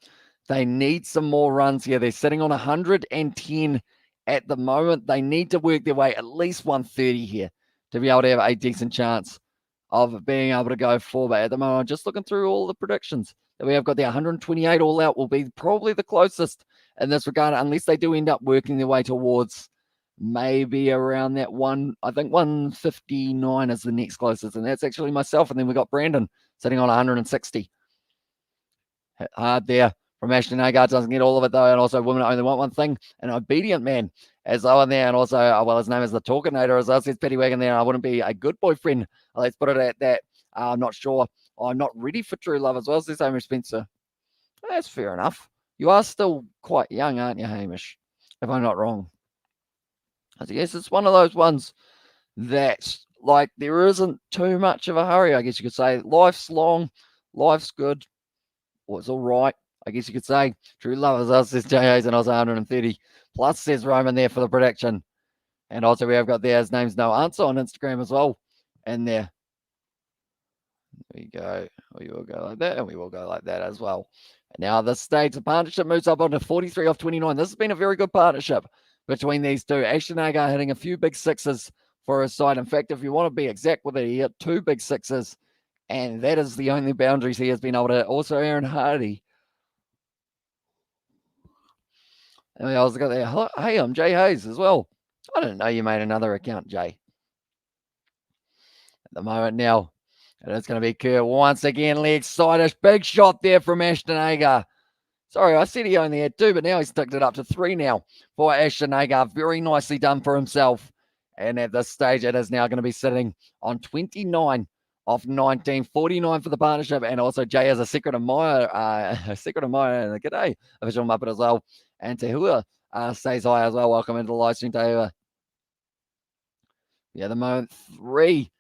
they need some more runs here. They're sitting on 110 at the moment. They need to work their way at least 130 here to be able to have a decent chance of being able to go forward. At the moment, I'm just looking through all the predictions that we have got there. 128 all out will be probably the closest in this regard, unless they do end up working their way towards maybe around that one. I think 159 is the next closest, and that's actually myself. And then we got Brandon sitting on 160. Hit hard there from Ashton Agar. Doesn't get all of it though. And also, women only want one thing: an obedient man. As well in there, and also, well, his name is the Talkinator, as well, says Petty Wagon there. I wouldn't be a good boyfriend. Let's put it at that. I'm not sure. I'm not ready for true love, as well, says Hamish Spencer. That's fair enough. You are still quite young, aren't you, Hamish? If I'm not wrong. I guess it's one of those ones that, like, there isn't too much of a hurry, I guess you could say. Life's long, life's good, or it's all right, I guess you could say. True love, as well, says J.A.'s, and I was 130. Plus, says Roman there for the prediction. And also, we have got there, his name's No Answer on Instagram as well. And there we go. We will go like that, and we will go like that as well. And now the stage, the partnership moves up onto 43 off 29. This has been a very good partnership between these two. Ashton Agar hitting a few big sixes for his side. In fact, if you want to be exact with it, he hit 2 big sixes. And that is the only boundaries he has been able to hit. Also, Aaron Hardy. And I was got there. Hey, I'm Jay Hayes as well. I didn't know you made another account, Jay. At the moment now, and it's going to be Kerr once again. Leg side-ish. Big shot there from Ashton Agar. Sorry, I said he only had 2, but now he's ticked it up to 3 now for Ashton Agar. Very nicely done for himself. And at this stage, it is now going to be sitting on 29 off 19, 49 for the partnership, and also Jay has a secret admirer, and a g'day official Muppet as well. And Tehua stays high as well. Welcome into the live stream, Tehua. Yeah, the moment 3,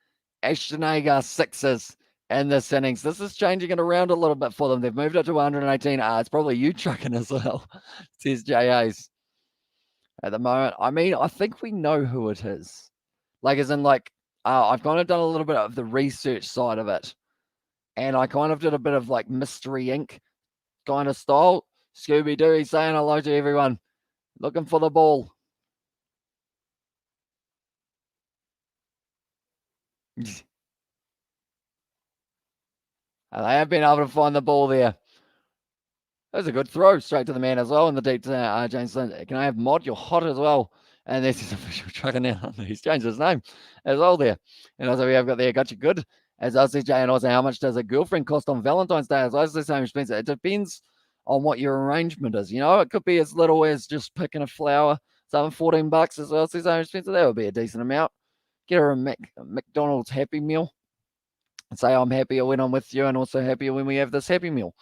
Ashton Sixers in this innings. This is changing it around a little bit for them. They've moved up to 118. It's probably you trucking as well, says JA's. At the moment, I mean, I think we know who it is. Like, as in, like, I've kind of done a little bit of the research side of it. And I kind of did a bit of, like, Mystery Inc. kind of style. Scooby-Doo, he's saying hello to everyone. Looking for the ball. They have been able to find the ball there. That was a good throw straight to the man as well in the deep to James Lynn. Can I have Mod? You're hot as well. And there's his official trucker now. He's changed his name as well there. And also we have got there, got you good. As I said, Jay, and also how much does a girlfriend cost on Valentine's Day? As I said, same expensive. It depends on what your arrangement is. You know, it could be as little as just picking a flower, something $14 as well. So same expensive. That would be a decent amount. Get her a McDonald's Happy Meal. And say I'm happier when I'm with you and also happier when we have this Happy Meal.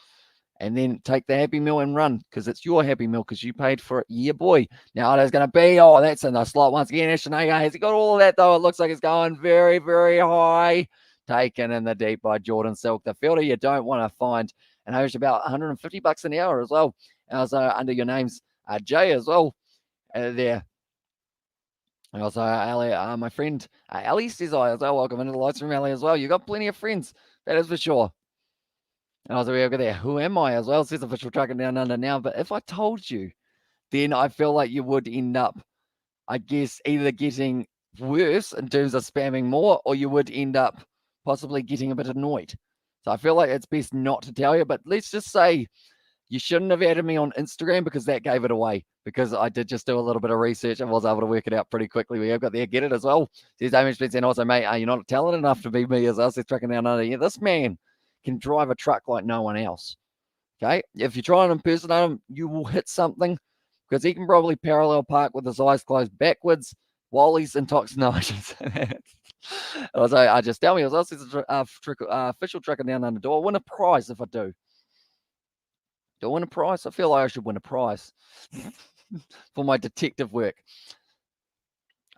And then take the Happy Meal and run because it's your Happy Meal because you paid for it. Yeah, boy. Now there's going to be, that's in the slot once again. Ashanaga, has he got all of that though? It looks like it's going very, very high. Taken in the deep by Jordan Silk. The fielder you don't want to find. And he's about $150 an hour as well. And also under your names, Jay as well there. And also, Ali, my friend, Ali says I as well. Welcome into the lights from Ali as well. You got plenty of friends. That is for sure. And also, we have got there, who am I as well? Says official trucking down under now. But if I told you, then I feel like you would end up, I guess, either getting worse in terms of spamming more, or you would end up possibly getting a bit annoyed. So I feel like it's best not to tell you. But let's just say you shouldn't have added me on Instagram because that gave it away. Because I did just do a little bit of research and was able to work it out pretty quickly. We have got there, get it as well. Says Damien Spencer, and also, mate, are you not talented enough to be me as us? Says trucking down under. Yeah, this man can drive a truck like no one else. Okay, if you try and impersonate him, you will hit something because he can probably parallel park with his eyes closed backwards while he's intoxicated. So I just tell me as well. Says official trucking down under. Do I win a prize if I do? Do I win a prize? I feel like I should win a prize for my detective work.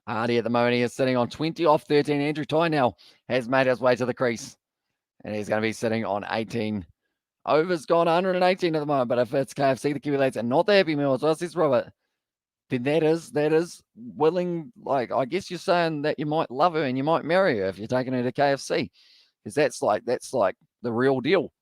Hardy at the moment, he is sitting on 20 off 13. Andrew Ty now has made his way to the crease. And he's going to be sitting on 18. Over's gone 118 at the moment. But if it's KFC, the Kiwi lads, and not the Happy Meal as well, says Robert, then that is willing. Like, I guess you're saying that you might love her and you might marry her if you're taking her to KFC. Because that's like the real deal.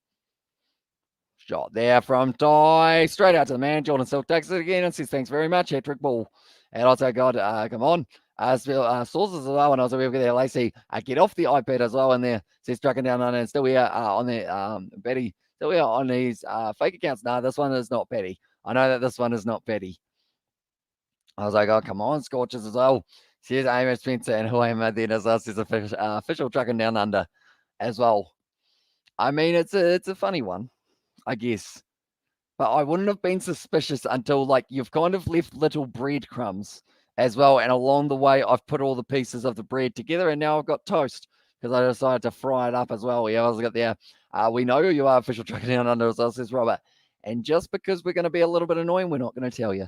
Shot there from Ty. Straight out to the man. Jordan Silk takes it again and says, thanks very much. Hat-trick ball. And also, God, come on. Sources as well. And also, we've got there, Lacey. Get off the iPad as well in there. Says, trucking down on it. And still here on there, Betty. Still here on these fake accounts. No, this one is not Betty. I know that this one is not Betty. I was like, oh, come on, Scorchers as well. Says Amy Spencer. And who am I then as us? Says official trucking down under as well. I mean, it's a funny one, I guess. But I wouldn't have been suspicious until, like, you've kind of left little breadcrumbs as well. And along the way, I've put all the pieces of the bread together, and now I've got toast because I decided to fry it up as well. Yeah, I was got there. We know who you are, official trucking down under as well, says Robert. And just because we're going to be a little bit annoying, we're not going to tell you.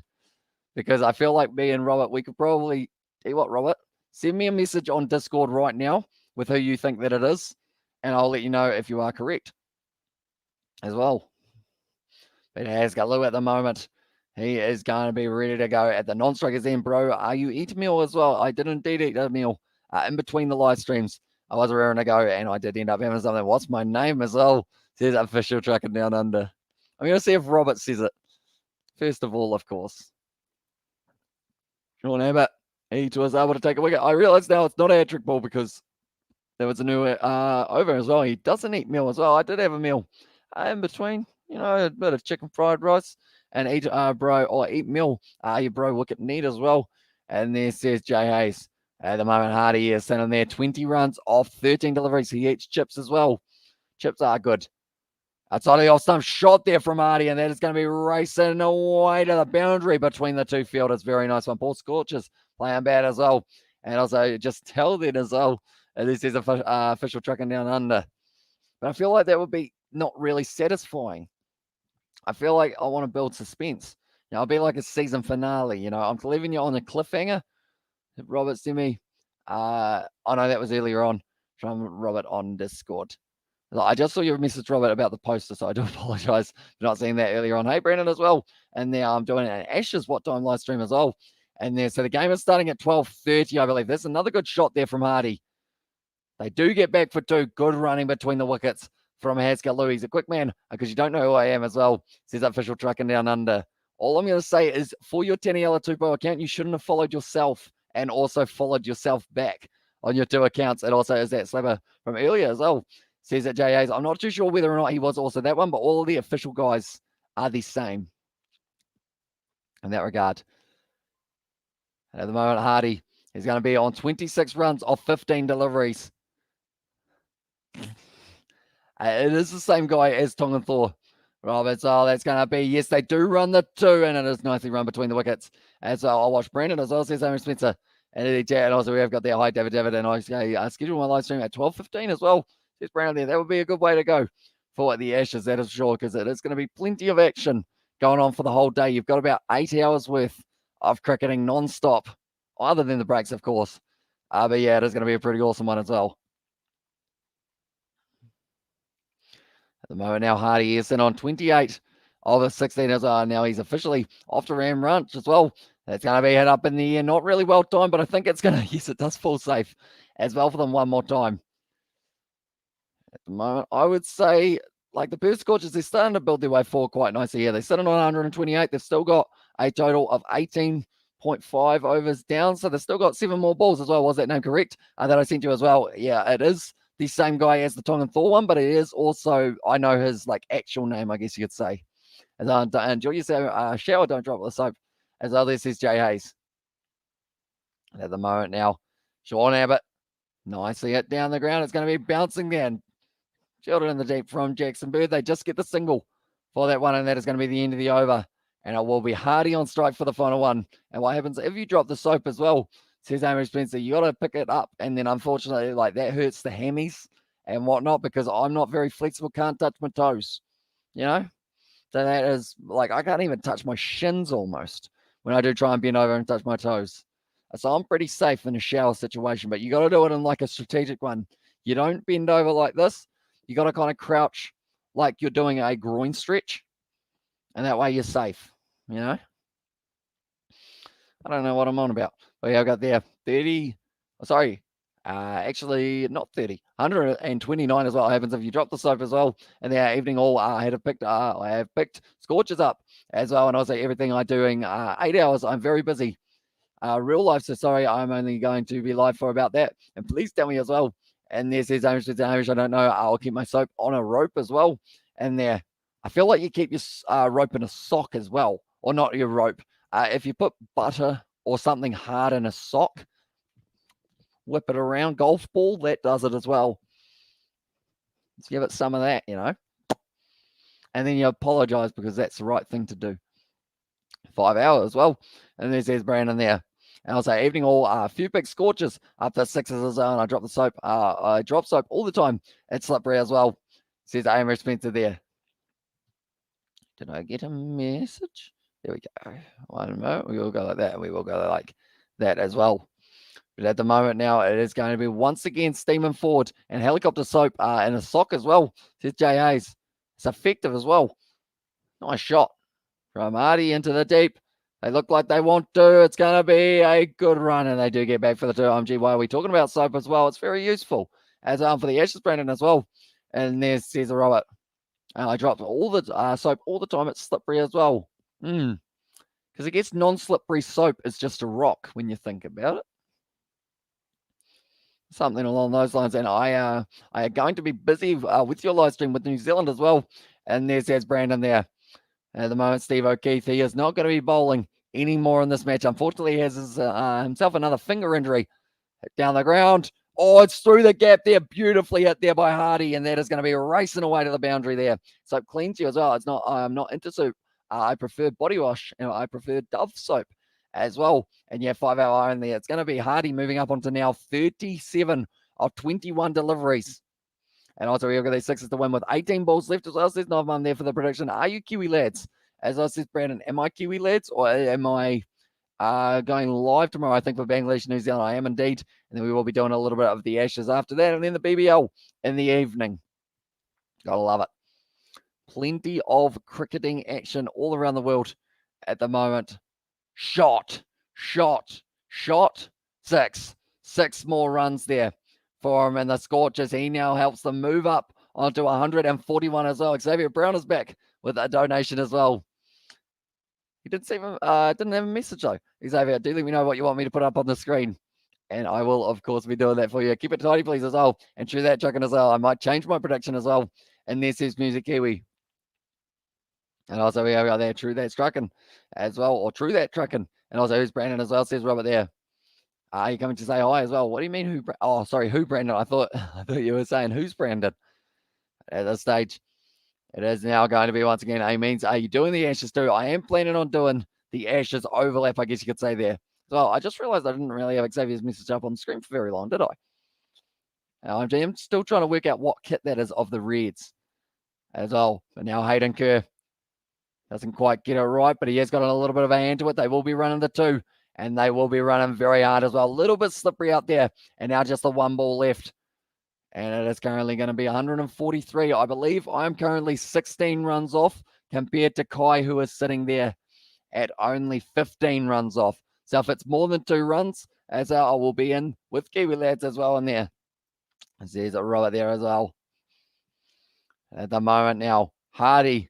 Because I feel like me and Robert, we could probably, tell you what, Robert, send me a message on Discord right now with who you think that it is, and I'll let you know if you are correct as well. But has got Lou at the moment. He is going to be ready to go at the non-strikers then, bro. Are you eat a meal as well? I did indeed eat a meal in between the live streams. I was raring to go, and I did end up having something. What's my name as well? Says official trucking down under. I'm going to see if Robert says it. First of all, of course. Sean Abbott, he was able to take a wicket. I realize now it's not a hat-trick ball because there was a new over as well. He doesn't eat meal as well. I did have a meal in between. You know, a bit of chicken fried rice and eat bro, or eat meal. Your bro Wicket need as well. And there says Jay Hayes. At the moment, Hardy is sitting there 20 runs off 13 deliveries. He eats chips as well. Chips are good. Outside of the off-stump shot there from Hardy, and that is going to be racing away to the boundary between the two fielders. Very nice one. Perth Scorchers playing bad as well. And also just tell then as well, this is official trucking down under. But I feel like that would be not really satisfying. I feel like I want to build suspense. I'll be like a season finale. I'm leaving you on a cliffhanger. Robert sent me. Oh no, that was earlier on from Robert on Discord. I just saw your message, Robert, about the poster, so I do apologize for not seeing that earlier on. Hey, Brandon, as well. And now I'm doing an Ashes What Time live stream as well. And there, so the game is starting at 12:30, I believe. That's another good shot there from Hardy. They do get back for 2. Good running between the wickets from Haskell Louis. He's a quick man, because you don't know who I am as well. Says official trucking down under. All I'm going to say is, for your Taniela Tupou account, you shouldn't have followed yourself and also followed yourself back on your 2 accounts. It also is that slapper from earlier as well. Says that JA's. I'm not too sure whether or not he was also that one, but all of the official guys are the same in that regard. At the moment, Hardy is going to be on 26 runs off 15 deliveries. It is the same guy as Tongan Thor. Roberts, that's going to be, yes, they do run the 2, and it is nicely run between the wickets. And so I'll watch Brandon as well, says Aaron Spencer. And also we have got there, hi, David, and I schedule my live stream at 12:15 as well. Says Brandon there. That would be a good way to go for the Ashes, that is sure, because it is going to be plenty of action going on for the whole day. You've got about 8 hours worth of cricketing non-stop, other than the breaks, of course. But yeah, it is going to be a pretty awesome one as well. At the moment now, Hardy is in on 28 of the 16 as well. Now he's officially off to Ram Ranch as well. That's going to be hit up in the air. Not really well timed, but I think it's going to, yes, it does fall safe as well for them one more time. At the moment, I would say, like the Perth Scorchers, they're starting to build their way forward quite nicely here. They're sitting on 128. They've still got a total of 18.5 overs down, so they've still got 7 more balls as well. Was that name correct? That I sent you as well. Yeah, it is the same guy as the Tongan Thor one, but it is also, I know his actual name, I guess you could say. Enjoy your shower, don't drop the soap. As well, this is Jay Hayes. At the moment now, Sean Abbott, nicely hit down the ground. It's going to be bouncing down. Children in the deep from Jackson Bird. They just get the single for that one, and that is going to be the end of the over. And it will be Hardy on strike for the final one. And what happens if you drop the soap as well? Says Amy Spencer, you got to pick it up. And then unfortunately, that hurts the hammies and whatnot, because I'm not very flexible, can't touch my toes, So that is I can't even touch my shins almost when I do try and bend over and touch my toes. So I'm pretty safe in a shower situation, but you got to do it in a strategic one. You don't bend over like this. You got to kind of crouch like you're doing a groin stretch, and that way you're safe, I don't know what I'm on about. But yeah, I got there 30. Actually not 30, 129 as well. It happens if you drop the soap as well. And the evening all I have picked Scorchers up as well. And also everything I'm doing 8 hours. I'm very busy. Real life, so sorry, I'm only going to be live for about that. And please tell me as well. And there says Hamish, I don't know. I'll keep my soap on a rope as well. And there, I feel like you keep your rope in a sock as well, or not your rope. If you put butter or something hard in a sock, whip it around, golf ball, that does it as well. Let's give it some of that, And then you apologize because that's the right thing to do. 5 hours as well. And there's Brandon there. And I'll say, evening all, a few big scorches up to 6 as well. And I drop the soap. I drop soap all the time. It's slippery as well. Says Amy Spencer there. Did I get a message? There we go. One moment. We will go like that. We will go like that as well. But at the moment now, it is going to be once again steaming forward, and helicopter soap in a sock as well. Says Jay Hayes. It's effective as well. Nice shot from Hardy into the deep. They look like they want to. It's going to be a good run, and they do get back for the 2. OMG, why are we talking about soap as well? It's very useful as for the Ashes, Brandon, as well. And there's Cesar Robert. I drop all the soap all the time. It's slippery as well. Because it gets non-slippery soap. It's just a rock when you think about it. Something along those lines. And I am going to be busy with your live stream with New Zealand as well. And there's Brandon there. At the moment, Steve O'Keefe, he is not going to be bowling anymore in this match. Unfortunately, he has himself another finger injury. Down the ground. Oh, it's through the gap there. Beautifully hit there by Hardy. And that is going to be racing away to the boundary there. Soap cleans you as well. I'm not into soap. I prefer body wash. I prefer Dove soap as well. And yeah, 5-hour iron there. It's going to be Hardy moving up onto now 37 of 21 deliveries. And also, we've got these Sixers to win with 18 balls left as well. Says Novan there for the prediction. Are you Kiwi lads? As I said, Brandon, am I Kiwi lads or am I going live tomorrow? I think for Bangladesh, New Zealand, I am indeed. And then we will be doing a little bit of the Ashes after that. And then the BBL in the evening. Gotta love it. Plenty of cricketing action all around the world at the moment. Shot. 6 more runs there for him and the Scorchers. He now helps them move up onto 141 as well. Xavier Brown is back with a donation as well. He didn't have a message though. Xavier, do let me know what you want me to put up on the screen. And I will, of course, be doing that for you. Keep it tidy, please, as well. And True That Trucking as well. I might change my prediction as well. And there says Music Kiwi. And also we have got there True That's Trucking as well. Or True That Trucking. And also who's Brandon as well, says Robert there. Are you coming to say hi as well? What do you mean who? Oh, sorry, who Brandon? I thought you were saying who's Brandon at this stage. It is now going to be once again Means. Are you doing the Ashes too? I am planning on doing the Ashes overlap, I guess you could say there. Well, I just realized I didn't really have Xavier's message up on the screen for very long, did I? I'm still trying to work out what kit that is of the Reds as well. But now Hayden Kerr doesn't quite get it right, but he has got a little bit of a hand to it. They will be running the 2, and they will be running very hard as well. A little bit slippery out there, and now just the 1 ball left. And it is currently going to be 143. I believe I'm currently 16 runs off compared to Kai, who is sitting there at only 15 runs off. So if it's more than 2 runs, as I will be in with Kiwi lads as well in there. There's a Robert there as well. At the moment now, Hardy.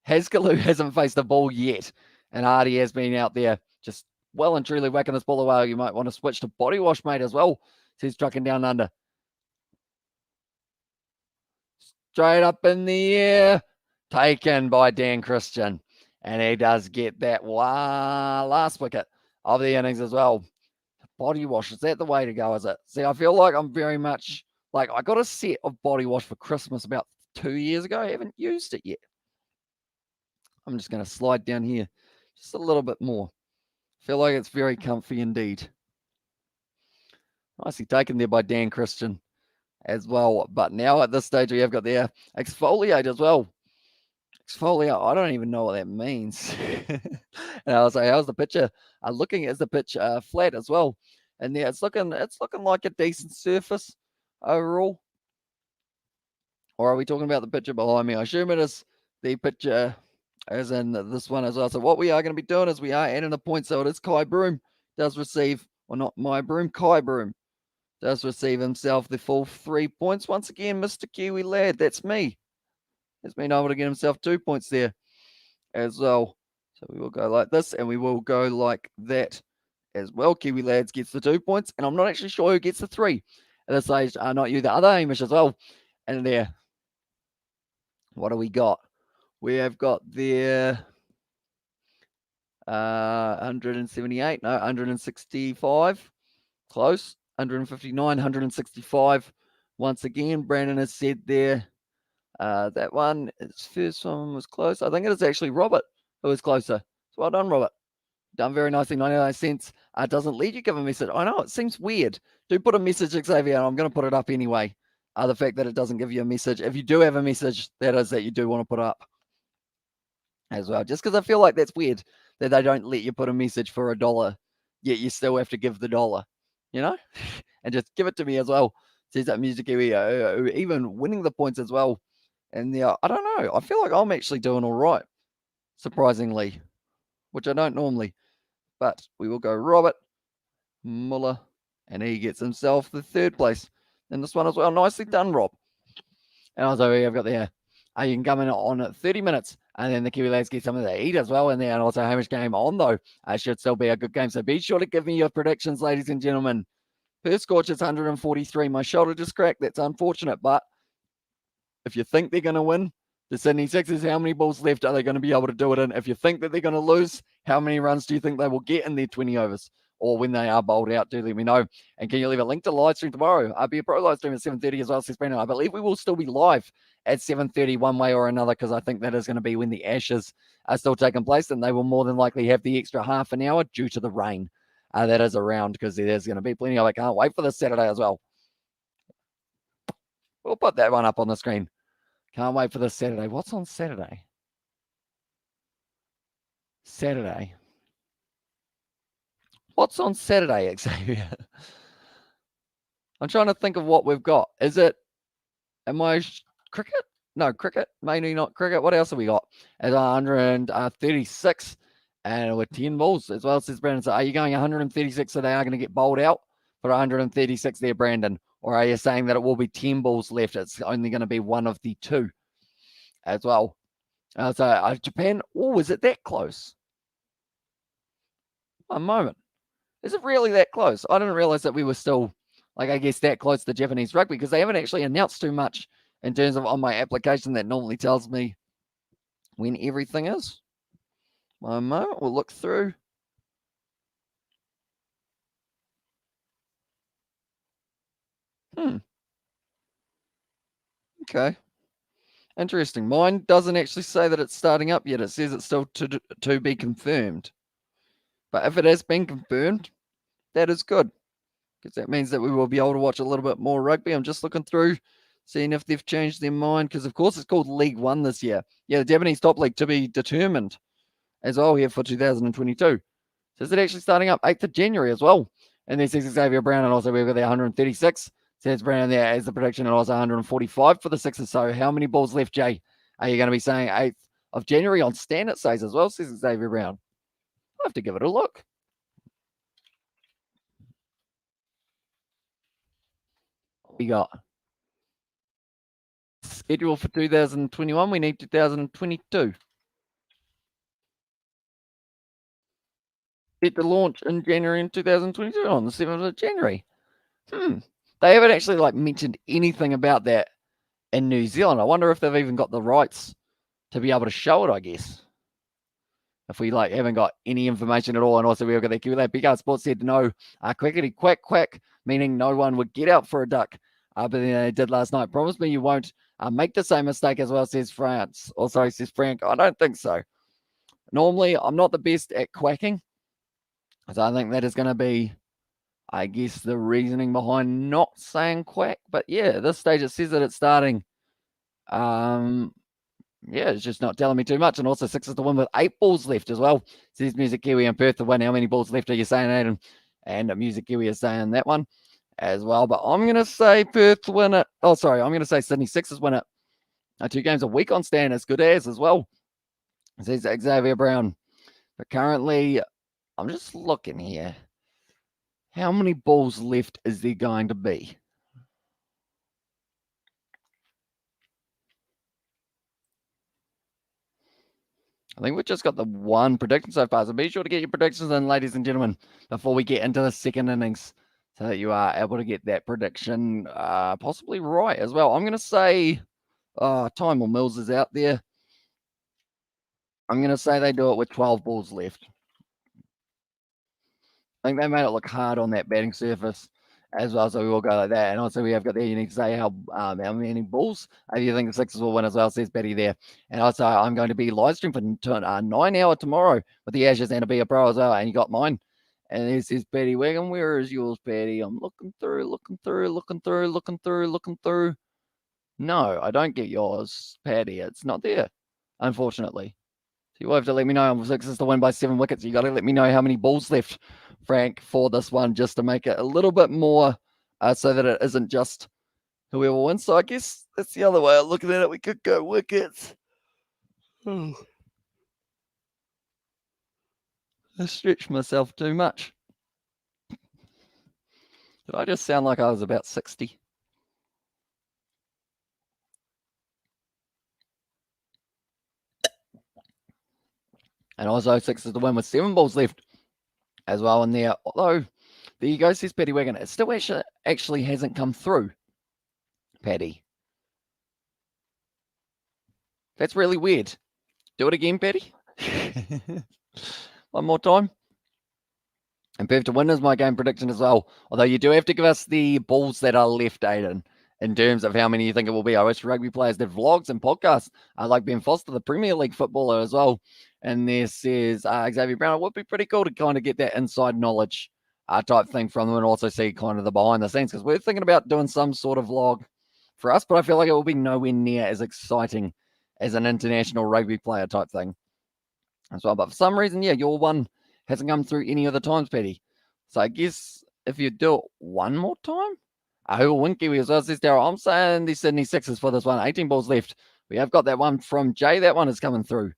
Haskelloo hasn't faced the ball yet. And Hardy has been out there just well and truly whacking this ball away. You might want to switch to Body Wash, mate, as well. So he's trucking down under. Straight up in the air. Taken by Dan Christian. And he does get that last wicket of the innings as well. Body Wash, is that the way to go, is it? See, I feel like I'm very much, like I got a set of Body Wash for Christmas about 2 years ago. I haven't used it yet. I'm just going to slide down here just a little bit more. Feel like it's very comfy indeed. Nicely taken there by Dan Christian as well. But now at this stage, we have got the exfoliate as well. Exfoliate, I don't even know what that means. And I was like, how's the picture? Looking at the pitch flat as well. And yeah, it's looking like a decent surface overall. Or are we talking about the picture behind me? I assume it is the picture as in this one as well. So what we are going to be doing is we are adding a point. So it is Kai Broom does receive, or not my Broom, Kai Broom does receive himself the full 3 points. Once again, Mr. Kiwi lad, that's me. Has been able to get himself 2 points there as well. So we will go like this and we will go like that as well. Kiwi lads gets the 2 points. And I'm not actually sure who gets the 3 at this stage. Not you, the other Hamish as well. And there. What do we got? We have got there 178. No, 165. Close. 159, 165. Once again, Brandon has said there. That one, his first one was close. I think it is actually Robert who was closer. So well done, Robert. Done very nicely. 99 cents. Doesn't let you give a message. I know, it seems weird. Do put a message, Xavier, and I'm going to put it up anyway. The fact that it doesn't give you a message. If you do have a message, that is that you do want to put up as well. Just because I feel like that's weird that they don't let you put a message for $1, yet you still have to give the $1, you know? And just give it to me as well. Says that Music Kiwi, even winning the points as well. And I don't know. I feel like I'm actually doing all right, surprisingly, which I don't normally. But we will go Robert Muller, and he gets himself the 3rd place in this one as well. Nicely done, Rob. And also we have got there. You can come in on 30 minutes, and then the Kiwi lads get something to eat as well in there. And also Hamish game on, though. Should still be a good game. So be sure to give me your predictions, ladies and gentlemen. Perth Scorchers 143. My shoulder just cracked. That's unfortunate, but if you think they're going to win, the Sydney Sixers, how many balls left are they going to be able to do it in? If you think that they're going to lose, how many runs do you think they will get in their 20 overs? or when they are bowled out, do let me know. And can you leave a link to the live stream tomorrow? I'll be a pro live stream at 7:30 as well, says Brandon. I believe we will still be live at 7:30 one way or another, because I think that is going to be when the Ashes are still taking place, and they will more than likely have the extra half an hour due to the rain that is around, because there's going to be plenty of it. Can't wait for this Saturday as well. We'll put that one up on the screen. Can't wait for this Saturday. What's on Saturday? Saturday. What's on Saturday, Xavier? I'm trying to think of what we've got. Is it, cricket? No, cricket. Mainly not cricket. What else have we got? It's 136 and with 10 balls as well, says Brandon. So are you going 136 so they are going to get bowled out for 136 there, Brandon? Or are you saying that it will be 10 balls left? It's only going to be one of the two as well. So Japan, is it that close? One moment. Is it really that close? I didn't realize that we were still, I guess, that close to Japanese rugby, because they haven't actually announced too much in terms of on my application that normally tells me when everything is. One moment, we'll look through. Okay. Interesting. Mine doesn't actually say that it's starting up yet. It says it's still to be confirmed. But if it has been confirmed, that is good, because that means that we will be able to watch a little bit more rugby. I'm just looking through, seeing if they've changed their mind, because of course it's called League One this year. Yeah, the Japanese Top League to be determined as well here for 2022. So is it actually starting up 8th of January as well? And then says Xavier Brown, and also we've got the 136. Says Brown there as the prediction, and also 145 for the Sixers. So how many balls left, Jay? Are you going to be saying 8th of January on Stan, it says as well, says Xavier Brown. I'll have to give it a look. What we got? Schedule for 2021, we need 2022. Set to launch in January in 2022 on the 7th of January. They haven't actually mentioned anything about that in New Zealand. I wonder if they've even got the rights to be able to show it, I guess. If we haven't got any information at all. And also we've got that Q&A. Big Art Sports said no, quickety quack quack, meaning no one would get out for a duck. But then they did last night. Promise me you won't make the same mistake as well, says France. Also says Frank. I don't think so. Normally, I'm not the best at quacking. So I think that is going to be, I guess, the reasoning behind not saying quack. But yeah, at this stage it says that it's starting. Yeah, it's just not telling me too much. And also Sixers to win with 8 balls left as well. Says Music Kiwi and Perth to win. How many balls left are you saying, Adam? And Music Kiwi is saying that one as well. But I'm going to say Perth win it. Oh, sorry. I'm going to say Sydney Sixers win it. 2 games a week on Stan is good as well. Says Xavier Brown. But currently, I'm just looking here. How many balls left is there going to be? I think we've just got the one prediction so far. So be sure to get your predictions in, ladies and gentlemen, before we get into the second innings, so that you are able to get that prediction possibly right as well. I'm going to say Time or Mills is out there. I'm going to say they do it with 12 balls left. I think they made it look hard on that batting surface as well, so we will go like that. And also we have got there, you need to say how many balls you think the Sixers will win as well, says Betty there. And also I'm going to be live stream for 9 hour tomorrow with the Ashes and to be a pro as well. And you got mine. And this is Patty Wagon. Where is yours, Patty? I'm looking through. No, I don't get yours, Patty. It's not there, unfortunately. So you will have to let me know. Sixers to win by 7 wickets. You got to let me know how many balls left, Frank, for this one, just to make it a little bit more so that it isn't just whoever wins. So I guess that's the other way of looking at it. We could go wickets. I stretched myself too much. Did I just sound like I was about 60? And also Sixers to win with 7 balls left as well in there. Although, there you go, says Paddy Wagon. It still actually hasn't come through, Paddy. That's really weird. Do it again, Paddy. One more time. And Perth to win is my game prediction as well. Although you do have to give us the balls that are left, Aiden, in terms of how many you think it will be. I wish rugby players did vlogs and podcasts. I like Ben Foster, the Premier League footballer as well. And there says Xavier Brown. It would be pretty cool to kind of get that inside knowledge type thing from them and also see kind of the behind the scenes, because we're thinking about doing some sort of vlog for us, but I feel like it will be nowhere near as exciting as an international rugby player type thing as well. But for some reason, yeah, your one hasn't come through any other times, Paddy. So I guess if you do it one more time, who will win Kiwi as well, says Daryl. I'm saying the Sydney Sixers for this one. 18 balls left. We have got that one from Jay. That one is coming through.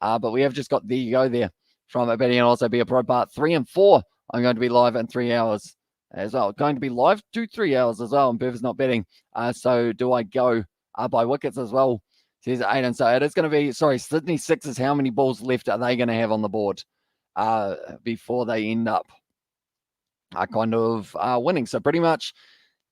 But we have just got, there you go there, from Paddy, and also be a pro part 3 and 4. I'm going to be live in 3 hours as well. Going to be live 2-3 hours as well, and Perth is not betting. So do I go by wickets as well? Says Aiden. So it is going to be, Sydney Sixers, how many balls left are they going to have on the board before they end up kind of winning? So pretty much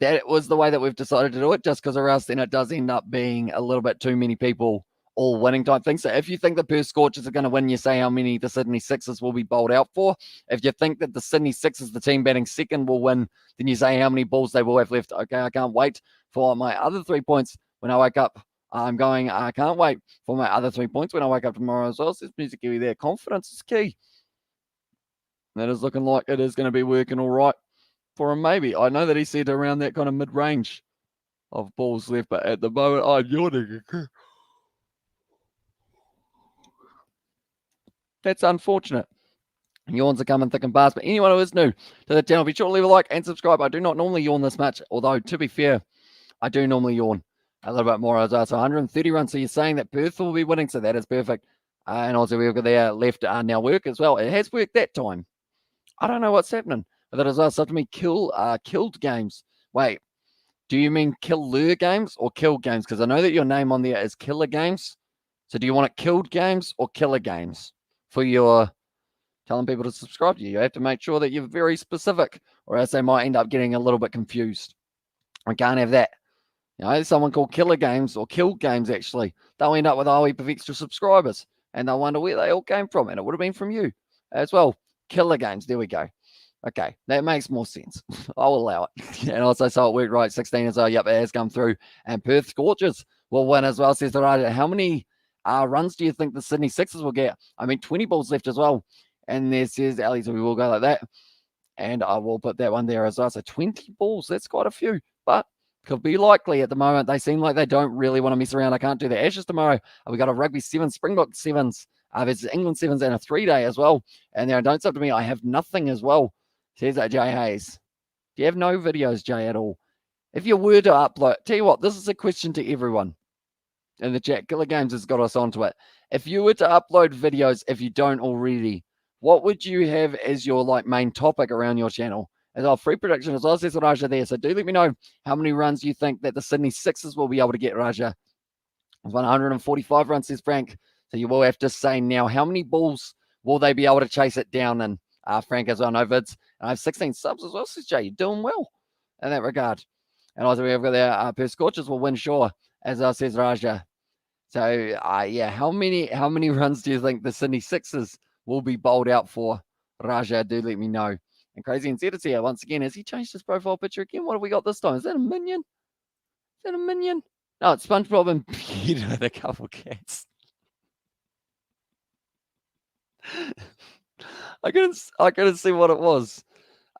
that was the way that we've decided to do it, just because or else then it does end up being a little bit too many people all winning type thing. So if you think the Perth Scorchers are going to win, you say how many the Sydney Sixers will be bowled out for. If you think that the Sydney Sixers, the team batting second, will win, then you say how many balls they will have left. Okay, I can't wait for my other 3 points when I wake up. I can't wait for my other 3 points when I wake up tomorrow as well. Says Music Kiwi there. Confidence is key. That is looking like it is going to be working all right for him, maybe. I know that he said around that kind of mid-range of balls left, but at the moment, I'm yawning. That's unfortunate. Yawns are coming thick and fast, but anyone who is new to the channel, be sure to leave a like and subscribe. I do not normally yawn this much, although, to be fair, I do normally yawn a little bit more as well. So 130 runs, so you're saying that Perth will be winning, so that is perfect. And also we've got their left now work as well. It has worked that time. I don't know what's happening. But that is also to me killed games. Wait, do you mean killer games or killed games? Because I know that your name on there is Killer Games. So do you want it killed games or killer games for your telling people to subscribe to you? You have to make sure that you're very specific, or else they might end up getting a little bit confused. I can't have that. You know, someone called Killer Games or Killed Games, actually, they'll end up with a whole heap of extra subscribers, and they'll wonder where they all came from, and it would have been from you as well. Killer Games, there we go. Okay, that makes more sense. I'll allow it. And also, so it worked right. 16 as well. Yep, it has come through. And Perth Scorchers will win as well, says the writer. How many runs do you think the Sydney Sixers will get? I mean, 20 balls left as well. And there says Ali, so we will go like that. And I will put that one there as well. So 20 balls, that's quite a few. But could be likely at the moment. They seem like they don't really want to mess around. I can't do the Ashes tomorrow. We got a Rugby Sevens, Springbok Sevens. There's England Sevens and a 3-day as well. And there, don't stop to me. I have nothing as well. Says that Jay Hayes. Do you have no videos, Jay, at all? If you were to upload, tell you what, this is a question to everyone in the chat. Killer Games has got us onto it. If you were to upload videos, if you don't already, what would you have as your main topic around your channel? As our free prediction as well, says Raja there. So do let me know how many runs you think that the Sydney Sixers will be able to get, Raja. 145 runs, says Frank. So you will have to say now, how many balls will they be able to chase it down in? Frank as well, no vids. And I have 16 subs as well, says Jay. You're doing well in that regard. And also we've got there, Perth Scorchers will win, sure, as says Raja. So, yeah, how many runs do you think the Sydney Sixers will be bowled out for? Raja, do let me know. And Crazy and Zed's here once again. Has he changed his profile picture again? What have we got this time? Is that a minion? Is that a minion? No, it's SpongeBob and Peter with a couple cats. I couldn't see what it was.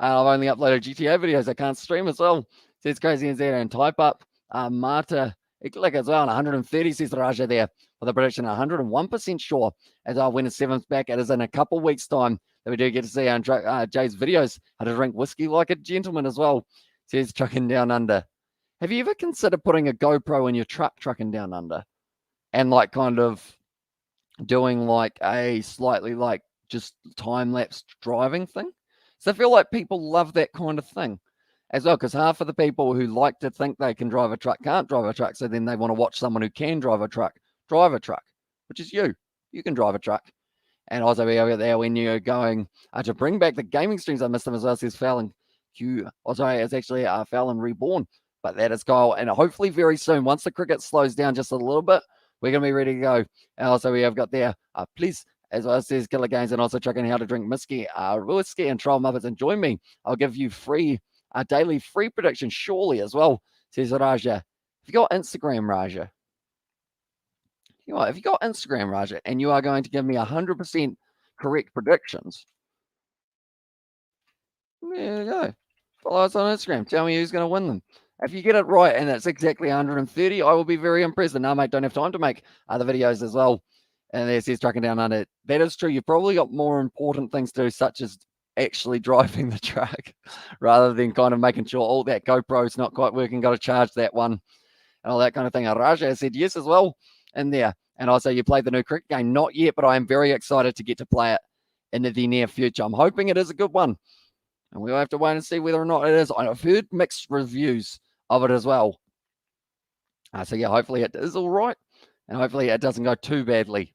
I've only uploaded GTA videos. I can't stream as well. Says Crazy and Zed and type up Marta Click as well. 130 says Raja there for the prediction. 101% sure as I win a seventh back. It is in a couple weeks' time that we do get to see Jay's videos how to drink whiskey like a gentleman as well. Says Trucking Down Under. Have you ever considered putting a GoPro in your trucking down under and kind of doing a slightly just time-lapse driving thing? So I feel like people love that kind of thing as well, because half of the people who like to think they can drive a truck can't drive a truck, so then they want to watch someone who can drive a truck, which is you. You can drive a truck. And also be over there when you're going to bring back the gaming streams. I missed them as well, says Fallon Q. Oh, sorry, it's actually Fallon Reborn. But that is goal. And hopefully very soon, once the cricket slows down just a little bit, we're going to be ready to go. And also we have got there, please, as well as says Killer Games and also chucking how to drink whiskey and troll muppets and join me. I'll give you free daily free prediction surely as well, says Raja. Have you got Instagram, Raja? If you got Instagram, Raja, and you are going to give me 100% correct predictions, there you go. Follow us on Instagram. Tell me who's going to win them. If you get it right and it's exactly 130, I will be very impressed. And no, mate, don't have time to make other videos as well. And there says trucking down under. That is true. You've probably got more important things to do, such as actually driving the truck, rather than kind of making sure all that GoPro's not quite working. Got to charge that one and all that kind of thing. And Raja said yes as well in there. And also, you played the new cricket game. Not yet, but I am very excited to get to play it in the near future. I'm hoping it is a good one. And we'll have to wait and see whether or not it is. I've heard mixed reviews of it as well. So, yeah, hopefully it is all right. And hopefully it doesn't go too badly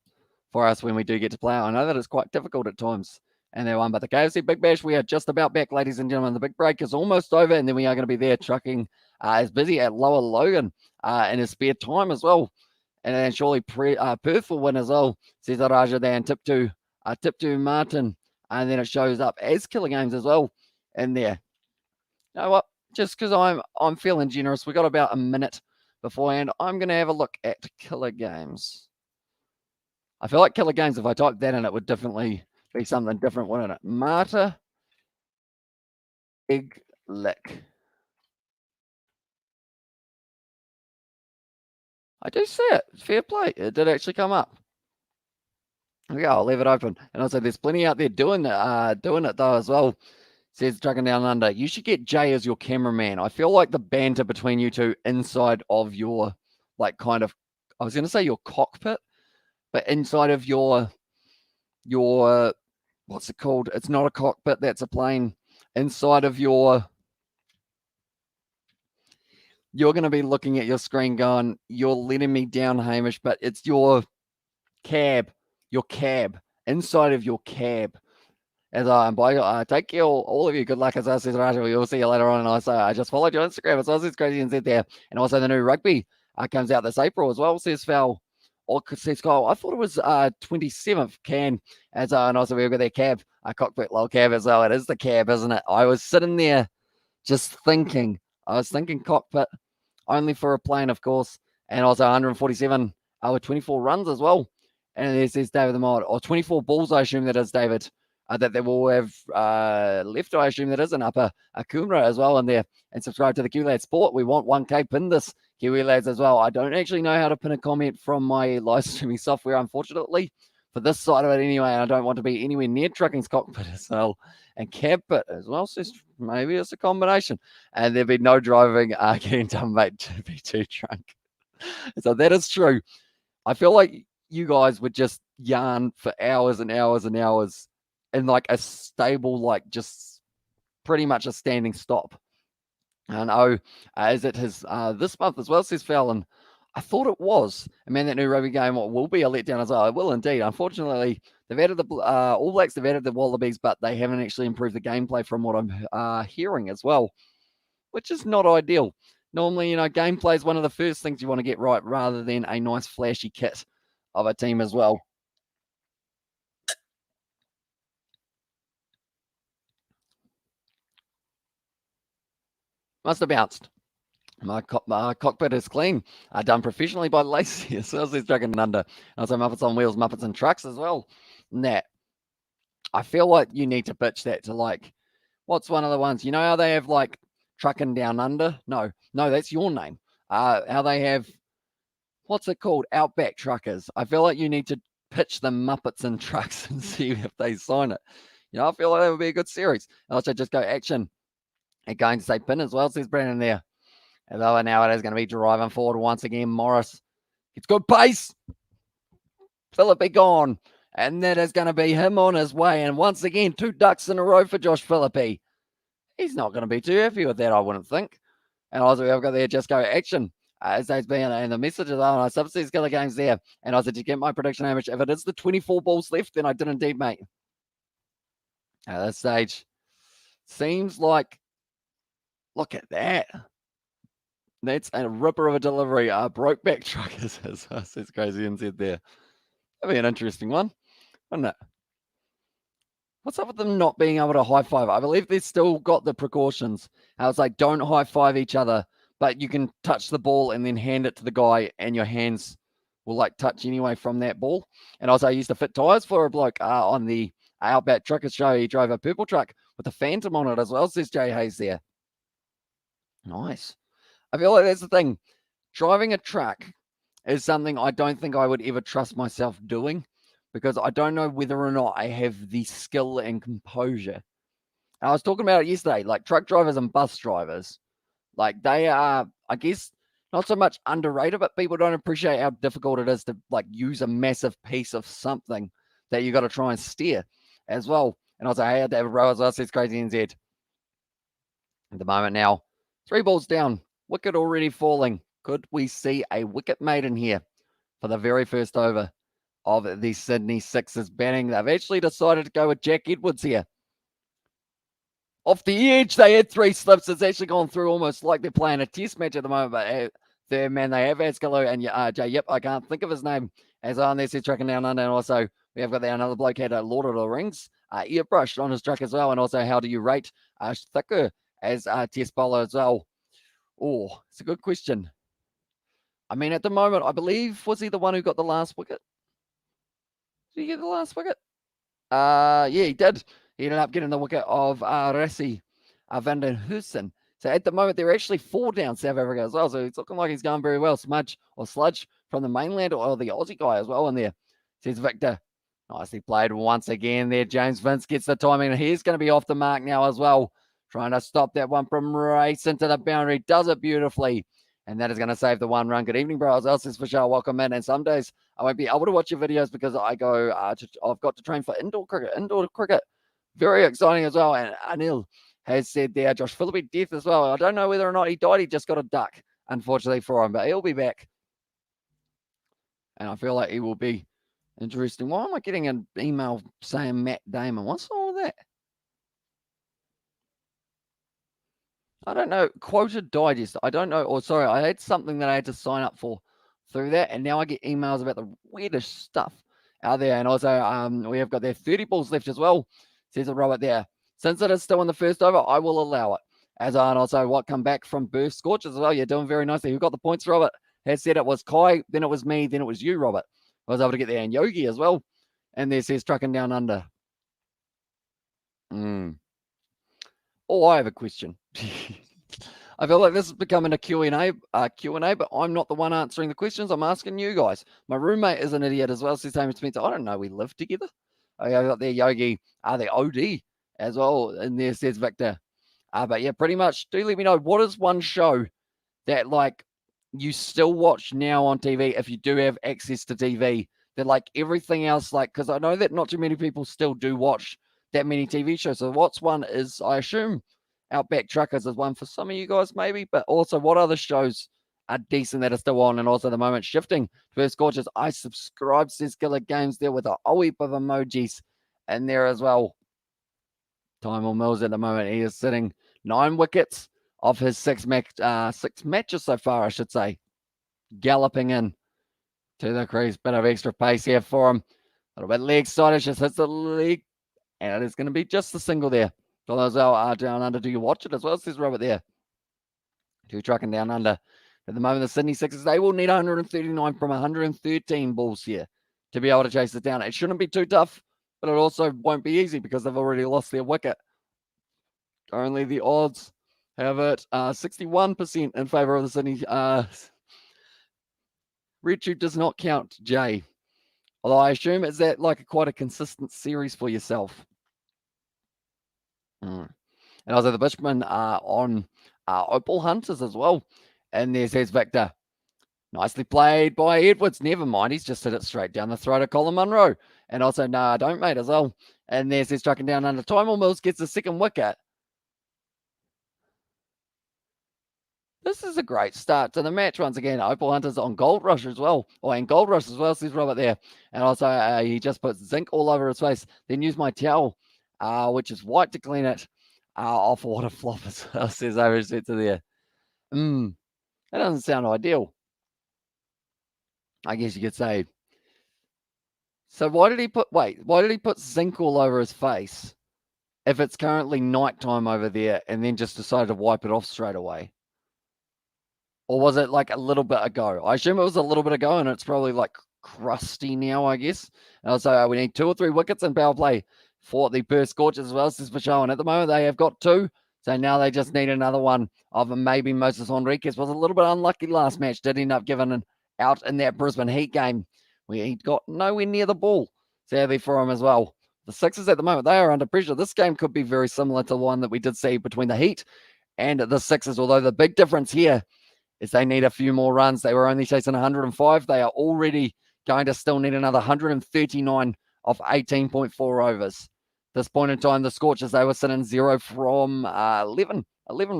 for us when we do get to play. I know that it's quite difficult at times. And that one, but the KFC Big Bash, we are just about back, ladies and gentlemen. The big break is almost over, and then we are going to be there trucking as busy at Lower Logan in his spare time as well. And then surely Perth will win as well, says Raja there, and tip to Martin. And then it shows up as Killer Games as well in there. You know what? Just because I'm feeling generous, we got about a minute beforehand. I'm going to have a look at Killer Games. I feel like Killer Games, if I type that in, it would definitely be something different, wouldn't it? Marta Big Lick. I do see it. Fair play. It did actually come up. Yeah, I'll leave it open. And also, there's plenty out there doing it though as well. Says Trucking Down Under. You should get Jay as your cameraman. I feel like the banter between you two inside of your, like, kind of, I was going to say your cockpit, but inside of your, what's it called? It's not a cockpit. That's a plane. Inside of your, you're going to be looking at your screen going, you're letting me down, Hamish, but it's your cab, inside of your cab. As I take care, all of you, good luck. As I said, Raja, we will see you later on. And I just followed your Instagram. It's also crazy and said there. And also the new rugby comes out this April as well, says Val. Or says Kyle. I thought it was 27th can. And also we've got their cab, cockpit low cab as well. It is the cab, isn't it? I was sitting there just thinking. I was thinking cockpit only for a plane, of course. And also 147 with 24 runs as well. And there says David the Mod. Or 24 balls, I assume that is, David. That they will have left, I assume that is an upper Kumra as well in there. And subscribe to the Kiwi Lads Sport. We want 1K pin this, Kiwi Lads, as well. I don't actually know how to pin a comment from my live streaming software, unfortunately, for this side of it anyway. And I don't want to be anywhere near trucking's cockpit as well. And cab pit as well. So maybe it's a combination. And there'll be no driving getting done, mate, to be too drunk. So that is true. I feel like you guys would just yarn for hours and hours and hours in like a stable, like just pretty much a standing stop. And is it his this month as well, says Fallon. I thought it was. And man, that new rugby game will be a letdown as well. It will indeed. Unfortunately, they've added the All Blacks, they've added the Wallabies, but they haven't actually improved the gameplay from what I'm hearing as well, which is not ideal. Normally, gameplay is one of the first things you want to get right rather than a nice flashy kit of a team as well. Must have bounced. My cockpit is clean. Done professionally by Lacey as well as he's Dragon Under. Also Muppets on Wheels, Muppets and Trucks as well. And that. I feel like you need to pitch that to like, what's one of the ones? You know how they have like Trucking Down Under? No, that's your name. How they have, what's it called? Outback Truckers. I feel like you need to pitch them Muppets and Trucks and see if they sign it. I feel like that would be a good series. And also just go action. And going to say pin as well, says Brandon there. Although now it is going to be driving forward once again. Morris gets good pace. Philippi gone. And that is going to be him on his way. And once again, 2 ducks in a row for Josh Philippi. He's not going to be too happy with that, I wouldn't think. And also we've got there just go action. As they've been and the messages are on subsidies Killer Games there. And I said to get my prediction, Hamish, if it is the 24 balls left, then I did indeed, mate. At this stage, seems like, look at that. That's a ripper of a delivery. Brokeback Truckers, as crazy and said there. That'd be an interesting one. isn't it? What's up with them not being able to high five? I believe they've still got the precautions. I was like, don't high five each other, but you can touch the ball and then hand it to the guy, and your hands will like touch anyway from that ball. And also, I used to fit tires for a bloke on the Outback Truckers show. He drove a purple truck with a Phantom on it as well, says Jay Hayes there. Nice. I feel like that's the thing. Driving a truck is something I don't think I would ever trust myself doing, because I don't know whether or not I have the skill and composure. And I was talking about it yesterday, like truck drivers and bus drivers, like they are, I guess, not so much underrated, but people don't appreciate how difficult it is to like use a massive piece of something that you got to try and steer as well. And I was like, hey, David Rowe as well, says Crazy NZ. At the moment now, 3 balls down, wicket already falling. Could we see a wicket maiden here for the very first over of the Sydney Sixers batting? They've actually decided to go with Jack Edwards here. Off the edge, they had 3 slips. It's actually gone through almost like they're playing a test match at the moment. But third man, they have Ascalo and Jay. Yep, I can't think of his name. As on there, he's tracking down under. And also, we have got there another bloke had a Lord of the Rings earbrushed on his truck as well. And also, how do you rate Thicker as test bowler as well? Oh, it's a good question. I mean, at the moment, I believe, was he the one who got the last wicket? Did he get the last wicket? Yeah, he did. He ended up getting the wicket of Rassi van den Hoosen. So at the moment, they're actually 4 down South Africa as well. So it's looking like he's going very well. Smudge or Sludge from the mainland, or the Aussie guy as well in there. Says Victor. Nicely played once again there. James Vince gets the timing. He's going to be off the mark now as well. Trying to stop that one from racing to the boundary. Does it beautifully. And that is going to save the 1 run. Good evening, bro. As else is for sure. Welcome in. And some days I won't be able to watch your videos because I go, I've got to train for indoor cricket. Very exciting as well. And Anil has said there, Josh Phillippe death as well. I don't know whether or not he died. He just got a duck, unfortunately for him, but he'll be back. And I feel like he will be interesting. Why am I getting an email saying Matt Damon? What's all that? I don't know. Quoted Digest. I don't know. Or sorry, I had something that I had to sign up for through that, and now I get emails about the weirdest stuff out there. And also, we have got there 30 balls left as well, says a Robert there. Since it is still in the first over, I will allow it. As and also, what come back from Perth Scorchers as well. You're doing very nicely. Who got the points, Robert? Has said it was Kai, then it was me, then it was you, Robert. I was able to get there, and Yogi as well. And there says trucking down under. Oh, I have a question. I feel like this is becoming a Q&A, but I'm not the one answering the questions. I'm asking you guys. My roommate is an idiot as well. Says Amy Spencer. I don't know. We live together. I got there Yogi. The OD as well. And there says Victor. But yeah, pretty much. Do let me know, what is one show that like you still watch now on TV if you do have access to TV, that like everything else, like, because I know that not too many people still do watch that many TV shows. So what's one is, I assume Outback Truckers is one for some of you guys maybe, but also what other shows are decent that are still on? And also the moment shifting Perth Scorchers, I subscribe, says Killer Games there with a whole heap of emojis in there as well. Tymel Mills at the moment, he is sitting 9 wickets of his 6 matches so far, I should say. Galloping in to the crease. Bit of extra pace here for him. A little bit leg side, just hits the leg. And it is going to be just a single there. Dollars are down under. Do you watch it as well? Says Robert there. 2 trucking down under. At the moment, the Sydney Sixers, they will need 139 from 113 balls here to be able to chase it down. It shouldn't be too tough, but it also won't be easy because they've already lost their wicket. Only the odds have it 61% in favour of the Sydney. Red Tube does not count, Jay. Although I assume, is that like quite a consistent series for yourself? And also the Bushmen are on Opal Hunters as well. And there says Victor. Nicely played by Edwards. Never mind, he's just hit it straight down the throat of Colin Munro. And also, no, I don't, mate, as well. And there says trucking down under. Tymel Mills gets the second wicket. This is a great start to the match once again. Opal Hunters on Gold Rush as well. Or in Gold Rush as well, says Robert there. And also, he just puts zinc all over his face. Then use my towel, which is white, to clean it off. What a flop as well, says Oversetter there. That doesn't sound ideal, I guess you could say. So why did he put zinc all over his face if it's currently nighttime over there and then just decided to wipe it off straight away? Or was it like a little bit ago? I assume it was a little bit ago and it's probably like crusty now, I guess. And also, we need 2 or 3 wickets in power play for the Perth Scorchers as well, says Pacho. And at the moment, they have got 2. So now they just need another one of maybe Moses Henriquez. Was a little bit unlucky last match. Did end up giving an out in that Brisbane Heat game where he got nowhere near the ball. Sadly for him as well. The Sixers at the moment, they are under pressure. This game could be very similar to the one that we did see between the Heat and the Sixers, although the big difference here is they need a few more runs. They were only chasing 105. They are already going to still need another 139 off 18.4 overs. This point in time, the Scorchers, they were sitting 0 from 11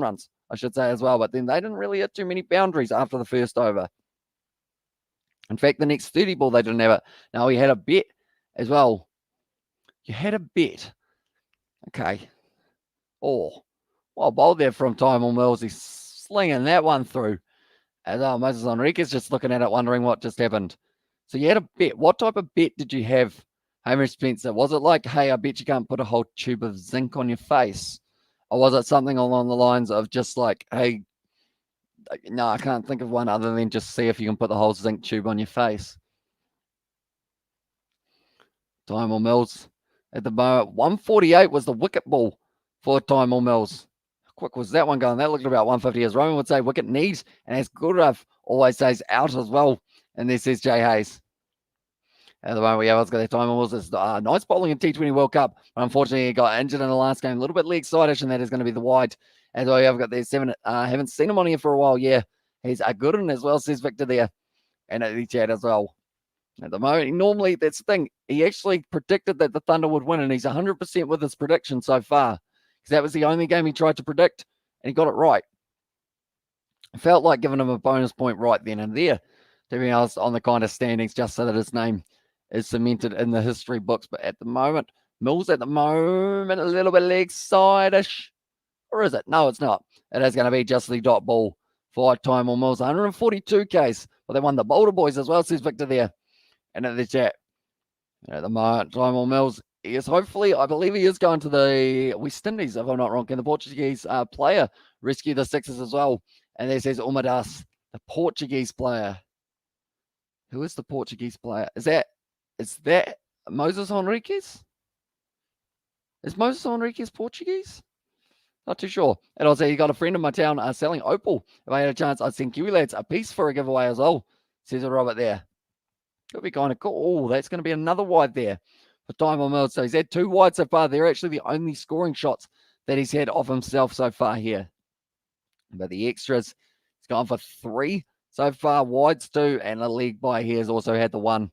runs, I should say, as well. But then they didn't really hit too many boundaries after the first over. In fact, the next 30 ball, they didn't have it. Now, we had a bet as well. You had a bet. Okay. Oh, well, bowled there from Tymel Mills. He's slinging that one through. As Moses Henriquez just looking at it, wondering what just happened. So you had a bet. What type of bet did you have, Hamish Spencer? Was it like, hey, I bet you can't put a whole tube of zinc on your face? Or was it something along the lines of just like, hey, no, I can't think of one other than just see if you can put the whole zinc tube on your face? Tymel Mills at the moment. 148 was the wicket ball for Tymel Mills. How quick was that one going? That looked about 150, as Roman would say. Wicket needs, and as Gurov always says, out as well. And this is Jay Hayes. At the moment, we have got their Tymel Mills. It's nice bowling in T20 World Cup, but unfortunately, he got injured in the last game. A little bit leg sideish, and that is going to be the wide. As we have got their 7. Haven't seen him on here for a while. Yeah, he's a good one as well, says Victor there. And at the chat as well. At the moment, normally, that's the thing. He actually predicted that the Thunder would win, and he's 100% with his prediction so far. Because that was the only game he tried to predict, and he got it right. It felt like giving him a bonus point right then and there, to be honest, on the kind of standings, just so that his name is cemented in the history books. But at the moment, Mills a little bit leg side-ish. Or is it? No, it's not. It is going to be just the dot ball for Tymel Mills. 142 Ks. But they won the Boulder Boys as well, says Victor there. And at the chat, at the moment, Tymel Mills is hopefully, I believe he is going to the West Indies, if I'm not wrong. Can the Portuguese player rescue the Sixers as well? And there says Umadas, the Portuguese player. Who is the Portuguese player? Is that Moses Henriquez? Is Moses Henriquez Portuguese? Not too sure. And also, you got a friend in my town selling opal. If I had a chance, I'd send Kiwi lads a piece for a giveaway as well, says Robert there. Could be kind of cool. Oh, that's going to be another wide there for Tymel Mills. So he's had 2 wides so far. They're actually the only scoring shots that he's had off himself so far here. But the extras, he's gone for 3 so far. Wides 2, and the leg by here has also had the 1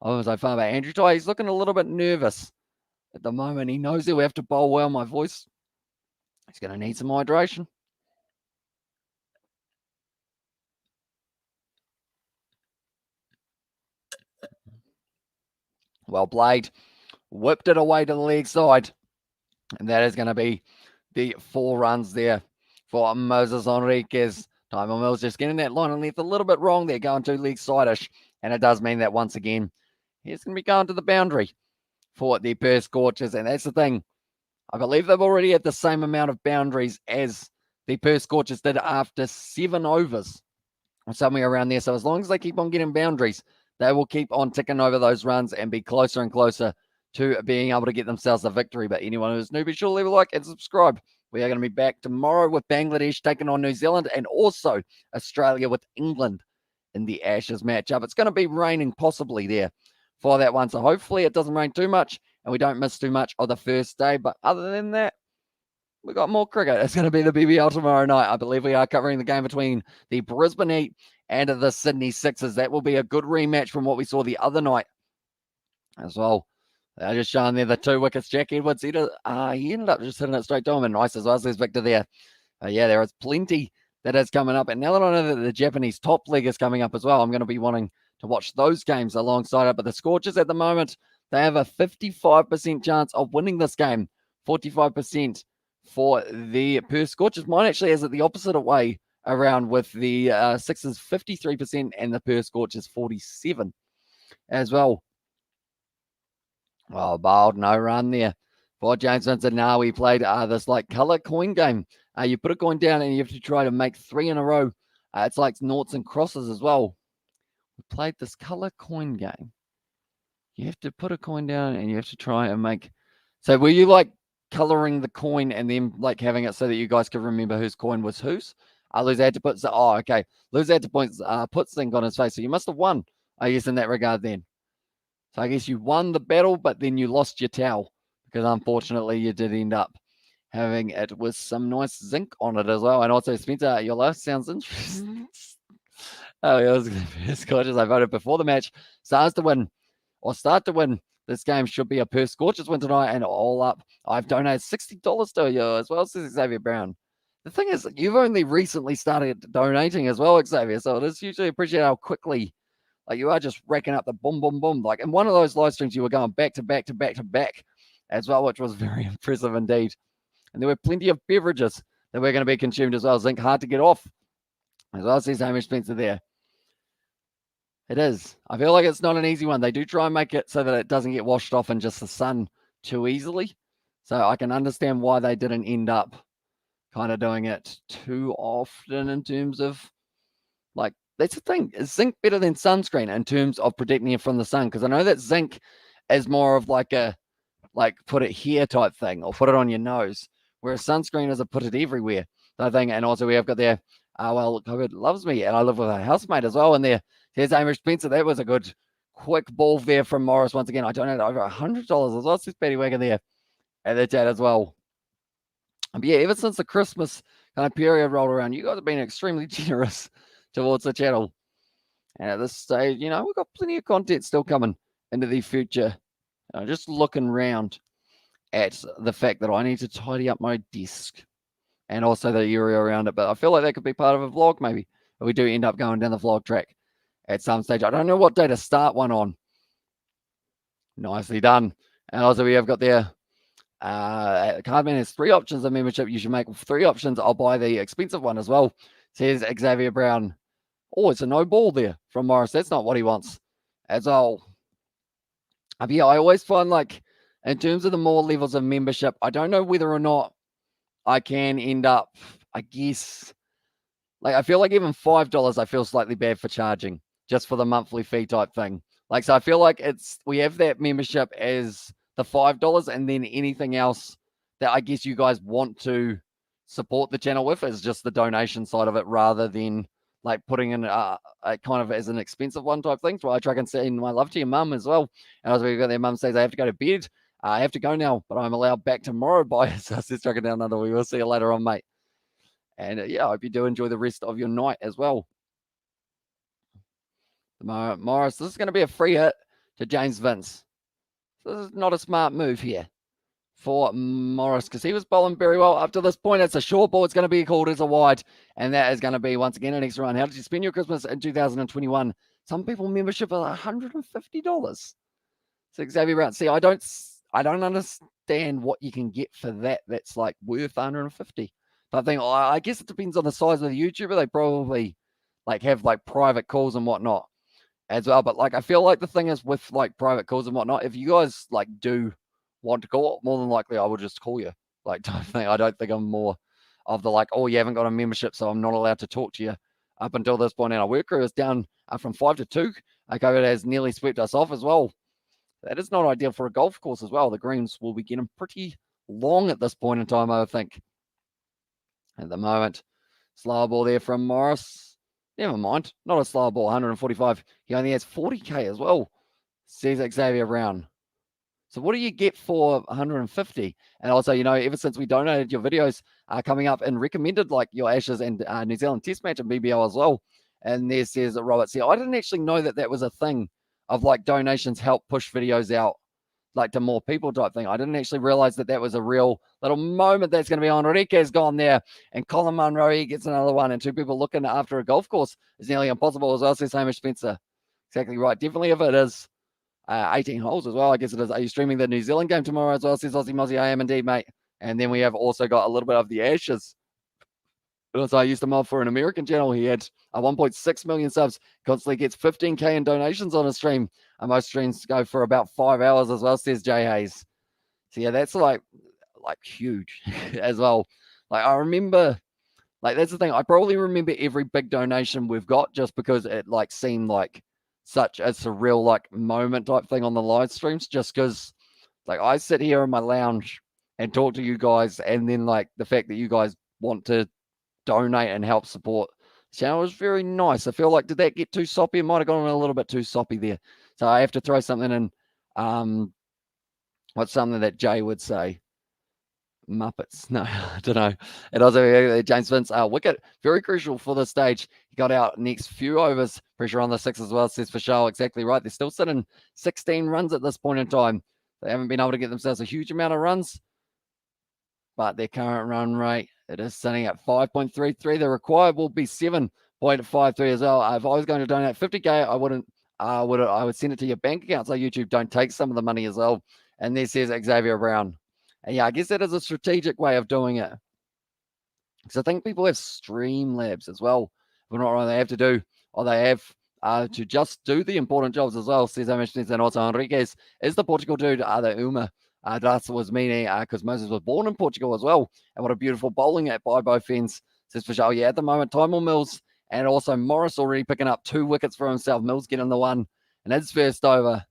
of him so far. But Andrew Ty, he's looking a little bit nervous at the moment. He knows he'll have to bowl well. My voice, he's going to need some hydration. Well played. Whipped it away to the leg side. And that is going to be the 4 runs there for Moses Henriquez. Tymel Mills just getting that line and left a little bit wrong there, going to leg side-ish. And it does mean that once again, he's going to be going to the boundary for the Perth Scorchers. And that's the thing. I believe they've already had the same amount of boundaries as the Perth Scorchers did after 7 overs. Or somewhere around there. So as long as they keep on getting boundaries, they will keep on ticking over those runs and be closer and closer to being able to get themselves a victory. But anyone who's new, be sure to leave a like and subscribe. We are going to be back tomorrow with Bangladesh taking on New Zealand and also Australia with England in the Ashes matchup. It's going to be raining possibly there for that one. So hopefully it doesn't rain too much and we don't miss too much of the first day. But other than that, we got more cricket. It's going to be the BBL tomorrow night. I believe we are covering the game between the Brisbane Heat and the Sydney Sixers. That will be a good rematch from what we saw the other night as well. They're just showing there the 2 wickets. Jack Edwards, he ended up just hitting it straight to him, and nice as well. There's Victor there. Yeah, there is plenty that is coming up. And now that I know that the Japanese top league is coming up as well, I'm going to be wanting to watch those games alongside it. But the Scorchers at the moment, they have a 55% chance of winning this game. 45% for the Perth Scorchers. Mine actually has it the opposite way around, with the Sixers 53% and the Perth Scorchers 47% as well. Oh, bold, no run there for James Vincent. Now we played this like color coin game. You put a coin down and you have to try to make 3 in a row. It's like noughts and crosses as well. We played this color coin game. You have to put a coin down and you have to try and make. So were you like coloring the coin and then like having it so that you guys could remember whose coin was whose? Loser had to put. Oh, okay. Loser had to put Zinc on his face. So you must have won, I guess, in that regard then. So I guess you won the battle, but then you lost your towel because unfortunately you did end up having it with some nice zinc on it as well. And also, Spencer, your life sounds interesting. Oh, yeah, it was Perth Scorchers. I voted before the match. Start to win. This game should be a Perth Scorchers win tonight, and all up, I've donated $60 to you as well, says Xavier Brown. The thing is, you've only recently started donating as well, Xavier, so it is hugely appreciated how quickly like you are just racking up the boom, boom, boom. Like in one of those live streams, you were going back to back to back to back as well, which was very impressive indeed. And there were plenty of beverages that were going to be consumed as well. Zinc hard to get off. As well, says Hamish Spencer there. It is. I feel like it's not an easy one. They do try and make it so that it doesn't get washed off in just the sun too easily. So I can understand why they didn't end up kind of doing it too often in terms of like, that's the thing. Is zinc better than sunscreen in terms of protecting you from the sun? Because I know that zinc is more of like a put it here type thing or put it on your nose, whereas sunscreen is a put it everywhere type thing. And also we have got there, well, COVID loves me, and I live with a housemate as well. And there's Amish Spencer. That was a good quick ball there from Morris once again. I donated over $100 as well. Says Patty Wagger there at the chat as well. But yeah, ever since the Christmas kind of period rolled around, you guys have been extremely generous towards the channel. And at this stage, we've got plenty of content still coming into the future. Just looking around at the fact that I need to tidy up my desk and also the area around it. But I feel like that could be part of a vlog maybe. If we do end up going down the vlog track at some stage. I don't know what day to start one on. Nicely done. And also we have got there, Cardman has 3 options of membership. You should make 3 options. I'll buy the expensive one as well, says Xavier Brown. Oh, it's a no ball there from Morris. That's not what he wants as well. Yeah, I always find like in terms of the more levels of membership, I don't know whether or not I can end up, I guess, like I feel like even $5, I feel slightly bad for charging just for the monthly fee type thing. Like, so I feel like we have that membership as the $5 and then anything else that I guess you guys want to support the channel with is just the donation side of it rather than like putting in a kind of as an expensive one type thing. So I try and send my love to your mum as well. And as we've got their mum says, I have to go to bed. I have to go now, but I'm allowed back tomorrow by so I said, trucking down under. We will see you later on, mate. And yeah, I hope you do enjoy the rest of your night as well. Morris, this is going to be a free hit to James Vince. This is not a smart move here for Morris because he was bowling very well up to this point. It's a short ball. It's going to be called as a wide, and that is going to be once again an extra run. How did you spend your Christmas in 2021? Some people membership is $150. So Xavier Brown, see, I don't understand what you can get for that. That's like worth 150. But I think I guess it depends on the size of the YouTuber. They probably like have like private calls and whatnot as well. But like I feel like the thing is with like private calls and whatnot, if you guys like do want to call, more than likely I will just call you. Like I don't think I'm more of the like, oh, you haven't got a membership, so I'm not allowed to talk to you up until this point. And our work crew is down from 5 to 2. COVID has nearly swept us off as well. That is not ideal for a golf course as well. The greens will be getting pretty long at this point in time, I think. At the moment, slow ball there from Morris. Never mind, not a slow ball, 145. He only has 40k as well, says Xavier Brown. So what do you get for 150? And also, ever since we donated, your videos are coming up and recommended, like your Ashes and New Zealand Test match and BBL as well. And there says Robert, see, I didn't actually know that was a thing of like donations help push videos out like to more people type thing. I didn't actually realize that was a real little moment that's going to be on. Enrique's gone there, and Colin Munro, he gets another one, and 2 people looking after a golf course is nearly impossible as well, says Hamish Spencer. Exactly right. Definitely if it is 18 holes as well, I guess it is. Are you streaming the New Zealand game tomorrow as well, says Aussie Mozzie? I am indeed, mate. And then we have also got a little bit of the Ashes So I used to mob for an American channel. He had 1.6 million subs, constantly gets 15K in donations on a stream. And most streams go for about 5 hours as well, says Jay Hayes. So yeah, that's like huge as well. Like I remember, like that's the thing. I probably remember every big donation we've got just because it like seemed like such a surreal like moment type thing on the live streams. Just because like I sit here in my lounge and talk to you guys, and then like the fact that you guys want to donate and help support the channel was very nice. I feel like, did that get too soppy? It might have gone a little bit too soppy there. So I have to throw something in. What's something that Jay would say? Muppets. No, I don't know. And also James Vince, Wicket, very crucial for this stage. He got out next few overs. Pressure on the six as well, says Fishal. Exactly right. They're still sitting 16 runs at this point in time. They haven't been able to get themselves a huge amount of runs, but their current run rate, it is sitting at 5.33. The required will be 7.53 as well. If I was going to donate 50K, I would send it to your bank account so YouTube don't take some of the money as well. And there says Xavier Brown. And yeah, I guess that is a strategic way of doing it. Because I think people have Streamlabs as well. But not what they have to do, or they have to just do the important jobs as well. Says Amish and also Enriquez is the Portugal dude, the Uma. That was meaning because Moses was born in Portugal as well. And what a beautiful bowling at by both ends. Says Fishal, yeah, at the moment, Tymor Mills and also Morris already picking up 2 wickets for himself. Mills getting the one and his first over.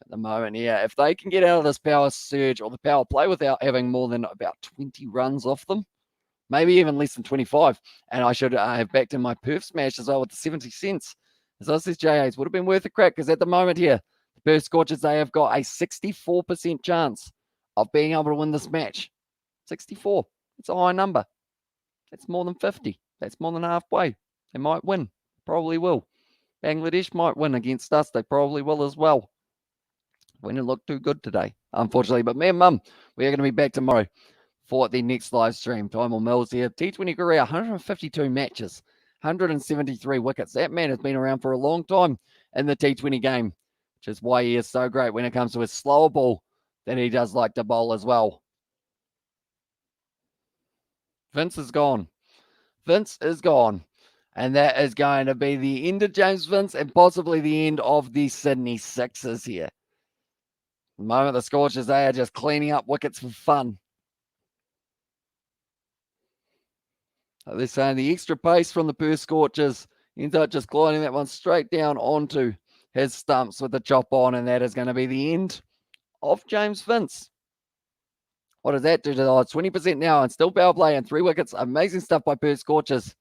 At the moment, yeah, if they can get out of this power surge or the power play without having more than about 20 runs off them, maybe even less than 25, and I should have backed in my Perth smash as well with the 70 cents. As I says, J8s would have been worth a crack because at the moment here, the Perth Scorchers, they have got a 64% chance of being able to win this match. 64. It's a high number. That's more than 50. That's more than halfway. They might win. Probably will. Bangladesh might win against us. They probably will as well. When it looked too good today, unfortunately. But me and Mum, we are going to be back tomorrow for the next live stream. Tymor Mills here. T20 career, 152 matches, 173 wickets. That man has been around for a long time in the T20 game, which is why he is so great when it comes to his slower ball that he does like to bowl as well. Vince is gone. Vince is gone. And that is going to be the end of James Vince and possibly the end of the Sydney Sixers here. The moment the Scorchers, they are just cleaning up wickets for fun. They're saying the extra pace from the Perth Scorchers ends up just gliding that one straight down onto his stumps with the chop on, and that is going to be the end of James Vince. What does that do to the odds? 20% now and still power play and 3 wickets. Amazing stuff by Perth Scorchers.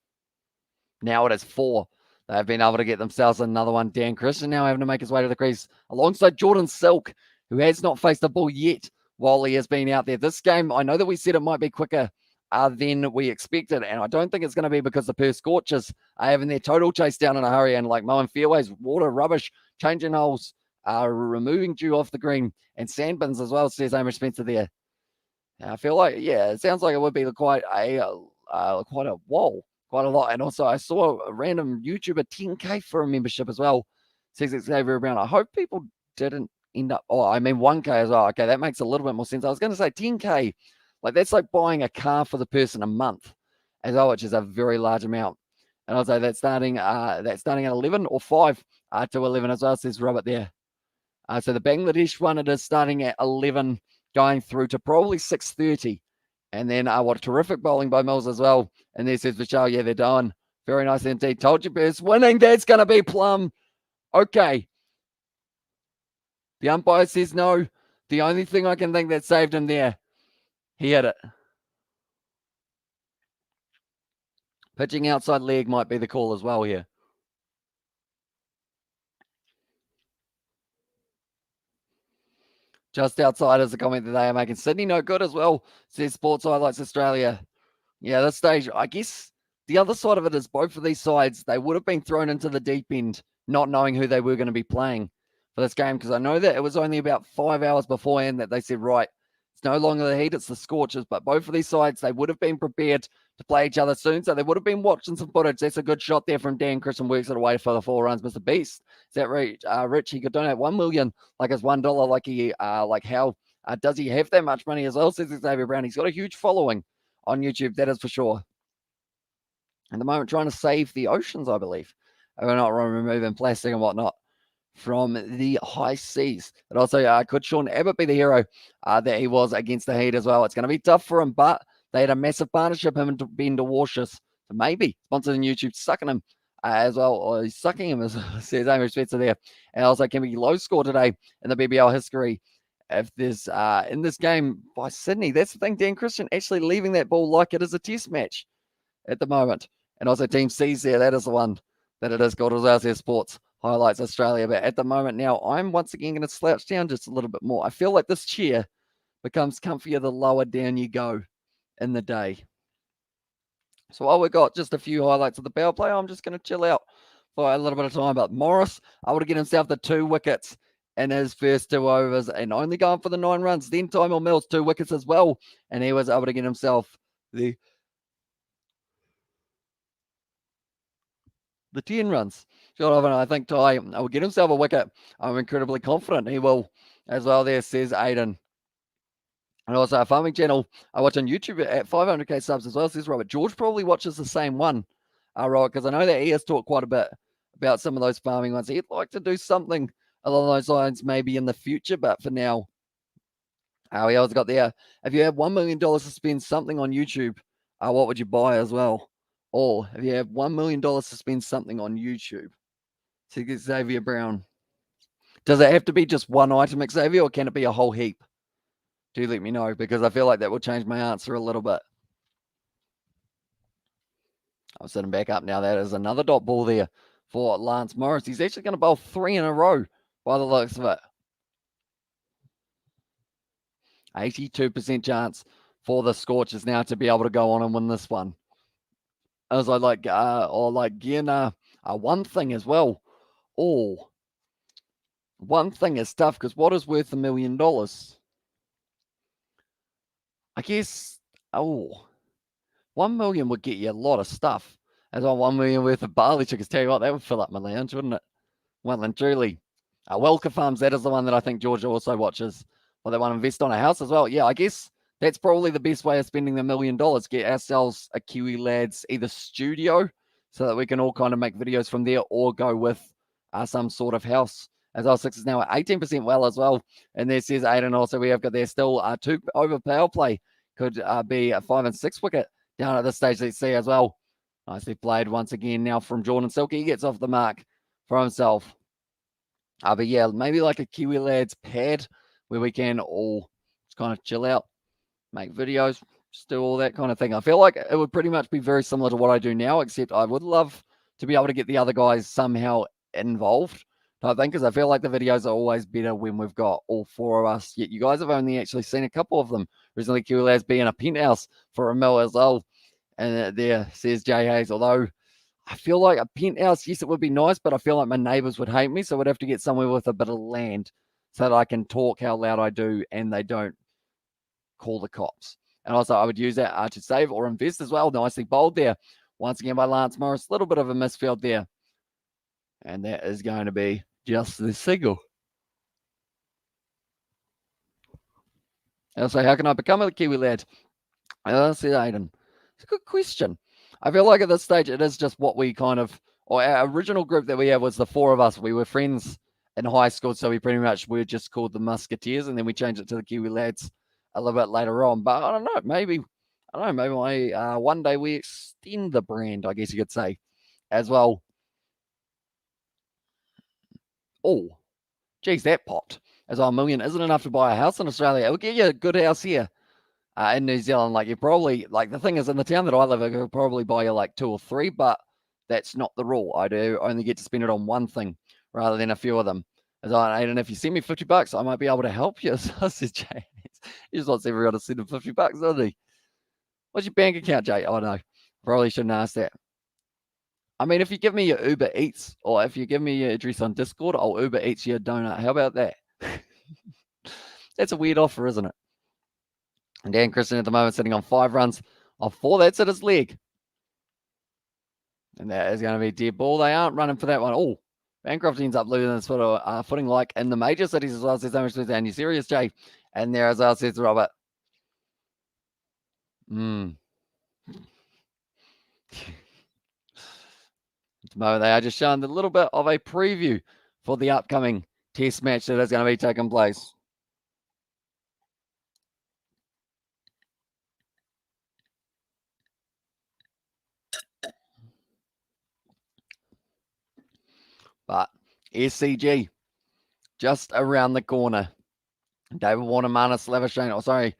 Now it is 4. They've been able to get themselves another one. Dan Christian now having to make his way to the crease alongside Jordan Silk, who has not faced the ball yet while he has been out there. This game, I know that we said it might be quicker than we expected, and I don't think it's going to be because the Perth Scorchers are having their total chase down in a hurry and like mowing fairways, water, rubbish, changing holes, removing dew off the green, and sand bins as well, says Amish Spencer there. And I feel like, yeah, it sounds like it would be quite a lot. And also, I saw a random YouTuber 10K for a membership as well, says Xavier Brown. I hope people didn't end up, 1K as well. Okay, that makes a little bit more sense. I was going to say 10K, like that's like buying a car for the person a month as well, which is a very large amount. And I'll say that's starting at 11 or 5 to 11 as well, says Robert there. So the Bangladesh one, it is starting at 11, going through to probably 6:30. And then what terrific bowling by Mills as well. And there says Vishal, yeah, they're done. Very nice indeed. Told you, Perth winning. That's going to be plum. Okay. The umpire says no. The only thing I can think that saved him there, he hit it. Pitching outside leg might be the call as well here. Just outside is the comment that they are making. Sydney no good as well, says Sports Highlights Australia. Yeah, this stage, I guess the other side of it is both of these sides, they would have been thrown into the deep end, not knowing who they were going to be playing for this game, because I know that it was only about 5 hours beforehand that they said, right, it's no longer the Heat, it's the Scorchers. But both of these sides, they would have been prepared to play each other soon, so they would have been watching some footage. That's a good shot there from Dan Christian, works it away for the 4 runs. Mr. Beast, is that right? Rich, he could donate $1 million, like it's $1, like he, like how does he have that much money as well? Says Xavier Brown. He's got a huge following on YouTube, that is for sure. at the moment trying to save the oceans, I believe. We're not removing plastic and whatnot from the high seas. And also, could Sean Abbott be the hero that he was against the Heat as well? It's going to be tough for him, but they had a massive partnership, him and Ben DeWashis. So maybe sponsored on YouTube, sucking him as well, or he's sucking him, as says Amy Spencer there. And also, can be low score today in the BBL history. If there's in this game by Sydney, that's the thing, Dan Christian actually leaving that ball like it is a test match at the moment. And also Team C's there, that is the one that it is called Australia Sports Highlights Australia. But at the moment now, I'm once again going to slouch down just a little bit more. I feel like this chair becomes comfier the lower down you go in the day. So while we've got just a few highlights of the power play, I'm just going to chill out for a little bit of time. But Morris able to get himself the 2 wickets in his first 2 overs and only going for the 9 runs. Then Tymel Mills 2 wickets as well, and he was able to get himself the 10 runs. I think Ty will get himself a wicket. I'm incredibly confident he will as well there, says Aiden. And also a farming channel I watch on YouTube at 500k subs as well, says Robert. George probably watches the same one, Robert, because I know that he has talked quite a bit about some of those farming ones. He'd like to do something along those lines maybe in the future, but for now, we always got there. If you had $1 million to spend something on YouTube, what would you buy as well? Or if you have $1 million to spend something on YouTube, to get Xavier Brown, does it have to be just one item, Xavier, or can it be a whole heap? Do let me know, because I feel like that will change my answer a little bit. I'm sitting back up now. That is another dot ball there for Lance Morris. He's actually going to bowl 3 in a row by the looks of it. 82% chance for the Scorchers now to be able to go on and win this one. As I like, one thing as well. Oh, one thing is tough, because what is worth $1 million? I guess, 1 million would get you a lot of stuff. As well, 1 million worth of barley chickens. Tell you what, that would fill up my lounge, wouldn't it? Well and truly. Welker Farms, that is the one that I think Georgia also watches. Well, they want to invest on a house as well. Yeah, I guess that's probably the best way of spending the $1 million. Get ourselves a Kiwi Lads either studio so that we can all kind of make videos from there, or go with some sort of house. As our Sixers now at 18% well as well. And there says Aiden also, we have got there still 2 over power play. Could be a 5 and 6 wicket down at this stage. Let's see as well. Nicely played once again now from Jordan Silky. He gets off the mark for himself. But yeah, maybe like a Kiwi Lads pad where we can all just kind of chill out, make videos, just do all that kind of thing. I feel like it would pretty much be very similar to what I do now, except I would love to be able to get the other guys somehow involved, I think, because I feel like the videos are always better when we've got all 4 of us. Yet you guys have only actually seen a couple of them. Recently, Kiwi Lads being a penthouse for a mil as well. And there says Jay Hayes, although I feel like a penthouse, yes, it would be nice, but I feel like my neighbors would hate me, so I'd have to get somewhere with a bit of land so that I can talk how loud I do and they don't call the cops. And also, I would use that to save or invest as well. Nicely bowled there. Once again by Lance Morris. A little bit of a misfield there. And that is going to be just the single. And so, how can I become a Kiwi Lad? That's it, Aiden. It's a good question. I feel like at this stage, it is just what we kind of, or our original group that we had was the 4 of us. We were friends in high school, so we pretty much were just called the Musketeers, and then we changed it to the Kiwi Lads a little bit later on. But I don't know, maybe one day we extend the brand, I guess you could say, as well. Oh, geez, that popped. As well, $1 million isn't enough to buy a house in Australia. It will get you a good house here. In New Zealand, like you probably, like the thing is, in the town that I live, I could probably buy you like 2 or 3, but that's not the rule. I do only get to spend it on one thing rather than a few of them. As and if you send me $50, I might be able to help you. So I said, Jay, he just wants everyone to send him $50, doesn't he? What's your bank account, Jay? Oh no, probably shouldn't ask that. I mean, if you give me your Uber Eats, or if you give me your address on Discord, I'll Uber Eats you a donut. How about that? That's a weird offer, isn't it? And Dan Christian at the moment sitting on 5 runs off 4. That's at his leg. And that is going to be a dead ball. They aren't running for that one. Oh, Bancroft ends up losing his footing like in the major cities as well. Says Amish Smith, and you serious, Jay? And there as well, says Robert. the moment, they are just showing a little bit of a preview for the upcoming test match that is going to be taking place. But SCG, just around the corner. David Warner, Marcus Labuschagne,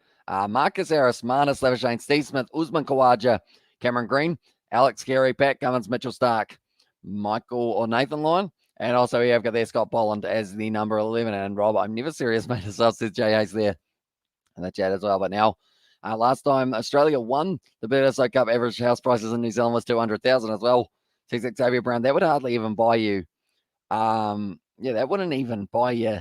Marcus Harris, Marnus Labuschagne, Steve Smith, Usman Khawaja, Cameron Green, Alex Carey, Pat Cummins, Mitchell Stark, Michael or Nathan Lyon, and also we have got there Scott Bolland as the number 11. And Rob, I'm never serious, mate, as well, says Jay Hayes there in the chat as well. But now, last time Australia won the BSO Cup, average house prices in New Zealand was 200,000 as well. Says Xavier Brown, that would hardly even buy you. That wouldn't even buy you,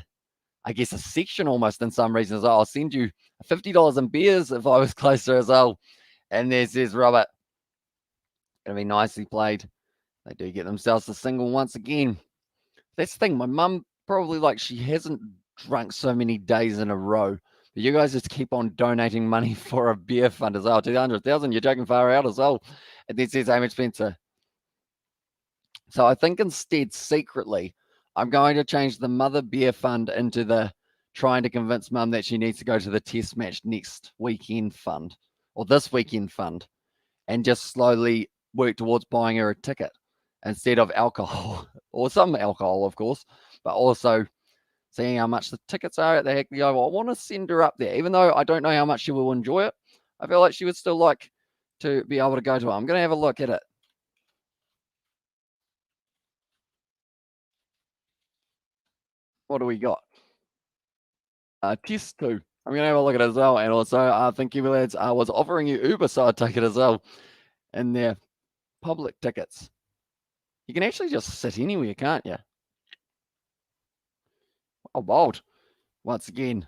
I guess, a section almost in some reasons as well. I'll send you $50 in beers if I was closer as well. And there says Robert. Gonna be nicely played. They do get themselves a single once again. That's the thing. My mum probably she hasn't drunk so many days in a row. But you guys just keep on donating money for a beer fund as well. 200,000. You're joking far out as well. And then says Amy Spencer. So I think instead, secretly, I'm going to change the Mother Beer Fund into the trying to convince Mum that she needs to go to the test match next weekend fund, or this weekend fund, and just slowly work towards buying her a ticket instead of alcohol, or some alcohol, of course, but also seeing how much the tickets are at the Hackney Oval. I want to send her up there, even though I don't know how much she will enjoy it. I feel like she would still like to be able to go to it. I'm going to have a look at it. What do we got? Test 2. I'm going to have a look at it as well. And also, I think Kiwi Lads was offering you Uber, so I'd take it as well in their public tickets. You can actually just sit anywhere, can't you? Oh, bold. Once again.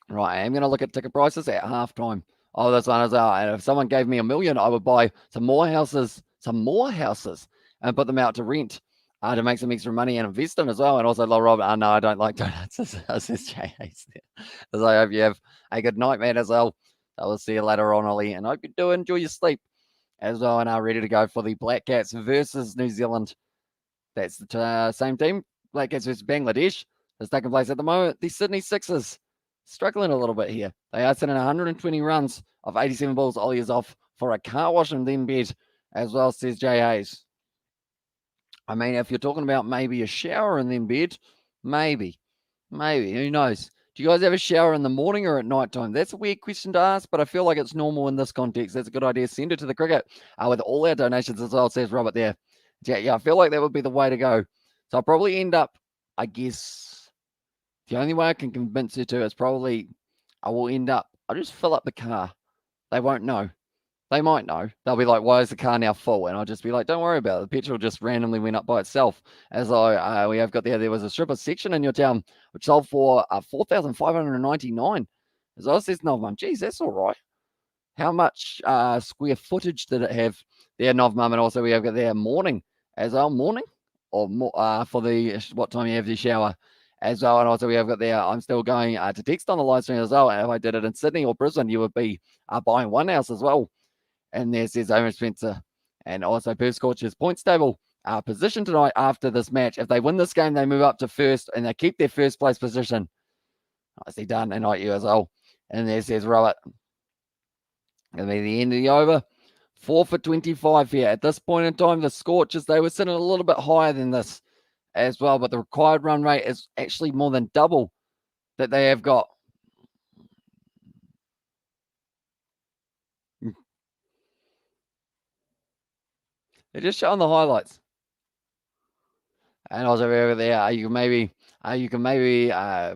Right, I am going to look at ticket prices at halftime. Oh, this one is out. And if someone gave me $1 million, I would buy some more houses, and put them out to rent to make some extra money and invest in as well. And also, Rob, no, I don't like donuts. Says Jay Hayes there. As I hope you have a good night, man, as well. I will see you later on, Ollie. And I hope you do enjoy your sleep as well. And are ready to go for the Black Cats versus New Zealand. That's the same team. Black Cats versus Bangladesh is taking place at the moment. The Sydney Sixers struggling a little bit here. They are sitting 120 runs of 87 balls. Ollie is off for a car wash and then bed as well, says Jay Hayes. I mean, if you're talking about maybe a shower and then bed, maybe, who knows? Do you guys have a shower in the morning or at night time? That's a weird question to ask, but I feel like it's normal in this context. That's a good idea. Send it to the cricket with all our donations as well, says Robert there. Yeah, I feel like that would be the way to go. So I'll probably end up, I guess, the only way I can convince you to is probably I'll just fill up the car. They won't know. They might know. They'll be like, why is the car now full? And I'll just be like, don't worry about it. The petrol just randomly went up by itself. As we have got there was a stripper section in your town, which sold for $4,599. As I says, Novmum, geez, that's all right. How much square footage did it have there, Novmum? And also we have got there morning as well. Morning? Or for the what time you have the shower as well. And also we have got there, I'm still going to text on the live stream as well. And if I did it in Sydney or Brisbane, you would be buying one house as well. And there says Owen Spencer. And also Perth Scorchers points table position tonight after this match. If they win this game, they move up to first and they keep their first place position. Nicely done. And like you as well. And there says Robert. Going to be the end of the over. 4 for 25 here. At this point in time, the Scorchers, they were sitting a little bit higher than this as well. But the required run rate is actually more than double that they have got. They're just showing the highlights. And also over there, you can maybe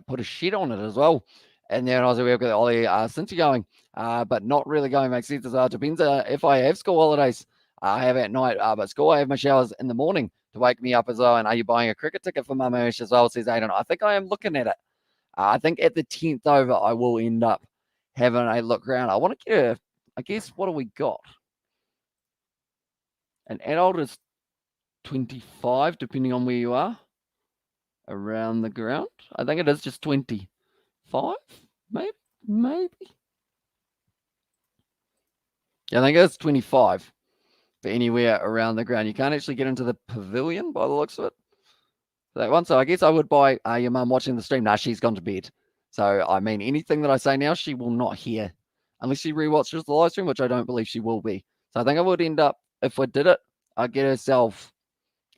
put a shed on it as well. And then also we've got Ollie Cincy going, but not really going makes sense as well. Depends if I have school holidays, I have at night, but school I have my showers in the morning to wake me up as well. And are you buying a cricket ticket for Mum Ash as well? Says Aiden. I think I am looking at it. I think at the 10th over, I will end up having a look around. I want to get I guess, what do we got? An adult is 25, depending on where you are around the ground. I think it is just 25, maybe. Yeah, I think it's 25. for anywhere around the ground. You can't actually get into the pavilion by the looks of it. That one. So I guess I would buy your mum watching the stream. Nah, she's gone to bed. So, I mean, anything that I say now, she will not hear. Unless she rewatches the live stream, which I don't believe she will be. So I think I would end up, if I did it, I'd get herself,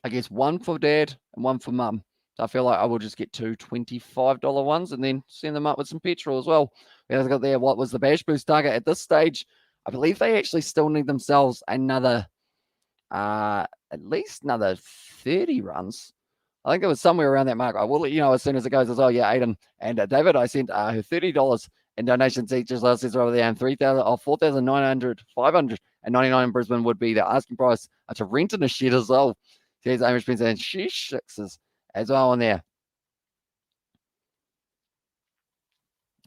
I guess, one for dad and one for mum. So I feel like I will just get two $25 ones and then send them up with some petrol as well. We have got there, what was the Bash Boost target at this stage? I believe they actually still need themselves another, at least another 30 runs. I think it was somewhere around that mark. I will let you know as soon as it goes as well. Yeah, Aiden and David, I sent her $30 in donations each as last over there, and 3,000 or 4,900, 599 in Brisbane would be the asking price to rent in a shed as well. There's Amish Spencer and sheesh sixes as well in there.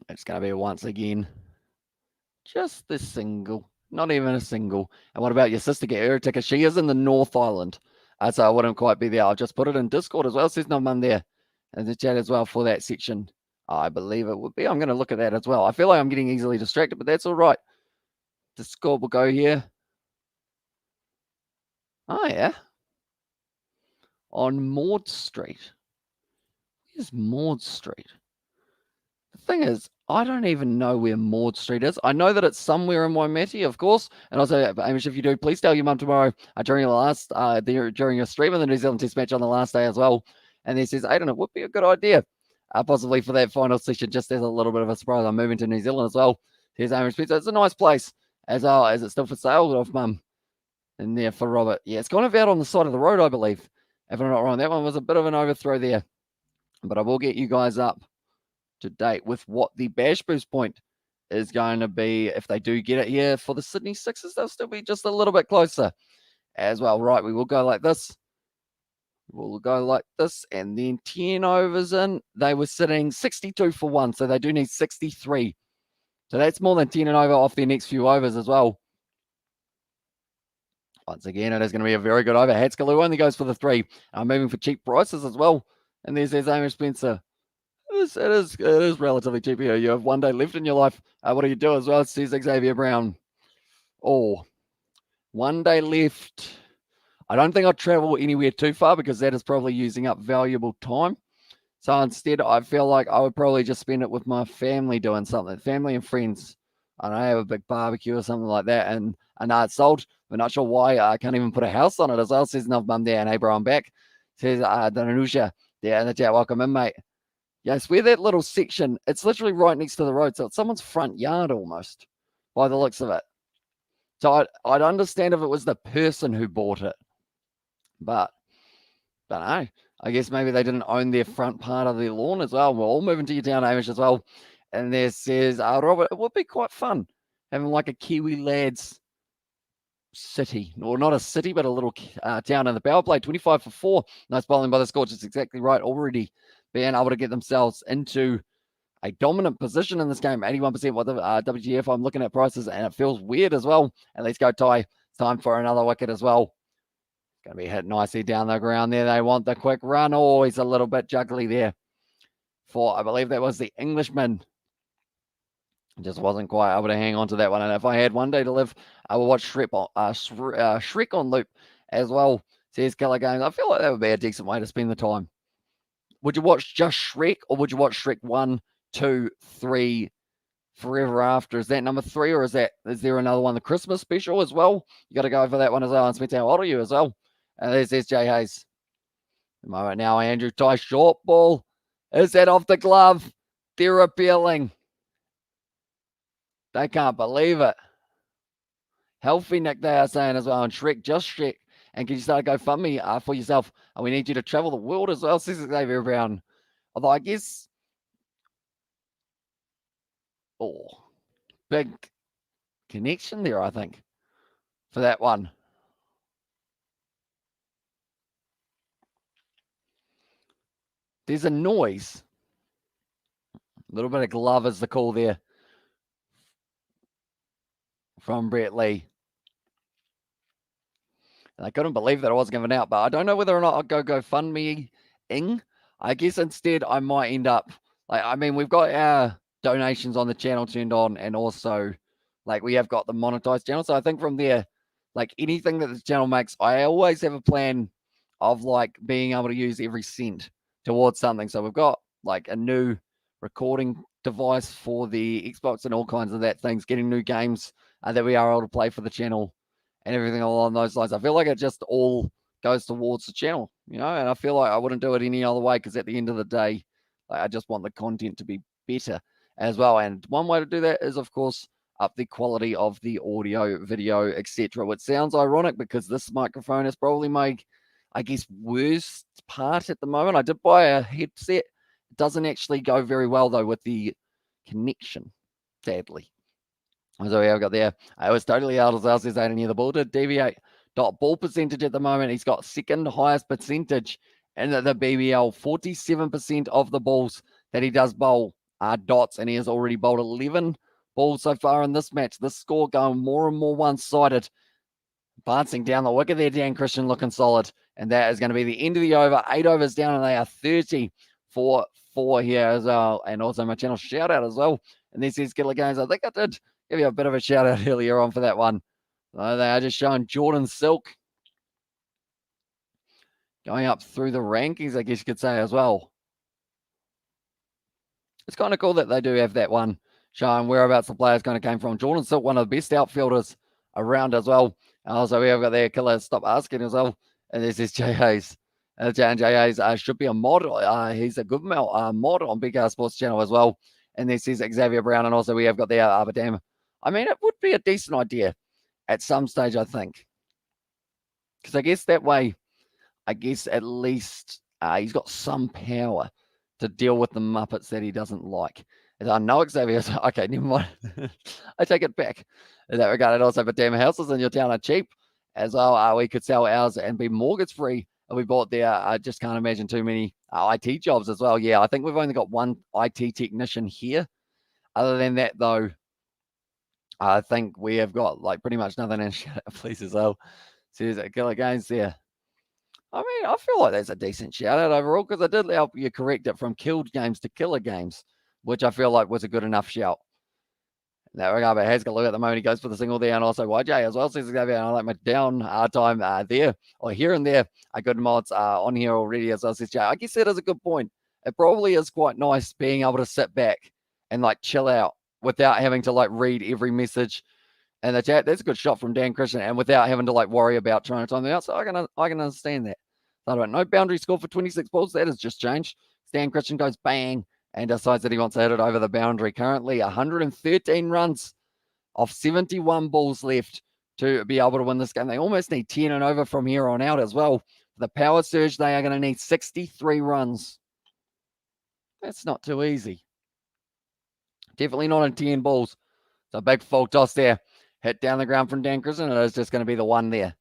It's going to be once again just the single, not even a single. And what about your sister? Get her a ticket. She is in the North Island. So I wouldn't quite be there. I'll just put it in Discord as well. Says no mum there in the chat as well for that section. I believe it would be. I'm going to look at that as well. I feel like I'm getting easily distracted, but that's all right. Discord will go here. Oh, yeah. On Maud Street. Where's Maud Street? The thing is, I don't even know where Maud Street is. I know that it's somewhere in Waimate, of course. And also, Amish, if you do, please tell your mum tomorrow during your last during your stream of the New Zealand Test match on the last day as well. And he says, Aiden, it would be a good idea, possibly for that final session, just as a little bit of a surprise. I'm moving to New Zealand as well. Here's Amish Pizza. It's a nice place as well. Is it still for sale? Off mum in there for Robert. Yeah, it's kind of out on the side of the road, I believe. If I'm not wrong, that one was a bit of an overthrow there. But I will get you guys up to date with what the Bash Boost point is going to be. If they do get it here for the Sydney Sixers, they'll still be just a little bit closer as well. Right, we will go like this. We'll go like this, and then 10 overs in. They were sitting 62 for 1, so they do need 63. So that's more than 10 and over off their next few overs as well. Once again, it is going to be a very good over. Hatskaloo only goes for the 3. I'm moving for cheap prices as well. And there's Amish Spencer. It is relatively cheap here. You have 1 day left in your life. What do you do as well? It says Xavier Brown. Oh, 1 day left. I don't think I'd travel anywhere too far because that is probably using up valuable time. So instead, I feel like I would probably just spend it with my family doing something. Family and friends. I don't know, have a big barbecue or something like that. And I know it's sold. We're not sure why. I can't even put a house on it as well. Says enough mum there. And hey, bro, I'm back. Says Dananusha there in the chat. Welcome in, mate. Yes, where that little section, it's literally right next to the road. So it's someone's front yard almost by the looks of it. So I'd understand if it was the person who bought it. But I don't know. I guess maybe they didn't own their front part of their lawn as well. We're all moving to your town, Amish, as well. And there says, Robert, it would be quite fun having like a Kiwi lads city, or not a city, but a little town in the power play. 25 for 4. Nice bowling by the Scorchers. Exactly right. Already being able to get themselves into a dominant position in this game. 81% with the WGF. I'm looking at prices and it feels weird as well. And let's go, Ty. It's time for another wicket as well. Going to be hit nicely down the ground there. They want the quick run. Oh, he's a little bit juggly there. For, I believe that was the Englishman. Just wasn't quite able to hang on to that one. And if I had 1 day to live, I will watch Shrek on loop as well. Says Killer Games. I feel like that would be a decent way to spend the time. Would you watch just Shrek, or would you watch Shrek 1, 2, 3 forever after? Is that number 3, or is there another one, the Christmas special as well? You got to go for that one as well. And Spencer, how old are you as well? And there's Jay Hayes. Right now, Andrew Ty, short ball. Is that off the glove? They're appealing. They can't believe it. Healthy Nick, they are saying as well. And Shrek, just Shrek. And can you start a GoFundMe for yourself? And we need you to travel the world as well, says Xavier Brown. Although I guess, big connection there, I think, for that one. There's a noise. A little bit of glove is the call there from Brett Lee. And I couldn't believe that I was given out, but I don't know whether or not I'll go GoFundMe-ing. I guess instead I might end up, we've got our donations on the channel turned on, and also, we have got the monetized channel. So I think from there, like anything that the channel makes, I always have a plan of like being able to use every cent towards something. So we've got like a new recording device for the Xbox and all kinds of that things, getting new games that we are able to play for the channel and everything along those lines. I feel like it just all goes towards the channel, and I feel like I wouldn't do it any other way, because at the end of the day, like, I just want the content to be better as well. And one way to do that is, of course, up the quality of the audio, video, etc. Which sounds ironic because this microphone is probably my, I guess, worst part at the moment. I did buy a headset. It doesn't actually go very well, though, with the connection, sadly. So yeah, I've got there. I was totally out as well, says Aiden near the ball. Did deviate. Dot ball percentage at the moment. He's got second highest percentage in the BBL. 47% of the balls that he does bowl are dots, and he has already bowled 11 balls so far in this match. This score going more and more one-sided. Advancing down the wicket there, Dan Christian looking solid. And that is going to be the end of the over. 8 overs down, and they are 30 for 4 here as well. And also my channel shout out as well. And this is Killer Games. I think I did give you a bit of a shout out earlier on for that one. So they are just showing Jordan Silk going up through the rankings, I guess you could say, as well. It's kind of cool that they do have that one showing whereabouts the players kind of came from. Jordan Silk, one of the best outfielders around as well. Also, we have got there Killer Stop Asking as well. And this is Jay Hayes. J Hayes should be a mod. He's a good mod on Big Sports Channel as well. And this is Xavier Brown. And also we have got there Aberdam. I mean, it would be a decent idea at some stage, I think. Because I guess that way, at least he's got some power to deal with the Muppets that he doesn't like. As I know Xavier, okay, never mind. I take it back. In that regard, and also, but damn, houses in your town are cheap as well. We could sell ours and be mortgage free if we bought there. I just can't imagine too many IT jobs as well. Yeah, I think we've only got one IT technician here. Other than that, though, I think we have got like pretty much nothing in please as well. Says Killer Games there. I mean, I feel like that's a decent shout out overall, because I did help you correct it from killed games to killer games, which I feel like was a good enough shout. There we go, but has got a look at the moment. He goes for the single there, and also YJ as well. Says Xavier, I like my down time there, or here and there. Good mods on here already as well, says Jay. I guess that is a good point. It probably is quite nice being able to sit back and like chill out without having to like read every message in the chat. That's a good shot from Dan Christian, and without having to like worry about trying to time them out. So I can understand that. No boundary score for 26 balls. That has just changed. Dan Christian goes bang and decides that he wants to hit it over the boundary. Currently 113 runs off 71 balls left to be able to win this game. They almost need 10 and over from here on out as well. For the power surge, they are going to need 63 runs. That's not too easy. Definitely not in 10 balls. So big full toss there. Hit down the ground from Dan Christian, and it's just going to be the one there.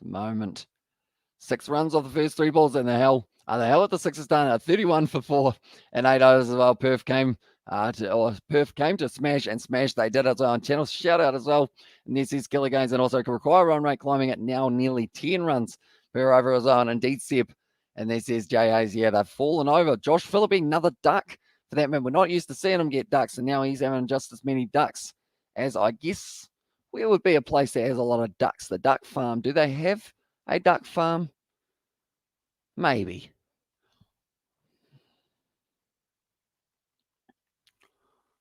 The moment. 6 runs off the first 3 balls, and the hell at the Sixers done at 31 for 4 and 8 overs as well. Perth came to smash, and smash they did as well. And channel shout out as well. And this is Killer Games, and also can require run rate climbing at now nearly 10 runs per over as well. And indeed, Seb. And this is Jay Hayes. Yeah, they've fallen over. Josh Phillippe, another duck for that man. We're not used to seeing him get ducks, and now he's having just as many ducks as I guess where would be a place that has a lot of ducks. The duck farm. Do they have a duck farm? Maybe.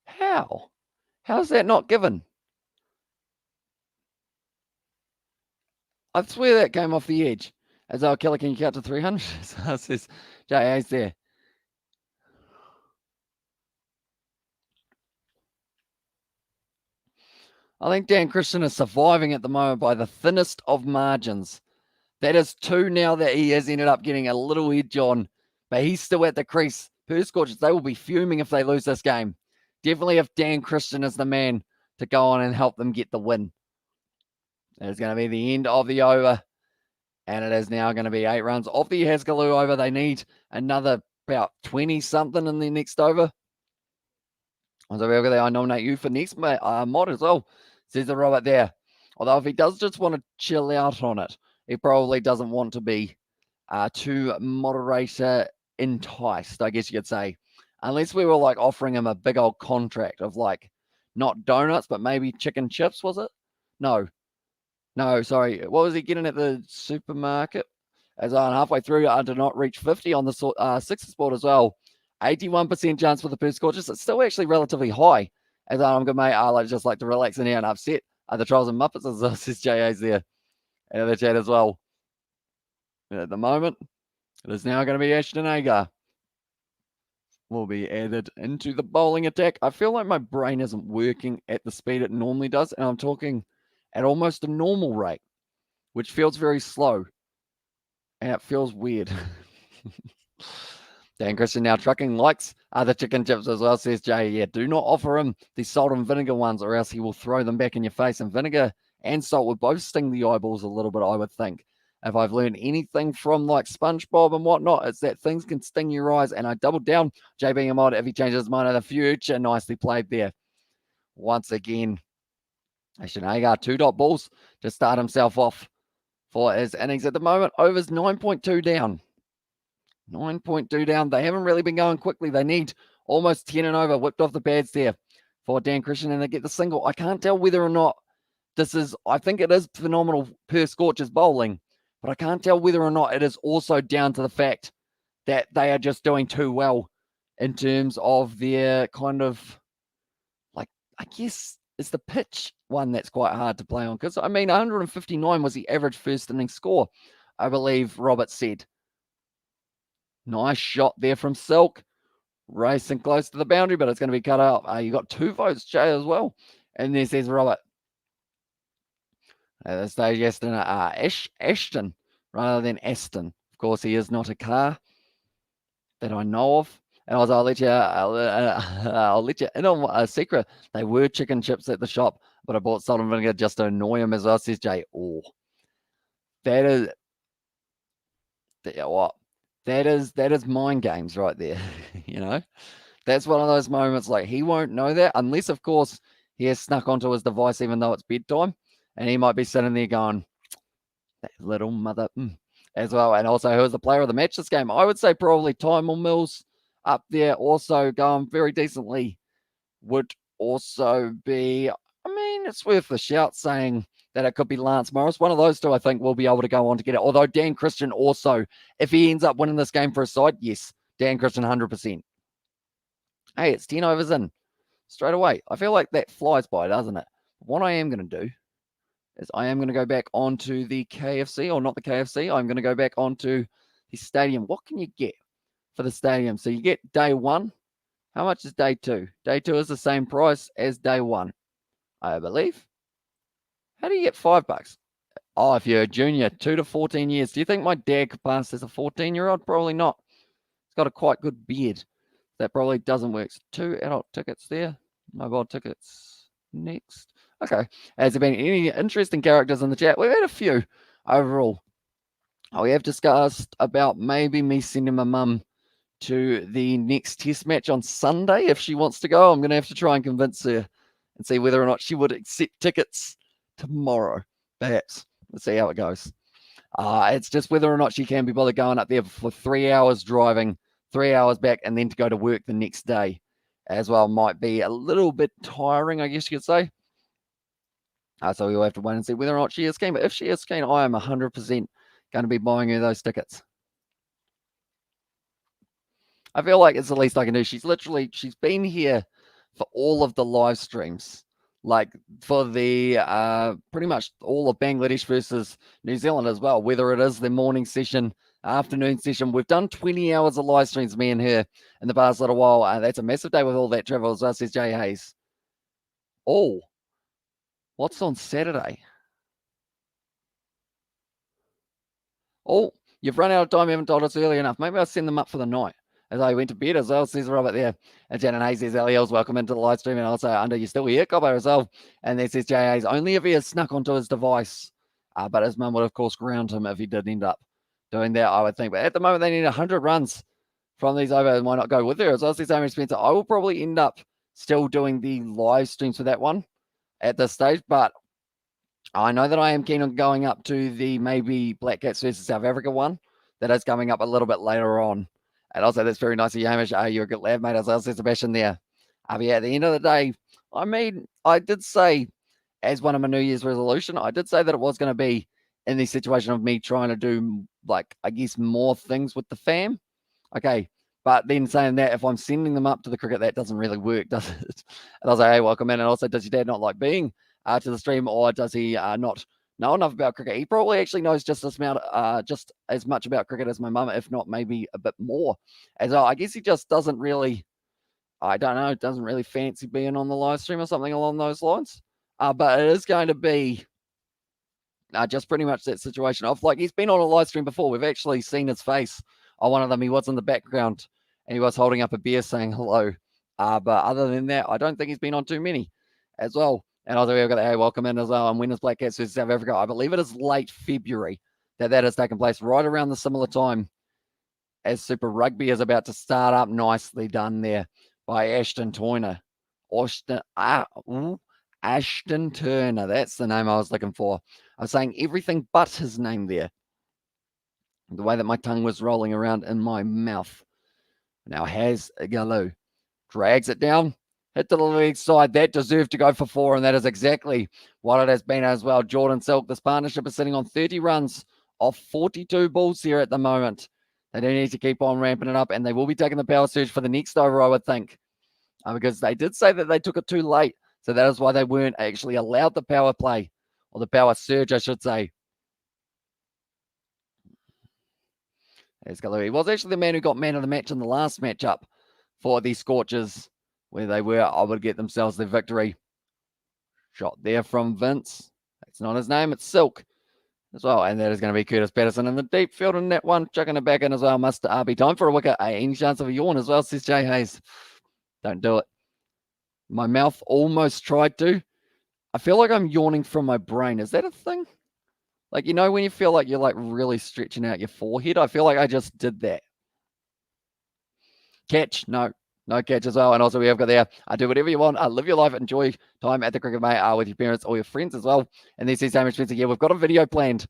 How? How's that not given? I swear that came off the edge. As our Killer, can you count to 300? So says J.A.'s there. I think Dan Christian is surviving at the moment by the thinnest of margins. That is 2 now that he has ended up getting a little edge on, but he's still at the crease. Perth Scorchers, they will be fuming if they lose this game. Definitely if Dan Christian is the man to go on and help them get the win. That is going to be the end of the over. And it is now going to be 8 runs off the Hasgaloo over. They need another about 20-something in the next over. So I nominate you for next mod as well. Says the Robert there. Although if he does just want to chill out on it, he probably doesn't want to be too moderator enticed, I guess you could say. Unless we were like offering him a big old contract of like not donuts, but maybe chicken chips, was it? No, sorry. What was he getting at the supermarket? As I'm halfway through, I did not reach 50 on the Sixers board as well. 81% chance for the Perth Scorchers. It's still actually relatively high. As I'm good, mate. I just like to relax in here and upset the Trolls and Muppets, as says JA's there in the chat as well. At the moment, it is now going to be Ashton Agar will be added into the bowling attack. I feel like my brain isn't working at the speed it normally does, and I'm talking at almost a normal rate, which feels very slow, and it feels weird. Dan Christian now trucking likes the chicken chips as well, says Jay. Yeah, do not offer him the salt and vinegar ones, or else he will throw them back in your face. And vinegar and salt would both sting the eyeballs a little bit, I would think. If I've learned anything from like SpongeBob and whatnot, it's that things can sting your eyes. And I doubled down, Jay being a mod, if he changes his mind in the future. Nicely played there. Once again, Ashton Agar, 2-dot balls to start himself off for his innings at the moment. Overs 9.2 down. 9.2 down. They haven't really been going quickly. They need almost 10 and over. Whipped off the pads there for Dan Christian, and they get the single. I can't tell whether or not this is, I think it is phenomenal Perth Scorchers bowling, but I can't tell whether or not it is also down to the fact that they are just doing too well in terms of their kind of, like, I guess it's the pitch one that's quite hard to play on. Because, I mean, 159 was the average first inning score, I believe Robert said. Nice shot there from Silk. Racing close to the boundary, but it's going to be cut out. You got 2 votes, Jay, as well. And there says Robert. At this stage, Ashton rather than Aston. Of course, he is not a car that I know of. And I'll let you in on a secret. They were chicken chips at the shop, but I bought salt and vinegar just to annoy him as well, says Jay. Oh, that is mind games right there. You know, that's one of those moments like he won't know that unless, of course, he has snuck onto his device even though it's bedtime, and he might be sitting there going, "That little mother," as well. And also, who was the player of the match this game? I would say probably Tymel Mills up there, also going very decently. Would also be, I mean, it's worth the shout saying that it could be Lance Morris. One of those two, I think, will be able to go on to get it. Although Dan Christian also, if he ends up winning this game for a side, yes, Dan Christian 100%. Hey, it's 10 overs in straight away. I feel like that flies by, doesn't it? What I am going to do is I am going to go back onto the KFC, or not the KFC. I'm going to go back onto the stadium. What can you get for the stadium? So you get day 1. How much is day 2? Day 2 is the same price as day 1, I believe. How do you get $5? Oh, if you're a junior, 2 to 14 years. Do you think my dad could pass as a 14-year-old? Probably not. He's got a quite good beard. That probably doesn't work. 2 adult tickets there. Mobile tickets next. Okay. Has there been any interesting characters in the chat? We've had a few overall. We have discussed about maybe me sending my mum to the next test match on Sunday if she wants to go. I'm going to have to try and convince her and see whether or not she would accept tickets tomorrow, perhaps. Let's see how it goes. It's just whether or not she can be bothered going up there for 3 hours driving, 3 hours back, and then to go to work the next day as well. Might be a little bit tiring, I guess you could say. So we'll have to wait and see whether or not she is keen. But if she is keen, I am 100% going to be buying her those tickets. I feel like it's the least I can do. She's been here for all of the live streams. Like for the pretty much all of Bangladesh versus New Zealand as well, whether it is the morning session, afternoon session. We've done 20 hours of live streams, me and her, in the past little while. That's a massive day with all that travel as well, says Jay Hayes. Oh, what's on Saturday? Oh, you've run out of time. You haven't told us early enough. Maybe I'll send them up for the night. As I went to bed as well, says Robert there. And Janet Hayes says, Eliel's welcome into the live stream. And also, under you still here, Cobbo as well. And there says Jay Hayes, only if he has snuck onto his device. But his mum would, of course, ground him if he did end up doing that, I would think. But at the moment, they need 100 runs from these overs. Why not go with her? As well, says Amy Spencer, I will probably end up still doing the live streams for that one at this stage. But I know that I am keen on going up to the maybe Black Cats versus South Africa one. That is coming up a little bit later on. And also, that's very nice of you, Hamish. You're a good lad, mate. As well, said Sebastian there. But yeah, at the end of the day, I mean, I did say, as one of my New Year's resolution, I did say that it was going to be in the situation of me trying to do, like, I guess, more things with the fam. Okay. But then saying that, if I'm sending them up to the cricket, that doesn't really work, does it? And I was like, hey, welcome in. And also, does your dad not like being to the stream, or does he not know enough about cricket? He probably actually knows just as much about cricket as my mum, if not maybe a bit more. As well, I guess he just doesn't really, I don't know, doesn't really fancy being on the live stream or something along those lines. But it is going to be just pretty much that situation of, like, he's been on a live stream before. We've actually seen his face on one of them. He was in the background and he was holding up a beer saying hello. But other than that, I don't think he's been on too many as well. And also, we've got the hey, welcome in as well. And when is Black Cats versus South Africa? I believe it is late February that has taken place, right around the similar time as Super Rugby is about to start up. Nicely done there by Ashton Turner. Ashton Turner. That's the name I was looking for. I was saying everything but his name there. The way that my tongue was rolling around in my mouth. Now has Galoo. Drags it down. Hit to the leg side. That deserved to go for 4, and that is exactly what it has been as well. Jordan Silk, this partnership is sitting on 30 runs off 42 balls here at the moment. They do need to keep on ramping it up, and they will be taking the power surge for the next over, I would think, because they did say that they took it too late. So that is why they weren't actually allowed the power play, or the power surge, I should say. There's Galoo. He was actually the man who got man of the match in the last matchup for the Scorchers, where they were able to get themselves the victory. Shot there from Vince. That's not his name, it's Silk as well. And that is going to be Curtis Patterson in the deep field in that one. Chucking it back in as well. Must be time for a wicket. Any chance of a yawn as well, says Jay Hayes. Don't do it. My mouth almost tried to. I feel like I'm yawning from my brain. Is that a thing? Like, you know, when you feel like you're like really stretching out your forehead? I feel like I just did that. Catch? No catch as well. And also we have got there, do whatever you want, live your life, enjoy time at the cricket, mate, with your parents or your friends as well. And then says Hamish Spencer, yeah, we've got a video planned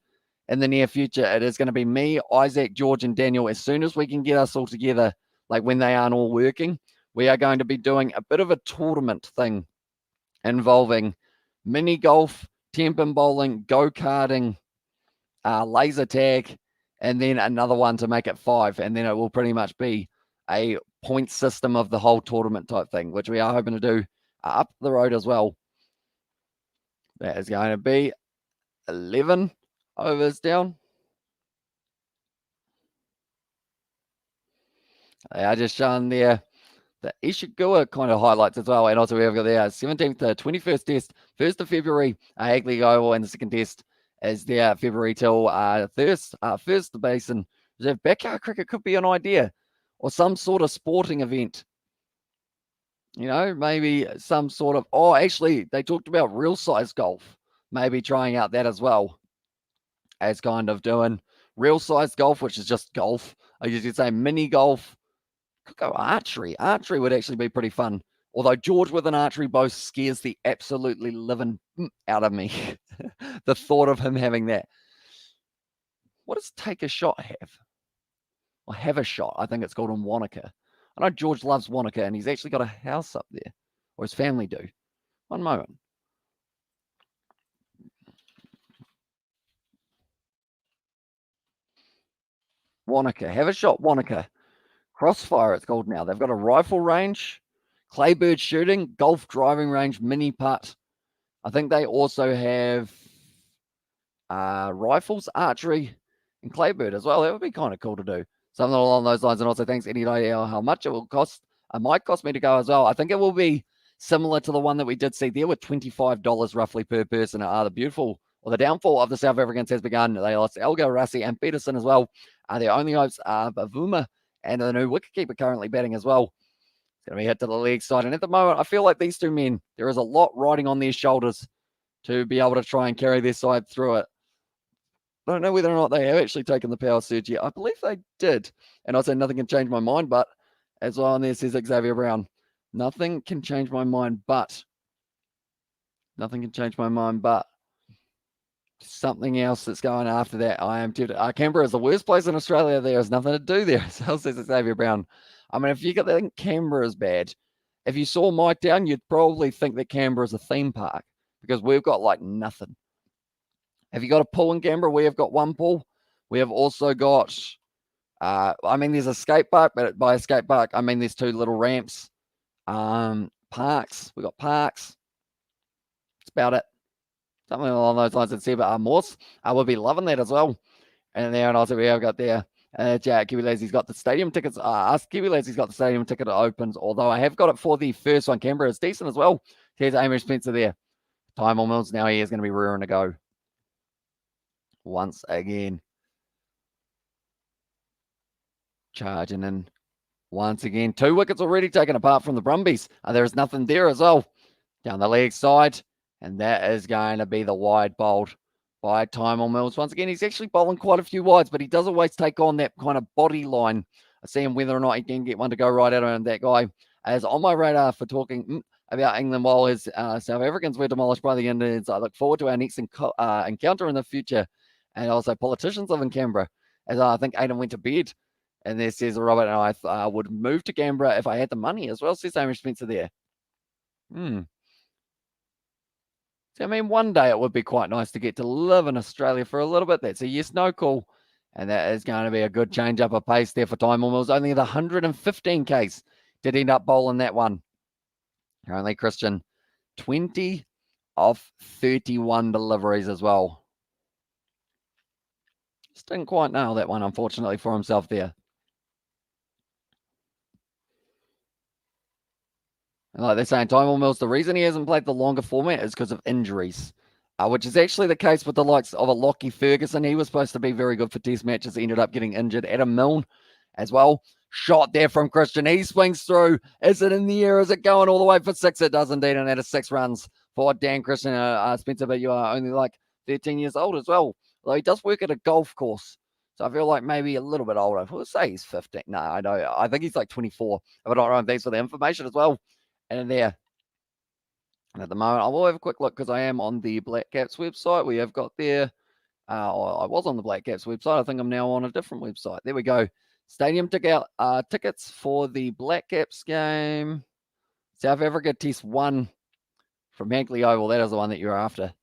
in the near future. It is going to be me, Isaac, George, and Daniel. As soon as we can get us all together, like when they aren't all working, we are going to be doing a bit of a tournament thing involving mini golf, ten-pin bowling, go-karting, laser tag, and then another one to make it 5. And then it will pretty much be a point system of the whole tournament type thing, which we are hoping to do up the road as well. That is going to be 11 overs down. They are just showing there the Ishigua kind of highlights as well. And also we have got there 17th to 21st test, 1st of February, Hagley Oval, and the second test is there February till first basin. Reserve backyard cricket could be an idea, or some sort of sporting event. You know, maybe some sort of, actually, they talked about real size golf. Maybe trying out that as well as kind of doing real size golf, which is just golf. I usually say mini golf. Could go archery. Archery would actually be pretty fun. Although George with an archery bow scares the absolutely living out of me. The thought of him having that. What does take a shot have? Or have a shot, I think it's called in Wanaka. I know George loves Wanaka, and he's actually got a house up there, or his family do. One moment. Wanaka, have a shot, Wanaka. Crossfire, it's called now. They've got a rifle range, claybird shooting, golf driving range, mini putt. I think they also have rifles, archery, and claybird as well. That would be kind of cool to do. Something along those lines. And also, thanks any idea how much it will cost. It might cost me to go as well. I think it will be similar to the one that we did see there with $25 roughly per person. The beautiful, or the downfall of the South Africans has begun. They lost Elgar, Rassi, and Peterson as well. Their only hopes are Bavuma and the new wicketkeeper currently batting as well. It's going to be hit to the leg side. And at the moment, I feel like these two men, there is a lot riding on their shoulders to be able to try and carry their side through it. I don't know whether or not they have actually taken the power surge yet. I believe they did. And I said nothing can change my mind, but as well on there says Xavier Brown, nothing can change my mind, but. Nothing can change my mind, but. something else that's going after that. I am tempted. Canberra is the worst place in Australia. There is nothing to do there. So says Xavier Brown. I mean, if you think Canberra is bad, if you saw my town, you'd probably think that Canberra is a theme park because we've got like nothing. Have you got a pool in Canberra? We have got one pool. We have also got, I mean, there's a skate park, but by a skate park, I mean, there's 2 little ramps. Parks. We've got parks. That's about it. Something along those lines. And see about Morse. I would be loving that as well. And then also we have got there, Jack Kiwi Lads, he's got the stadium tickets. Ask Kiwi Lads, he's got the stadium ticket opens. Although I have got it for the first one. Canberra is decent as well. Here's Amish Spencer there. Time on Mills. Now he is going to be rearing to go. Once again. Charging in. Once again. 2 wickets already taken apart from the Brumbies. There is nothing there as well. Down the leg side. And that is going to be the wide bowled by Time on Mills. Once again, he's actually bowling quite a few wides, but he does always take on that kind of body line. I see him whether or not he can get one to go right at him. And that guy is on my radar for talking about England while his South Africans were demolished by the Indians. I look forward to our next encounter in the future. And also politicians live in Canberra. As I think Aidan went to bed. And there says Robert, and I would move to Canberra if I had the money as well, says Amish Spencer there. So, I mean, one day it would be quite nice to get to live in Australia for a little bit. That's a yes-no call. And that is going to be a good change up of pace there for Time on Mills. Only the 115 case did end up bowling that one. Currently, Christian, 20 of 31 deliveries as well. Just didn't quite nail that one, unfortunately, for himself there. And like they're saying, Time on Mills, the reason he hasn't played the longer format is because of injuries, which is actually the case with the likes of a Lockie Ferguson. He was supposed to be very good for test matches. He ended up getting injured. Adam Milne as well. Shot there from Christian. He swings through. Is it in the air? Is it going all the way for 6? It does indeed. And that is 6 runs for Dan Christian. Spencer, but you are only like 13 years old as well. Although he does work at a golf course. So I feel like maybe a little bit older. We'll say he's 15. No, I know. I think he's like 24. If I'm not wrong, thanks for the information as well. And there, and at the moment, I will have a quick look because I am on the Black Caps website. We have got there. I was on the Black Caps website. I think I'm now on a different website. There we go. Stadium tickets for the Black Caps game. South Africa Test 1 from Hankley Oval. That is the one that you're after,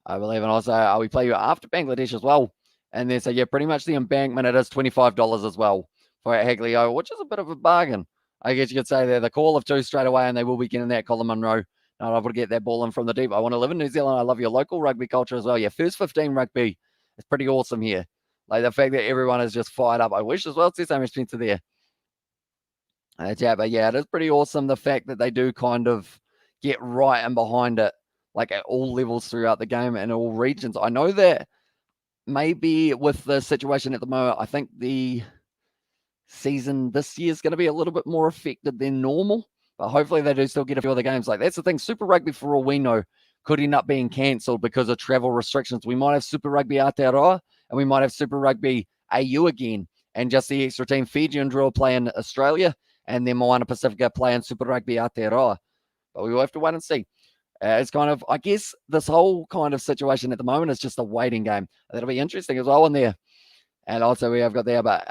I believe. And also, we play you after Bangladesh as well. And then, so yeah, pretty much the embankment, it is $25 as well for Hankley Oval, which is a bit of a bargain. I guess you could say they're the call of 2 straight away, and they will be getting that. Colin Munro not able to get that ball in from the deep. I want to live in New Zealand. I love your local rugby culture as well. Yeah, first 15 rugby is pretty awesome here. Like the fact that everyone is just fired up. I wish as well. It's the same Spencer there. But yeah, it is pretty awesome. The fact that they do kind of get right in behind it, like at all levels throughout the game and all regions. I know that maybe with the situation at the moment, I think the season this year is going to be a little bit more affected than normal, but hopefully they do still get a few other games. Like that's the thing, Super Rugby, for all we know, could end up being cancelled because of travel restrictions. We might have Super Rugby Aotearoa and we might have Super Rugby AU again, and just the extra team Fiji and Drua play in Australia, and then Moana Pacifica play in Super Rugby Aotearoa. But we will have to wait and see. It's kind of, I guess, this whole kind of situation at the moment is just a waiting game. That'll be interesting as well in there. And also we have got there, but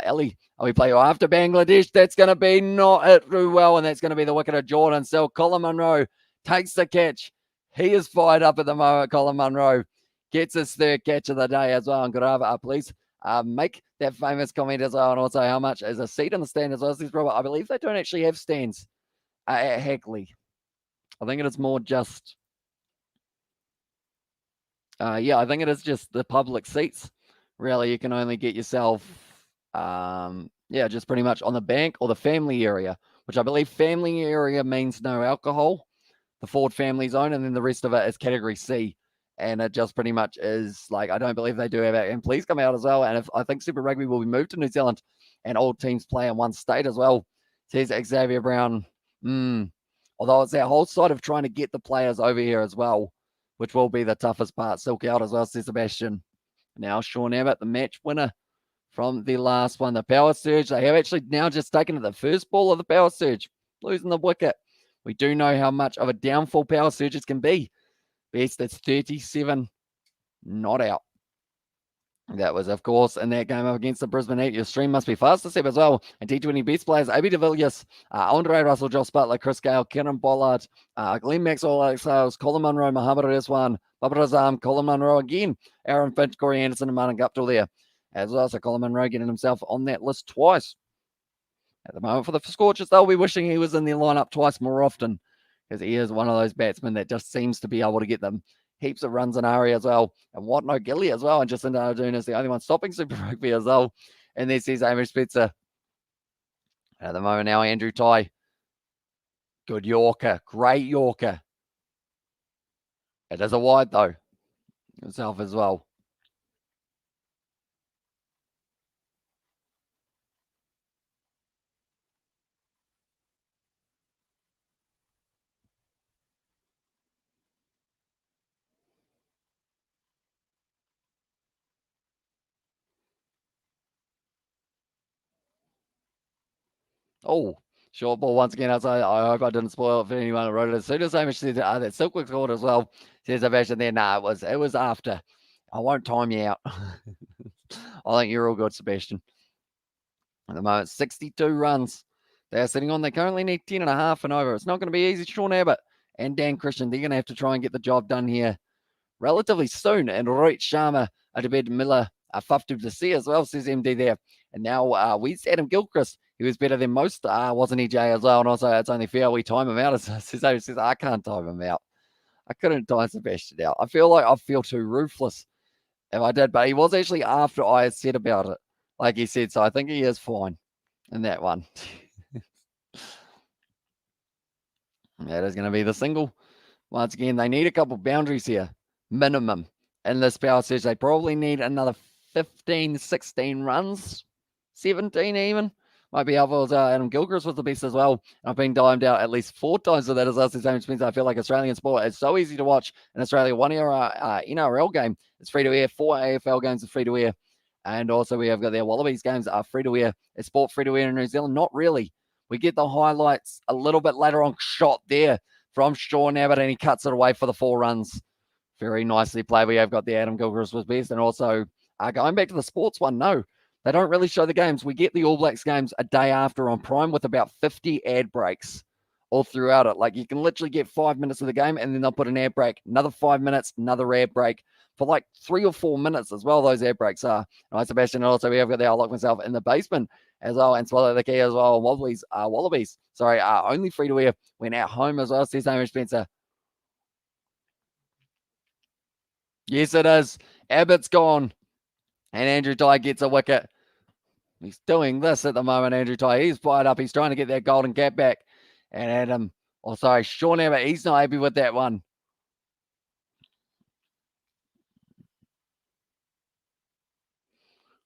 Ellie, we play you after Bangladesh. That's going to be not it too well, and that's going to be the wicket of Jordan. So Colin Munro takes the catch. He is fired up at the moment. Colin Munro gets his 3rd catch of the day as well. And Garava, please make that famous comment as well. And also, how much is a seat in the stand as well as this, Robert? I believe they don't actually have stands at Hackley. I think it is more just, I think it is just the public seats. Really, you can only get yourself, just pretty much on the bank or the family area, which I believe family area means no alcohol, the Ford family zone, and then the rest of it is category C. And it just pretty much is like, I don't believe they do have it. And please come out as well. And if I think Super Rugby will be moved to New Zealand and all teams play in one state as well, says Xavier Brown. Although it's that whole side of trying to get the players over here as well, which will be the toughest part. Silk out as well, says Sebastian. Now, Sean Abbott, the match winner from the last one, the power surge. They have actually now just taken the first ball of the power surge, losing the wicket. We do know how much of a downfall power surges can be. Best, it's 37 not out. That was, of course, in that game up against the Brisbane Heat. Your stream must be fast to step as well. And T20 best players, AB de Villiers, Andre Russell, Josh Butler, Chris Gale, Kieran Bollard, Glenn Maxwell, Alex Hales, Colin Munro, Mohammad Rizwan, Baba Razam, Colin Munro again, Aaron Finch, Corey Anderson, and Martin Guptill there as well. So Colin Munro getting himself on that list twice. At the moment for the Scorchers, they'll be wishing he was in their lineup twice more often because he is one of those batsmen that just seems to be able to get them heaps of runs in Ari as well. And Watno Gilly as well. And Jacinda Ardern is the only one stopping Super Rugby as well. And there sees Amish Spencer. At the moment now, Andrew Ty. Good Yorker. Great Yorker. It is a wide though. Himself as well. Oh, short ball once again outside. I hope I didn't spoil it for anyone who wrote it. As soon as Amish said that Silkwood scored as well, says Sebastian there. Nah, it was after. I won't time you out. I think you're all good, Sebastian. At the moment, 62 runs. They're sitting on. They currently need 10 and a half and over. It's not going to be easy. Sean Abbott and Dan Christian, they're going to have to try and get the job done here relatively soon. And Rohit Sharma, Adibed Miller, Faf to see as well, says MD there. And now we Adam Gilchrist. He was better than most, wasn't he, Jay, as well? And also, it's only fair we time him out. Says I can't time him out. I couldn't time Sebastian out. I feel like I feel too ruthless if I did, but he was actually after I had said about it, like he said. So I think he is fine in that one. That is going to be the single. Once again, they need a couple boundaries here, minimum. In this power surge, they probably need another 15, 16 runs, 17 even. Might be helpful. Adam Gilchrist was the best as well. I've been dimed out at least 4 times with that as well. I feel like Australian sport is so easy to watch in Australia. 1 NRL game is free to air. 4 AFL games are free to air. And also we have got their Wallabies games are free to air. Is sport free to air in New Zealand? Not really. We get the highlights a little bit later on. Shot there from Sean Abbott, and he cuts it away for the 4 runs. Very nicely played. We have got the Adam Gilchrist was best. And also going back to the sports one, no. They don't really show the games. We get the All Blacks games a day after on Prime with about 50 ad breaks all throughout it. Like you can literally get 5 minutes of the game and then they'll put an ad break, another 5 minutes, another ad break for like 3 or 4 minutes as well. Those ad breaks are. All right, Sebastian. And also we have got there. I'll lock myself in the basement as well and swallow the key as well. Wallabies. Sorry, only free to air when at home as well. Says Hamish Spencer. Yes, it is. Abbott's gone. And Andrew Ty gets a wicket. He's doing this at the moment, Andrew Ty. He's fired up. He's trying to get that golden cap back. And Sean Abbott, he's not happy with that one.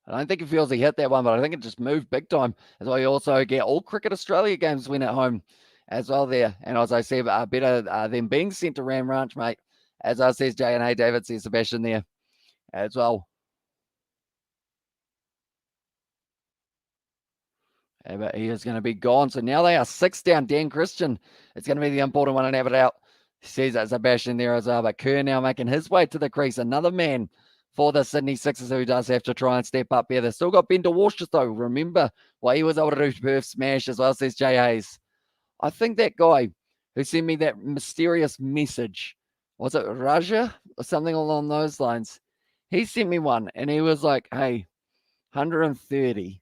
I don't think he feels he hit that one, but I think it just moved big time. As well, you also get all Cricket Australia games win at home as well there. And as I said, better than being sent to Ram Ranch, mate. As I says Jay and A David, says Sebastian there as well. But he is going to be gone. So now they are 6 down. Dan Christian. It's going to be the important one and Abbott out. He sees that Sebastian there as well. But Kerr now making his way to the crease. Another man for the Sydney Sixers who does have to try and step up here. They've still got Ben DeWalsh though. Remember what he was able to do to Perth smash as well, says Jay Hayes. I think that guy who sent me that mysterious message, was it Raja or something along those lines? He sent me one and he was like, hey, 130.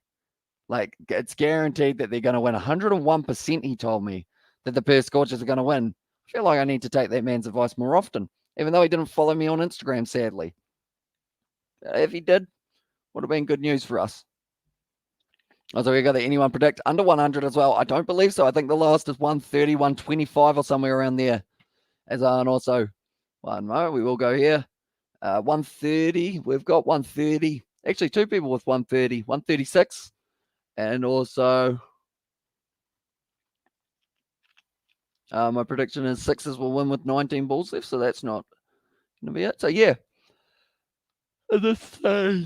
Like, it's guaranteed that they're going to win. 101%, he told me, that the Perth Scorchers are going to win. I feel like I need to take that man's advice more often, even though he didn't follow me on Instagram, sadly. If he did, would have been good news for us. Also, we got the anyone predict under 100 as well. I don't believe so. I think the last is 130, 125 or somewhere around there. And also, one moment, we will go here. 130. We've got 130. Actually, 2 people with 130. 136. And also, my prediction is Sixers will win with 19 balls left, so that's not going to be it. So, yeah. This stage. A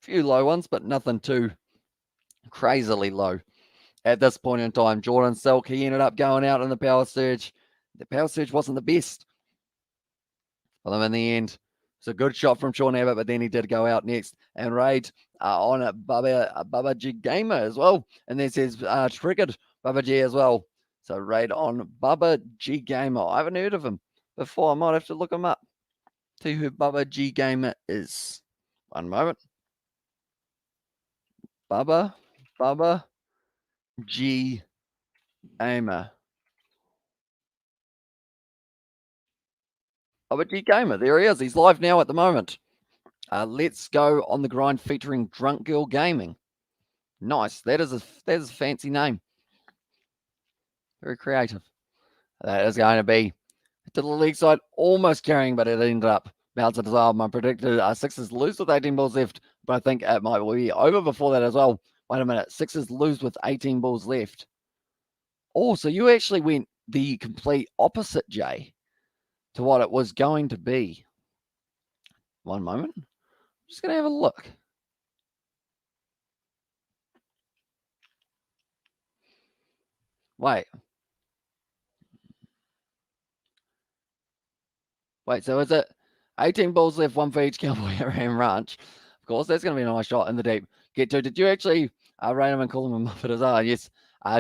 few low ones, but nothing too crazily low at this point in time. Jordan Silk, he ended up going out in the power surge. The power surge wasn't the best. for them in the end. It's a good shot from Sean Abbott, but then he did go out next. And raid on Baba G Gamer as well. And then says triggered Baba G as well. So raid on Baba G Gamer. I haven't heard of him before. I might have to look him up. See who Baba G Gamer is. One moment. Baba G Gamer. Baba G Gamer. There he is. He's live now at the moment. Let's go on the grind featuring Drunk Girl Gaming. Nice. That is a fancy name. Very creative. That is going to be to the league side, almost carrying, but it ended up bouncing as well. I predicted Sixers lose with 18 balls left, but I think it might be over before that as well. Wait a minute. Sixers lose with 18 balls left. Oh, so you actually went the complete opposite, Jay, to what it was going to be. One moment. I'm just going to have a look. Wait, so is it 18 balls left, one for each Cowboy at Ram Ranch? Of course, that's going to be a nice shot in the deep. Did you actually rate him and call him a Muppet as well? Yes.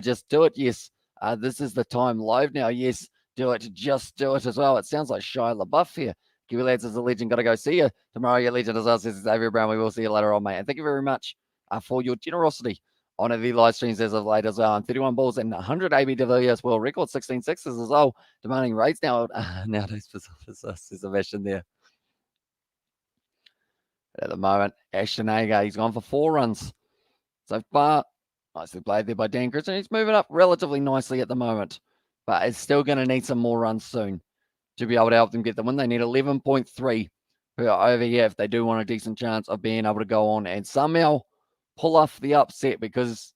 Just do it. Yes. This is the time live now. Yes. Do it. Just do it as well. It sounds like Shia LaBeouf here. Kiwi Lads is a legend. Got to go see you tomorrow. Your legend as well, says Xavier Brown. We will see you later on, mate. And thank you very much for your generosity on the live streams as of late as well. And 31 balls and 100 AB de Villiers world record, 16 sixes as well. Demanding rates nowadays for Sebastian there. But at the moment, Ashton Agar, he's gone for 4 runs so far. Nicely played there by Dan Christian. He's moving up relatively nicely at the moment, but it's still going to need some more runs soon to be able to help them get the win. They need 11.3 per over here if they do want a decent chance of being able to go on and somehow pull off the upset, because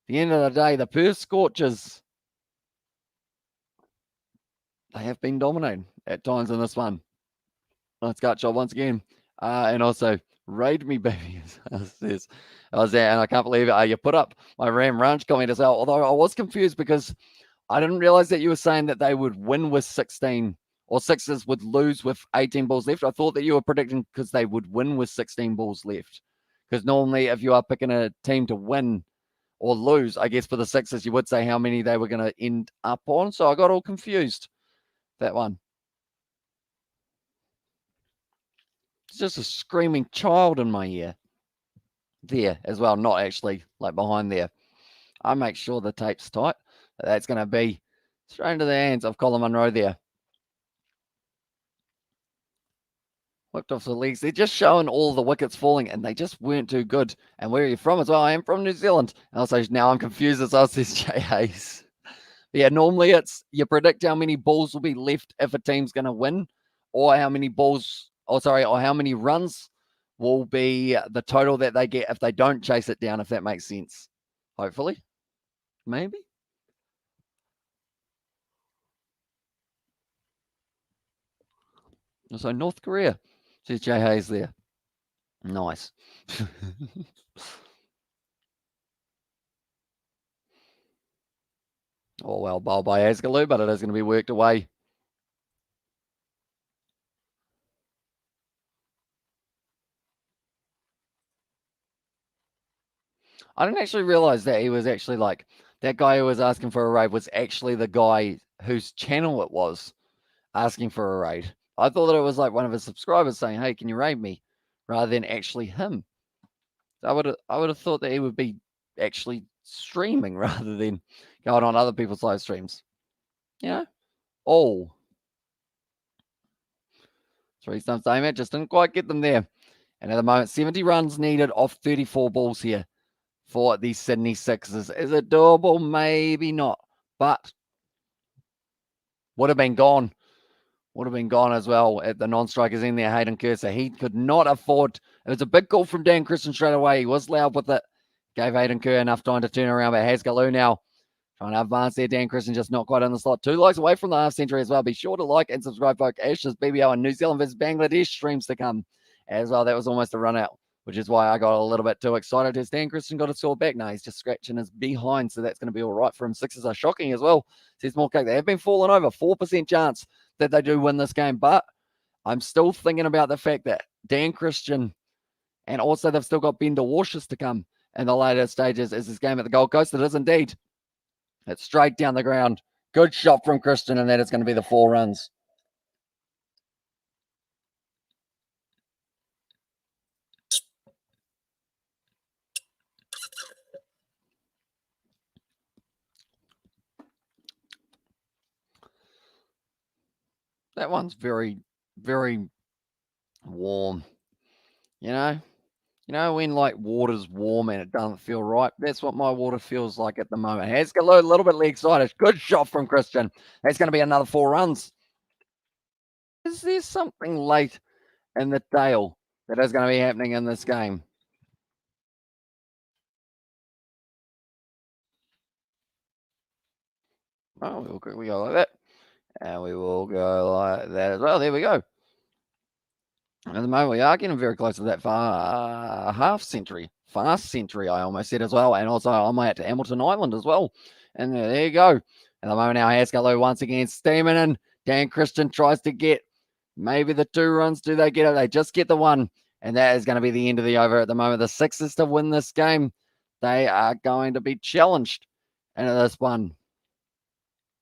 at the end of the day, the Perth Scorchers, they have been dominating at times in this one. Let's gut shot once again. And also, raid me, baby. Says, I was there, and I can't believe it. You put up my Ram Ranch comment as well. Although I was confused because I didn't realize that you were saying that they would win with 16, or Sixers would lose with 18 balls left. I thought that you were predicting because they would win with 16 balls left. Because normally, if you are picking a team to win or lose, I guess for the Sixers, you would say how many they were going to end up on. So I got all confused. That one. It's just a screaming child in my ear. There as well, not actually like behind there. I make sure the tape's tight. That's going to be straight into the hands of Colin Munro there. Whipped off the legs. They're just showing all the wickets falling, and they just weren't too good. And where are you from as well? I am from New Zealand. And also, now I'm confused as well, says Jay Hayes. Yeah, normally it's you predict how many balls will be left if a team's going to win, or how many balls, or how many runs will be the total that they get if they don't chase it down, if that makes sense. Hopefully. Maybe. So North Korea, says Jay Hayes there. Nice. Oh, well, bowled by Asgaloo, but it is going to be worked away. I didn't actually realize that he was actually like, that guy who was asking for a raid was actually the guy whose channel it was asking for a raid. I thought that it was like one of his subscribers saying, hey, can you raid me? Rather than actually him. So I would have thought that he would be actually streaming rather than going on other people's live streams. You know? Oh. 3 stumps aim at, just didn't quite get them there. And at the moment, 70 runs needed off 34 balls here for the Sydney Sixers. Is it doable? Maybe not. But would have been gone. Would have been gone as well at the non-strikers in there, Hayden Cursor. He could not afford. It was a big call from Dan Christian straight away. He was loud with it. Gave Hayden Kerr enough time to turn around, but Hasgaloo now trying to advance there. Dan Christian just not quite in the slot. 2 likes away from the half century as well. Be sure to like and subscribe, folks. Ashes, BBL, and New Zealand versus Bangladesh streams to come as well. That was almost a run out, which is why I got a little bit too excited. As Dan Christian got a score back. Now he's just scratching his behind, so that's going to be all right for him. Sixers are shocking as well. Says more cake. They have been falling over. 4% chance that they do win this game, but I'm still thinking about the fact that Dan Christian, and also they've still got Bender Washers to come in the later stages as this game at the Gold Coast. It is indeed. It's straight down the ground. Good shot from Christian, and that is going to be the 4 runs. That one's very, very warm. You know when like water's warm and it doesn't feel right? That's what my water feels like at the moment. Has got a little bit excited. Good shot from Christian. That's going to be another 4 runs. Is there something late in the tail that is going to be happening in this game? Oh, we go like that. And we will go like that as well. There we go. At the moment, we are getting very close to that fast century, I almost said as well. And also, I might to Hamilton Island as well. And there you go. At the moment now, Haskell once again steaming in. Dan Christian tries to get maybe the 2 runs. Do they get it? They just get the 1. And that is going to be the end of the over at the moment. The Sixers to win this game, they are going to be challenged into this one.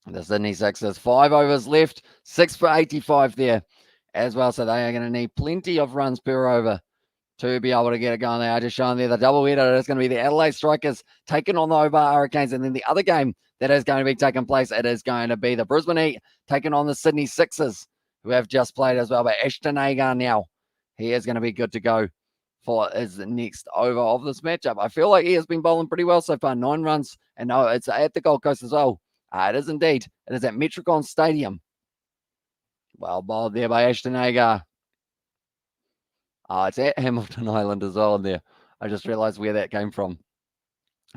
The Sydney Sixers, 5 overs left, 6 for 85 there as well. So they are going to need plenty of runs per over to be able to get it going. They are just showing there the double header. It's going to be the Adelaide Strikers taking on the Hobart Hurricanes. And then the other game that is going to be taking place, it is going to be the Brisbane Heat taking on the Sydney Sixers, who have just played as well. But Ashton Agar now, he is going to be good to go for his next over of this matchup. I feel like he has been bowling pretty well so far. 9 runs. And no, it's at the Gold Coast as well. It is indeed. It is at Metricon Stadium. Well bowled there by Ashton Agar. It's at Hamilton Island as well in there. I just realised where that came from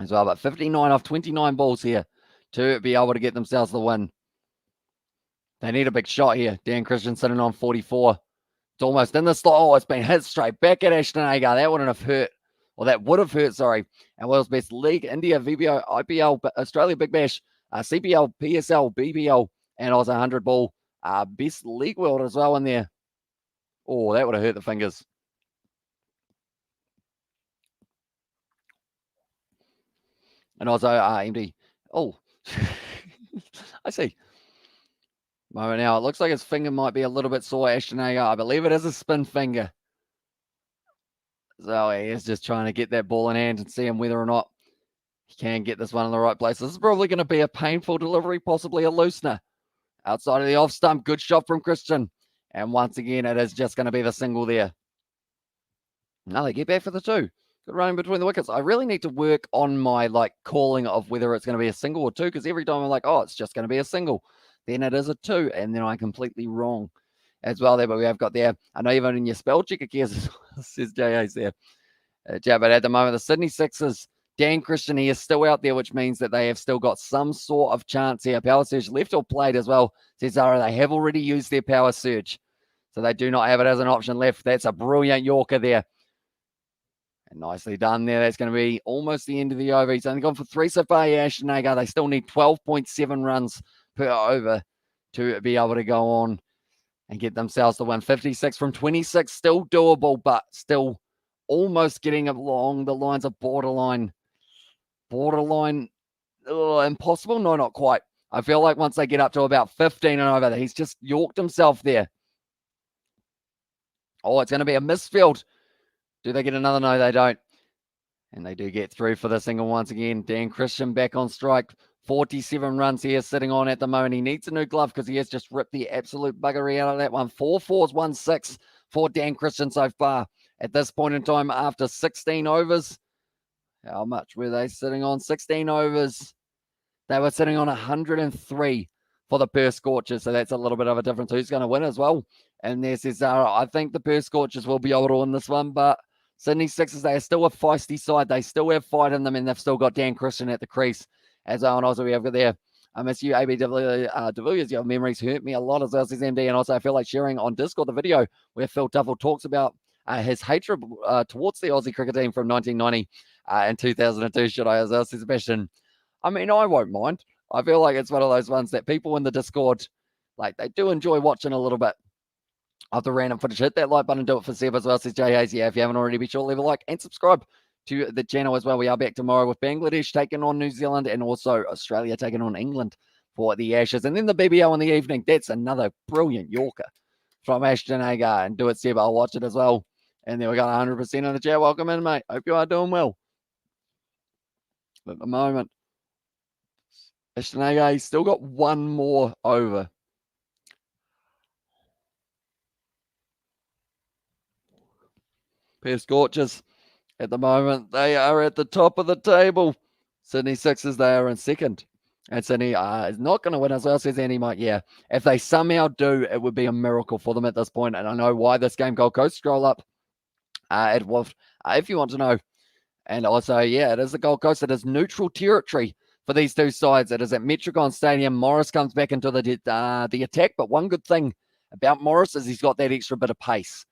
as well. But 59 off 29 balls here to be able to get themselves the win. They need a big shot here. Dan Christian sitting on 44. It's almost in the slot. Oh, it's been hit straight back at Ashton Agar. That wouldn't have hurt. Well, that would have hurt, sorry. And World's Best League, India, VBO, IPL, Australia Big Bash, CPL, PSL, BBL, and also 100 ball. Best League World as well in there. Oh, that would have hurt the fingers. And also MD. Oh, I see. Moment now, it looks like his finger might be a little bit sore, Ashton Agar. I believe it is a spin finger. So he is just trying to get that ball in hand and see whether or not he can get this one in the right place. This is probably going to be a painful delivery, possibly a loosener. Outside of the off stump, good shot from Christian. And once again, it is just going to be the single there. Now they get back for the 2. Good running between the wickets. I really need to work on my calling of whether it's going to be a single or 2, because every time I'm like, oh, it's just going to be a single. Then it is a 2, and then I'm completely wrong as well there. But we have got there. I know you've in your spell checker cares, says J.A.'s there. But at the moment, the Sydney Sixers, Dan Christian, he is still out there, which means that they have still got some sort of chance here. Power surge left or played as well. Says Zara, they have already used their power surge. So they do not have it as an option left. That's a brilliant Yorker there. And nicely done there. That's going to be almost the end of the over. He's only gone for 3 so far. Yeah, Ashton Agar. They still need 12.7 runs per over to be able to go on and get themselves the win. 56 from 26, still doable, but still almost getting along the lines of borderline impossible. No, not quite. I feel like once they get up to about 15 and over, he's just yorked himself there. Oh, it's going to be a misfield. Do they get another? No, they don't. And they do get through for the single once again. Dan Christian back on strike. 47 runs here sitting on at the moment. He needs a new glove because he has just ripped the absolute buggery out of that one. 4 4s, 1 6 for Dan Christian so far. At this point in time, after 16 overs, how much were they sitting on? 16 overs. They were sitting on 103 for the Perth Scorchers. So that's a little bit of a difference. Who's going to win as well? And there's Zara. I think the Perth Scorchers will be able to win this one, but Sydney Sixers, they are still a feisty side. They still have fight in them, and they've still got Dan Christian at the crease as well. And also we have got there, I miss you, AB DeVilliers. Your memories hurt me a lot as well, says MD. And also I feel like sharing on Discord the video where Phil Tuffle talks about his hatred towards the Aussie cricket team from 1990 and 2002, should I as well, says Sebastian. I mean, I won't mind. I feel like it's one of those ones that people in the Discord, they do enjoy watching a little bit of the random footage. Hit that like button, do it for Seb as well, says Jay Hayes. Yeah, if you haven't already, be sure to leave a like and subscribe to the channel as well. We are back tomorrow with Bangladesh taking on New Zealand and also Australia taking on England for the Ashes. And then the BBL in the evening. That's another brilliant Yorker from Ashton Agar. And do it, Seb. I'll watch it as well. And then we got 100% in the chat. Welcome in, mate. Hope you are doing well. But at the moment, Ashton Agar, he's still got one more over. Perth Scorchers at the moment, they are at the top of the table. Sydney Sixers, they are in second. And Sydney is not going to win as well, says Andy Mike. Yeah, if they somehow do, it would be a miracle for them at this point. And I know why this game, Gold Coast, scroll up. It was, if you want to know. And also, yeah, it is the Gold Coast. It is neutral territory for these two sides. It is at Metricon Stadium. Morris comes back into the attack. But one good thing about Morris is he's got that extra bit of pace.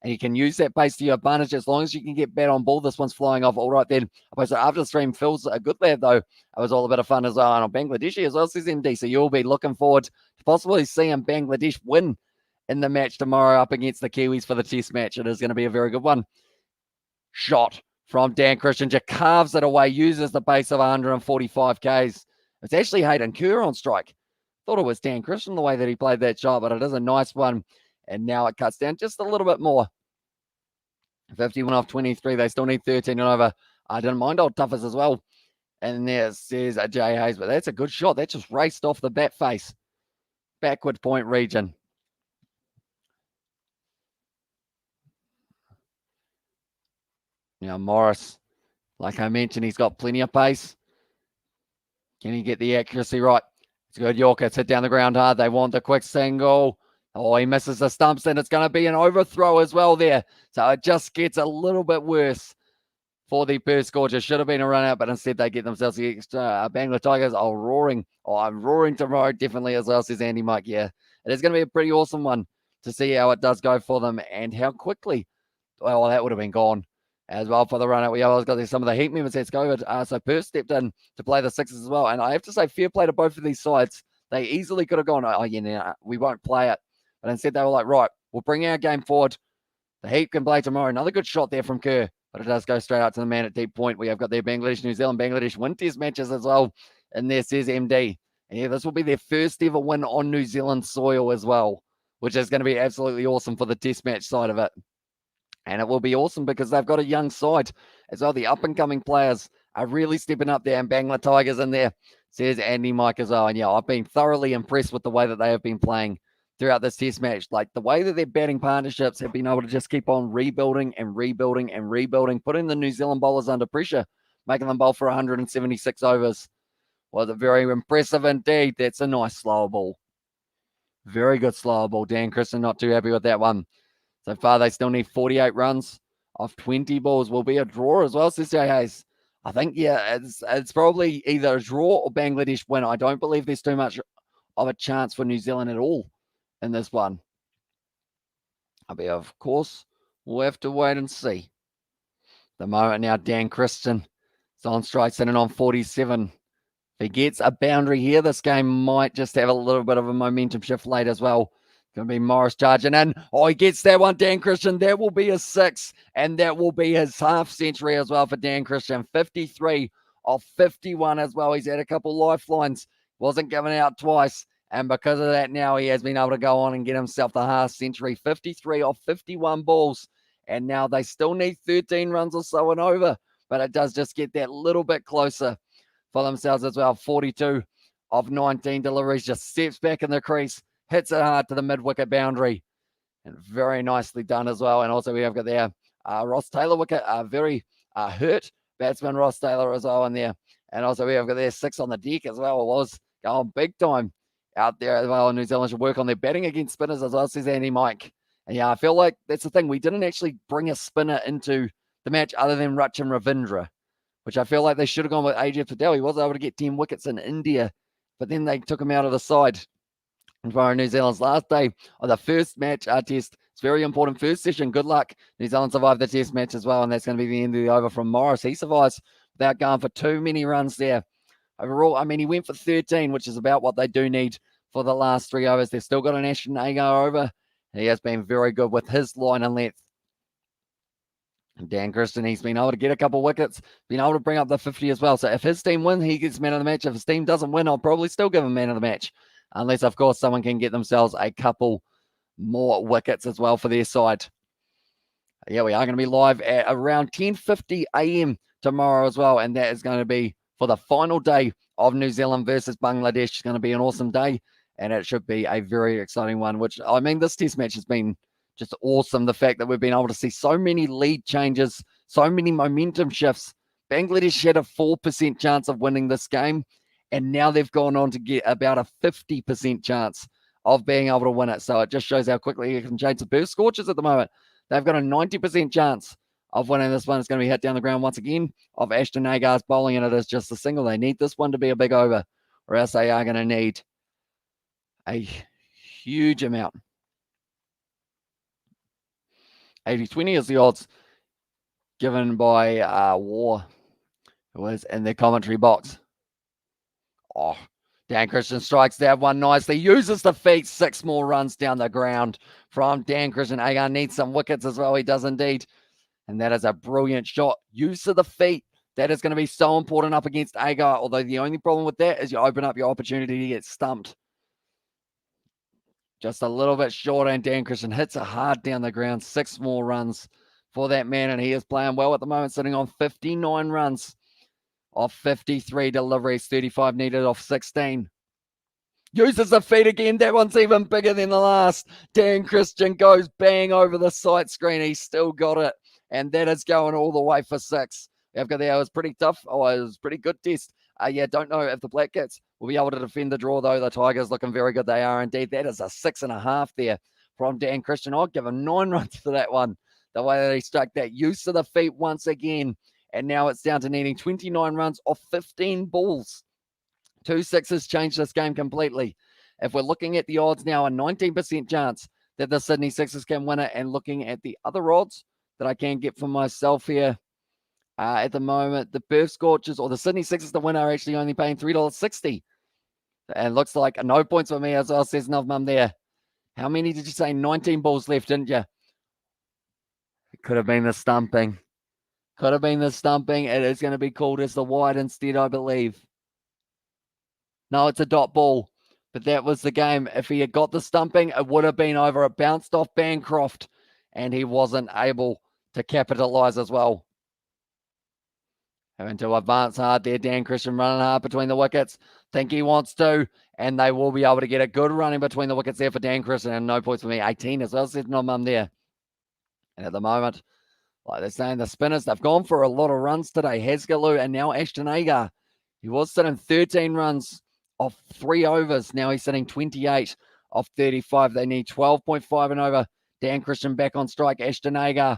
And you can use that pace to your advantage as long as you can get bat on ball. This one's flying off all right then. So after the stream, Phil's a good lad, though. It was all a bit of fun as well. And on Bangladeshi as well, says MD. So you'll be looking forward to possibly seeing Bangladesh win in the match tomorrow up against the Kiwis for the test match. It is going to be a very good one. Shot from Dan Christian. Just carves it away, uses the base of 145 Ks. It's actually Hayden Kerr on strike. Thought it was Dan Christian the way that he played that shot, but it is a nice one. And now it cuts down just a little bit more. 51 off 23. They still need 13 and over. I didn't mind old Toughers as well. And there says Jay Hayes, but that's a good shot. That just raced off the bat face. Backward point region. Now Morris, like I mentioned, he's got plenty of pace. Can he get the accuracy right? It's a good Yorker. It's hit down the ground hard. They want the quick single. Oh, he misses the stumps, and it's going to be an overthrow as well there. So it just gets a little bit worse for the Perth Scorchers. Should have been a run out, but instead they get themselves the extra. Bangla Tigers are roaring. Oh, I'm roaring tomorrow, definitely, as well, says Andy Mike. Yeah, it is going to be a pretty awesome one to see how it does go for them and how quickly. Well, that would have been gone as well for the run out. We always got some of the Heat members. That's COVID. So Perth stepped in to play the Sixers as well. And I have to say, fair play to both of these sides. They easily could have gone, oh, yeah, no, we won't play it. But instead, they were like, right, we'll bring our game forward. The Heat can play tomorrow. Another good shot there from Kerr, but it does go straight out to the man at deep point. We have got their Bangladesh, New Zealand, Bangladesh win test matches as well. And there says MD. And yeah, this will be their first ever win on New Zealand soil as well, which is going to be absolutely awesome for the test match side of it. And it will be awesome because they've got a young side as well. The up-and-coming players are really stepping up there, and Bangla Tigers in there, says Andy Mike as well. And yeah, I've been thoroughly impressed with the way that they have been playing throughout this test match. Like the way that their batting partnerships have been able to just keep on rebuilding and rebuilding and rebuilding, putting the New Zealand bowlers under pressure, making them bowl for 176 overs. Was it very impressive indeed. That's a nice slower ball. Very good slower ball. Dan Christian not too happy with that one. So far, they still need 48 runs off 20 balls. Will be a draw as well, says Jay Hayes. I think, yeah, it's probably either a draw or Bangladesh win. I don't believe there's too much of a chance for New Zealand at all in this one. But of course, we'll have to wait and see. The moment now, Dan Christian is on strike, sitting on 47. If he gets a boundary here, this game might just have a little bit of a momentum shift late as well. Going to be Morris charging in. Oh, he gets that one, Dan Christian. That will be a 6, and that will be his half century as well for Dan Christian. 53 off 51 as well. He's had a couple lifelines. Wasn't given out twice. And because of that, now he has been able to go on and get himself the half century. 53 off 51 balls. And now they still need 13 runs or so and over. But it does just get that little bit closer for themselves as well. 42 off 19 deliveries. Just steps back in the crease. Hits it hard to the mid-wicket boundary. And very nicely done as well. And also we have got there Ross Taylor wicket. Very hurt batsman Ross Taylor as well in there. And also we have got there 6 on the deck as well. It was going big time out there as well. New Zealand should work on their batting against spinners as well, says Andy Mike. And yeah, I feel like that's the thing. We didn't actually bring a spinner into the match other than Rachin Ravindra, which I feel like they should have gone with Ajay Patel. He was able to get 10 wickets in India, but then they took him out of the side. And for New Zealand's last day of the first match test, it's very important. First session, good luck. New Zealand survived the test match as well, and that's going to be the end of the over from Morris. He survives without going for too many runs there. Overall, I mean, he went for 13, which is about what they do need for the last 3 overs. They've still got an Ashton Agar over, He has been very good with his line and length. Dan Christian, he's been able to get a couple wickets, been able to bring up the 50 as well. So if his team win, he gets man of the match. If his team doesn't win, I'll probably still give him man of the match. Unless, of course, someone can get themselves a couple more wickets as well for their side. Yeah, we are going to be live at around 10:50 a.m. tomorrow as well. And that is going to be for the final day of New Zealand versus Bangladesh. It's going to be an awesome day. And it should be a very exciting one, which, I mean, this test match has been just awesome. The fact that we've been able to see so many lead changes, so many momentum shifts. Bangladesh had a 4% chance of winning this game, and now they've gone on to get about a 50% chance of being able to win it. So it just shows how quickly it can change. The Perth Scorchers at the moment, they've got a 90% chance of winning this one. It's going to be hit down the ground once again of Ashton Agar's bowling, and it is just a single. They need this one to be a big over, or else they are going to need a huge amount. 80-20 is the odds given by War, who was in the commentary box. Oh, Dan Christian strikes that one nicely, uses the feet, 6 more runs down the ground from Dan Christian. Agar needs some wickets as well, he does indeed. And that is a brilliant shot. Use of the feet, that is going to be so important up against Agar, although the only problem with that is you open up your opportunity to get stumped. Just a little bit short, and Dan Christian hits it hard down the ground. 6 more runs for that man, and he is playing well at the moment, sitting on 59 runs off 53 deliveries, 35 needed off 16. Uses the feet again. That one's even bigger than the last. Dan Christian goes bang over the sight screen. He's still got it, and that is going all the way for 6. We've got there. It was pretty tough. Oh, it was a pretty good test. Yeah, don't know if the Black Cats will be able to defend the draw, though. The Tigers looking very good. They are indeed. That is a 6.5 there from Dan Christian. I'll give him 9 runs for that one. The way that he struck that. Use of the feet once again. And now it's down to needing 29 runs off 15 balls. 2 sixes changed this game completely. If we're looking at the odds now, a 19% chance that the Sydney Sixers can win it. And looking at the other odds that I can get for myself here, at the moment, the Perth Scorchers or the Sydney Sixers, the winner, are actually only paying $3.60. And looks like no points for me as well, says Novmum there. How many did you say? 19 balls left, didn't you? It could have been the stumping. Could have been the stumping. It is going to be called as the wide instead, I believe. No, it's a dot ball. But that was the game. If he had got the stumping, it would have been over. It bounced off Bancroft, and he wasn't able to capitalize as well. Having to advance hard there. Dan Christian running hard between the wickets. Think he wants to. And they will be able to get a good running between the wickets there for Dan Christian. And no points for me. 18 as well, said Novmum there. And at the moment, like they're saying, the spinners, they've gone for a lot of runs today. Hasgaloo and now Ashton Agar. He was sitting 13 runs off 3 overs. Now he's sitting 28 off 35. They need 12.5 and over. Dan Christian back on strike. Ashton Agar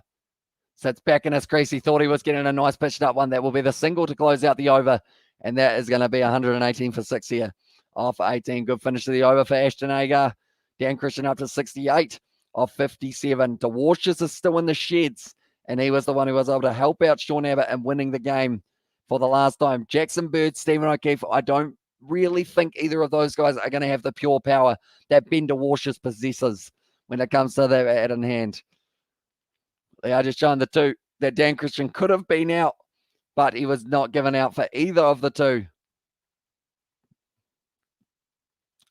sits back in his crease. He thought he was getting a nice pitched up one. That will be the single to close out the over. And that is going to be 118 for 6 here. Off 18. Good finish to the over for Ashton Agar. Dan Christian up to 68 off 57. DeWashers is still in the sheds. And he was the one who was able to help out Sean Abbott in winning the game for the last time. Jackson Bird, Stephen O'Keefe, I don't really think either of those guys are going to have the pure power that Ben DeWashers possesses when it comes to that bat in hand. They are just showing the two that Dan Christian could have been out, but he was not given out for either of the two.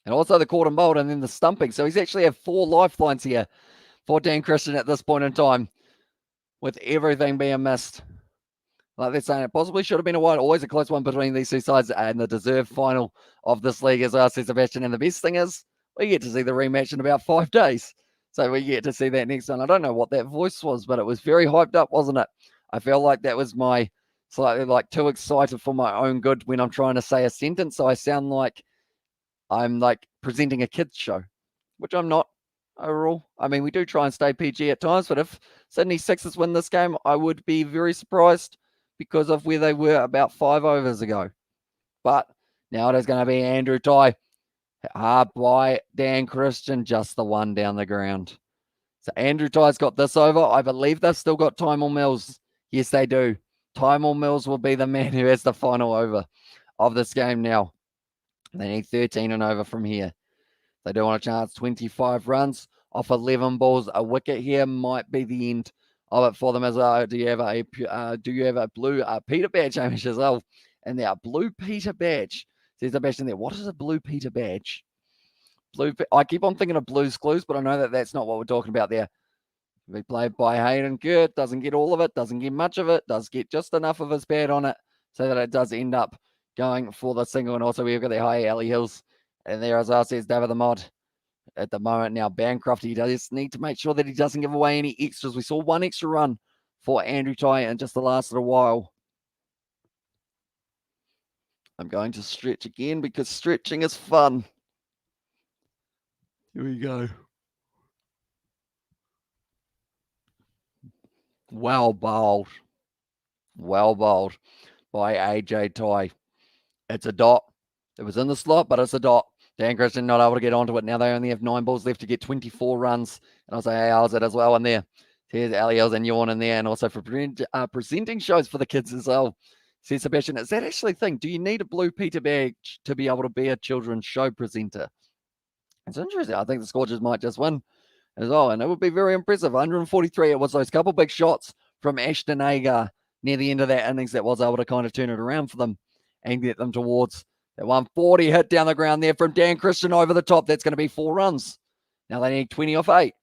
And also the caught and bowled and then the stumping. So he's actually had 4 lifelines here for Dan Christian at this point in time, with everything being missed. Like they're saying, it possibly should have been a wide. Always a close one between these two sides and the deserved final of this league as well, says Sebastian. And the best thing is, we get to see the rematch in about 5 days. So we get to see that next one. I don't know what that voice was, but it was very hyped up, wasn't it? I feel like that was my slightly like too excited for my own good when I'm trying to say a sentence. So I sound like I'm like presenting a kids show, which I'm not overall. I mean, we do try and stay PG at times, but if Sydney Sixers win this game, I would be very surprised because of where they were about 5 overs ago. But now it is going to be Andrew Ty. Hard by Dan Christian, just the one down the ground. So Andrew Ty's got this over. I believe they've still got Tymor Mills. Yes, they do. Tymor Mills will be the man who has the final over of this game now. They need 13 and over from here. They do want a chance. 25 runs off 11 balls. A wicket here might be the end of it for them as well. Do you have a blue Peter badge, Hamish, as well? And there, blue Peter badge. Says the badge in there. What is a blue Peter badge? I keep on thinking of Blue's Clues, but I know that that's not what we're talking about there. Be played by Hayden Gert. Doesn't get all of it. Doesn't get much of it. Does get just enough of his bat on it so that it does end up going for the single. And also we've got the high alley hills. And there, as I says, David the Mod. At the moment now, Bancroft, he does need to make sure that he doesn't give away any extras. We saw one extra run for Andrew Ty in just the last little while. I'm going to stretch again because stretching is fun. Here we go. Well bowled. Well bowled by AJ Ty. It's a dot. It was in the slot, but it's a dot. Dan Christian not able to get onto it. Now they only have 9 balls left to get 24 runs. And I'll say, hey, how's it as well in there? Here's Aliels and Yawn in there. And also for presenting shows for the kids as well. Says Sebastian, is that actually a thing? Do you need a blue Peter badge to be able to be a children's show presenter? It's interesting. I think the Scorchers might just win as well. And it would be very impressive. 143. It was those couple big shots from Ashton Agar near the end of that innings that was able to kind of turn it around for them and get them towards that 140 hit down the ground there from Dan Christian over the top. That's going to be 4 runs. Now they need 20 off 8.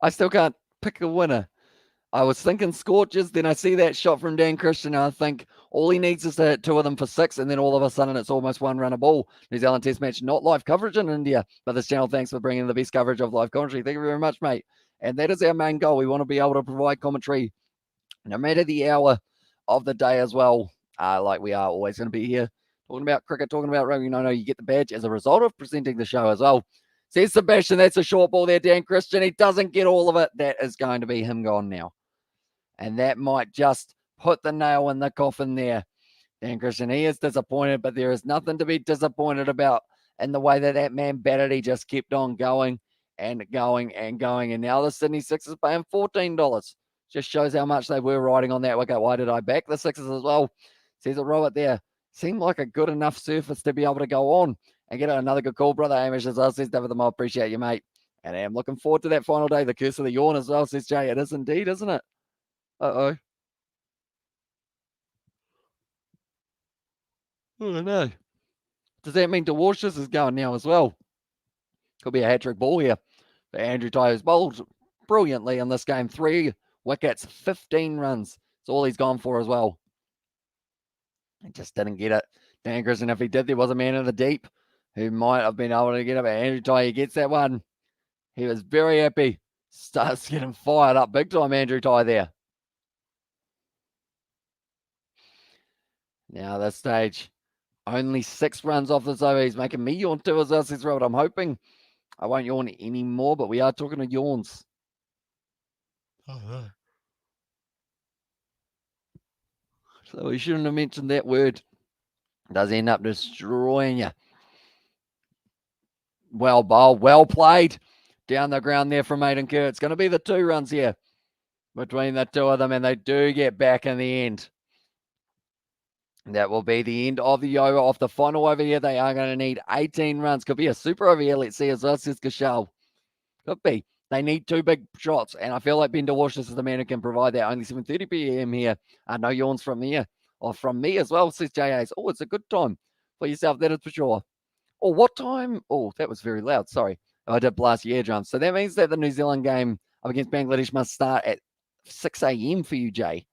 I still can't pick a winner. I was thinking Scorchers, then I see that shot from Dan Christian, and I think all he needs is to hit 2 of them for 6, and then all of a sudden it's almost 1 run a ball. New Zealand Test match, not live coverage in India, but this channel, thanks for bringing the best coverage of live commentary. Thank you very much, mate. And that is our main goal. We want to be able to provide commentary no matter the hour of the day as well, like we are always going to be here talking about cricket, talking about rugby. No, you get the badge as a result of presenting the show as well. Says Sebastian, that's a short ball there, Dan Christian. He doesn't get all of it. That is going to be him gone now. And that might just put the nail in the coffin there. Dan Christian, he is disappointed, but there is nothing to be disappointed about in the way that man batted. He just kept on going and going and going. And now the Sydney Sixers paying $14. Just shows how much they were riding on that wicket. Why did I back the Sixers as well? Says it, Robert there. Seemed like a good enough surface to be able to go on and get another good call, brother Hamish as well. Says David the Mob, appreciate you, mate. And I'm looking forward to that final day. The curse of the yawn as well, says Jay. It is indeed, isn't it? Uh-oh. Oh, no. Does that mean DeWashers is going now as well? Could be a hat-trick ball here. But Andrew Ty has bowled brilliantly in this game. 3 wickets, 15 runs. That's all he's gone for as well. He just didn't get it. Dan Christian, if he did, there was a man in the deep who might have been able to get it. But Andrew Ty, he gets that one. He was very happy. Starts getting fired up big time, Andrew Ty there. Now this stage, only 6 runs off this over. He's making me yawn too as well, says Robert. I'm hoping I won't yawn anymore, but we are talking to yawns. So we shouldn't have mentioned that word. It does end up destroying you. Well bowled, well played. Down the ground there from Aiden Kerr. It's going to be the 2 runs here between the 2 of them, and they do get back in the end. That will be the end of the over. Off the final over here, they are going to need 18 runs. Could be a super over here, let's see, as well, says Gashal. Could be. They need 2 big shots, and I feel like Ben DeWash is the man who can provide that. Only 7:30 p.m. here. No yawns from here, or from me as well, says J.A.'s. Oh, it's a good time for yourself, that is for sure. Oh, what time? Oh, that was very loud, sorry. I did blast the eardrums. So that means that the New Zealand game up against Bangladesh must start at 6 a.m. for you, Jay,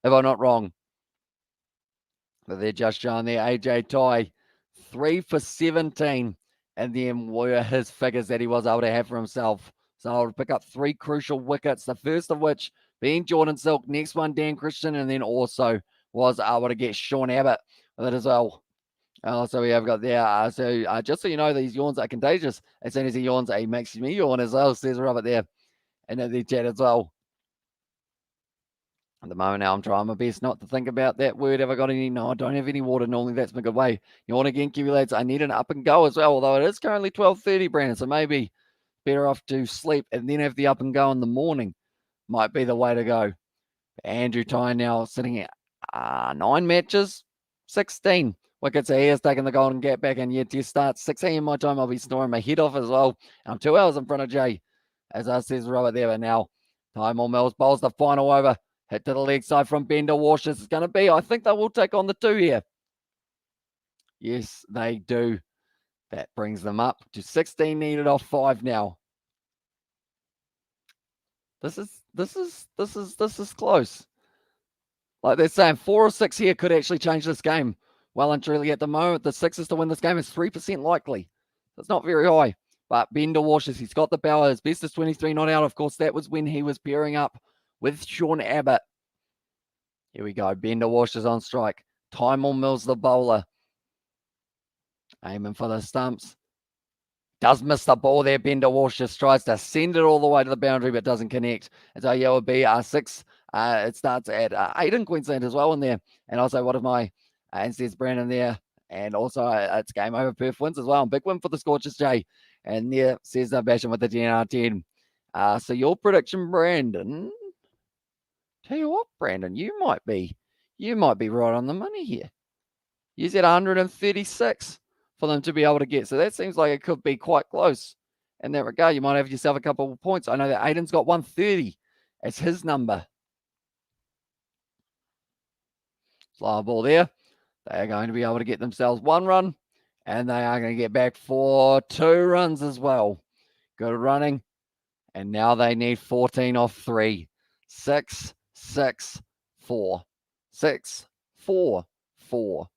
if I'm not wrong. But they're just showing there. AJ Ty, 3 for 17. And then were his figures that he was able to have for himself. So I'll pick up 3 crucial wickets. The first of which being Jordan Silk. Next one, Dan Christian. And then also was able to get Sean Abbott with it as well. So we have got there. Just so you know, these yawns are contagious. As soon as he yawns, he makes me yawn as well, says Robert there. And in the chat as well. At the moment now, I'm trying my best not to think about that word. Have I got any? No, I don't have any water. Normally, that's my good way. Yawn again, Kiwi lads. I need an up and go as well, although it is currently 12:30, Brandon. So maybe better off to sleep and then have the up and go in the morning. Might be the way to go. Andrew Ty now sitting 9 matches, 16 wickets. He has taken the golden gap back, and yet you start 6 a.m. my time. I'll be snoring my head off as well. I'm 2 hours in front of Jay, as I says Robert there. But now, Tymor Mills bowls the final over. Hit to the leg side from Bender Walsh. This is going to be, I think they will take on the 2 here. Yes, they do. That brings them up to 16 needed off 5 now. This is close. Like they're saying, 4 or 6 here could actually change this game. Well and truly at the moment, the Sixers to win this game is 3% likely. That's not very high. But Bender Walsh, he's got the power. His best is 23 not out. Of course, that was when he was pairing up with Sean Abbott. Here we go. Bender Walsh is on strike. Tymor Mills, the bowler. Aiming for the stumps. Does miss the ball there. Bender Walsh just tries to send it all the way to the boundary, but doesn't connect. And so, yeah, it would be 6. It starts at 8 in Queensland as well in there. And also, one of my and says Brandon there. And also, it's game over. Perth wins as well. Big win for the Scorchers, Jay. And there says Basham with the 10 out of 10. So, your prediction, Brandon. Tell you what, Brandon, you might be right on the money here. You said 136 for them to be able to get. So that seems like it could be quite close. In that regard, you might have yourself a couple of points. I know that Aiden's got 130 as his number. Fly ball there. They are going to be able to get themselves 1 run. And they are going to get back for 2 runs as well. Good running. And now they need 14 off 3. 6, 6, 4. 6, 4, 4.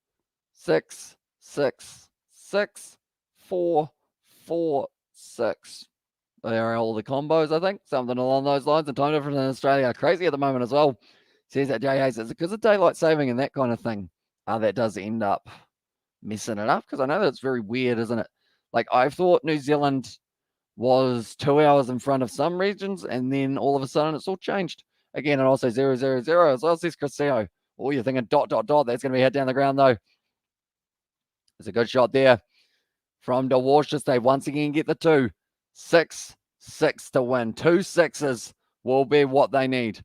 6, 6, 6, 4, 4, 6. There are all the combos, I think. Something along those lines. And time difference in Australia are crazy at the moment as well. Says that Jay Hayes, it's because of daylight saving and that kind of thing. That does end up messing it up. Because I know that's very weird, isn't it? Like, I thought New Zealand was 2 hours in front of some regions. And then all of a sudden it's all changed. Again, and also 0, 0, 0 as well, says Criseo. Oh, you're thinking ... That's going to be hit down the ground, though. It's a good shot there from De Walsh. They once again get the 2. 6, 6 to win. 2 6s will be what they need.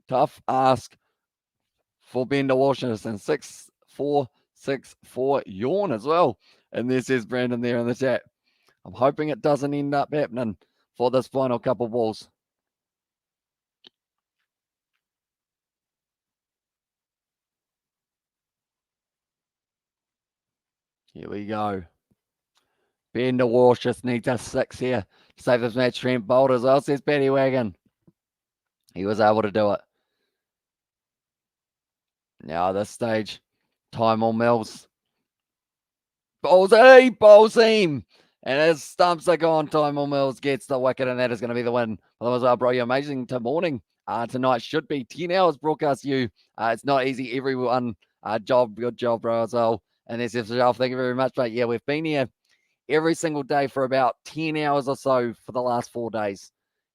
Tough ask for Bender Walsh. And 6, 4, 6, 4. Yawn as well. And this is Brandon there in the chat. I'm hoping it doesn't end up happening for this final couple balls. Here we go. Bender Walsh just needs a 6 here to save this match. Trent Bolt as well, says Paddy Wagon. He was able to do it. Now at this stage, Tymor Mills bowls him. And as stumps are gone, Tymor Mills gets the wicket, and that is going to be the win. Well, that was bro. You're amazing to morning. Tonight should be 10 hours broadcast you. It's not easy, everyone. Good job, bro, as well. And there's yourself. Thank you very much, mate. Yeah, we've been here every single day for about 10 hours or so for the last 4 days.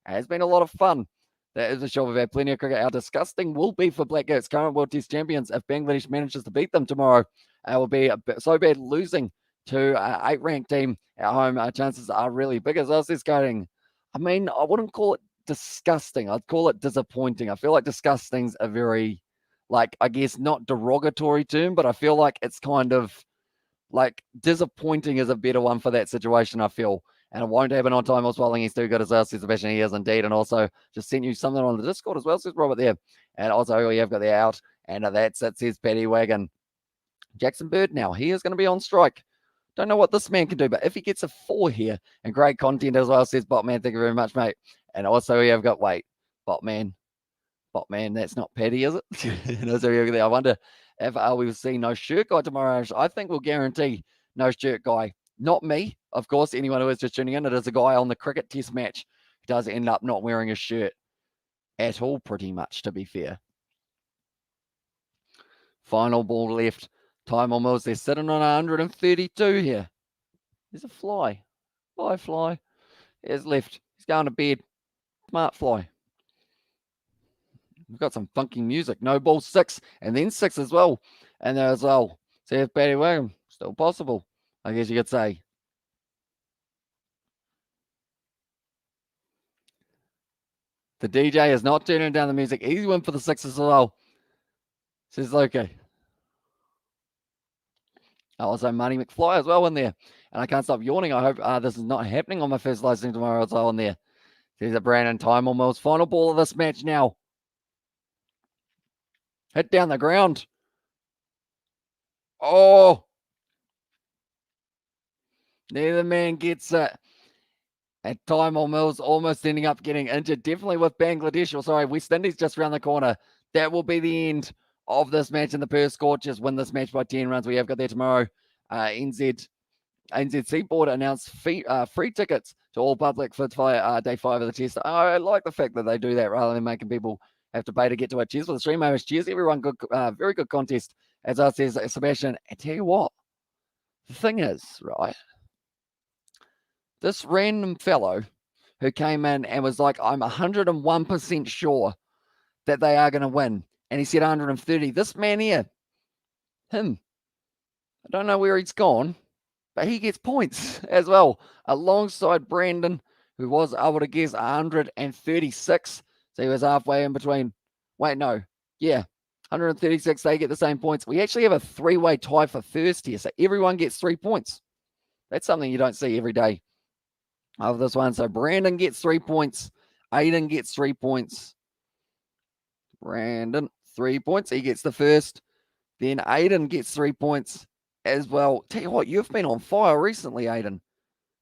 It's been a lot of fun. That is a show. We've had plenty of cricket. How disgusting will be for Blackcoats, current World Test champions, if Bangladesh manages to beat them tomorrow. It will be so bad losing to an 8-ranked team at home. Chances are really big as us is going. I mean, I wouldn't call it disgusting. I'd call it disappointing. I feel like disgusting's a very, like, I guess not derogatory term, but I feel like it's kind of like disappointing is a better one for that situation, I feel. And it won't happen on time or swelling. He's too good as us, says Sebastian. He is indeed. And also just sent you something on the Discord as well, says Robert there. And also we have got the out. And that's it, says Paddy Wagon. Jackson Bird now. He is going to be on strike. Don't know what this man can do, but if he gets a 4 here, and great content as well, says Botman. Thank you very much, mate. And also we have got, Botman, that's not Paddy, is it? I wonder if we will see no shirt guy tomorrow. I think we'll guarantee no shirt guy. Not me, of course. Anyone who is just tuning in, it is a guy on the cricket test match who does end up not wearing a shirt at all, pretty much, to be fair. Final ball left. Tymor Mills, they're sitting on 132 here. There's a fly. Bye, fly. Here's left. He's going to bed. Smart fly. We've got some funky music. No ball 6, and then 6 as well. And there as well. See if Paddy Wagon, still possible, I guess you could say. The DJ is not turning down the music. Easy win for the 6 as well. Says Loki. Also, Marty McFly as well in there. And I can't stop yawning. I hope this is not happening on my first live stream tomorrow as well in there. There's a Brandon Time Mills. Final ball of this match now. Hit down the ground. Oh. Neither man gets it. And Time Mills almost ending up getting injured. Definitely with Bangladesh. Or sorry, West Indies just around the corner. That will be the end of this match. And the Perth Scorchers win this match by 10 runs. We have got there tomorrow. NZC board announced free tickets to all public for day 5 of the test. I like the fact that they do that rather than making people have to pay to get to it. Cheers for the stream, Amish. Cheers, everyone. Good, very good contest. As I says, Sebastian, I tell you what, the thing is, right, this random fellow who came in and was like, I'm 101% sure that they are going to win. And he said 130. This man here, him, I don't know where he's gone, but he gets points as well, alongside Brandon, who was able to guess 136. So he was halfway in between. Wait, no. Yeah, 136. They get the same points. We actually have a three-way tie for first here, so everyone gets 3 points. That's something you don't see every day of this one. So Brandon gets 3 points. Aiden gets 3 points. Brandon, 3 points. He gets the first. Then Aiden gets 3 points as well. Tell you what, you've been on fire recently, Aiden.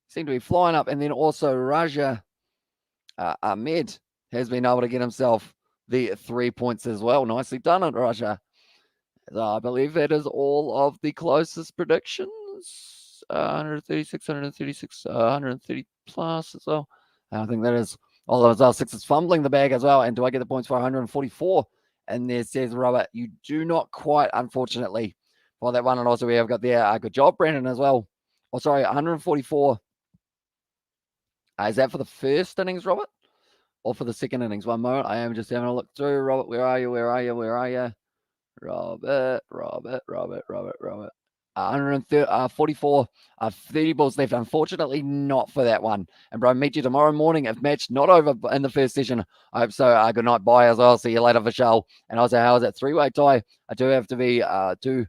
Seem to be flying up. And then also Raja Ahmed has been able to get himself the 3 points as well. Nicely done it, Raja. I believe that is all of the closest predictions. 136, 130 plus as well. I think that is all of those Sixers fumbling the bag as well. And do I get the points for 144? And there says Robert, you do not quite, unfortunately, for that one. And also we have got there. Good job, Brandon, as well. Oh, sorry, 144. Is that for the first innings, Robert? Or for the second innings? One moment. I am just having a look through. Robert, where are you? Where are you? Where are you? Robert. 144, 30 balls left. Unfortunately, not for that one. And bro, meet you tomorrow morning if match not over in the first session. I hope so. Good night. Bye as well. See you later, Vishal. And also, how is that three-way tie? I do have to be have to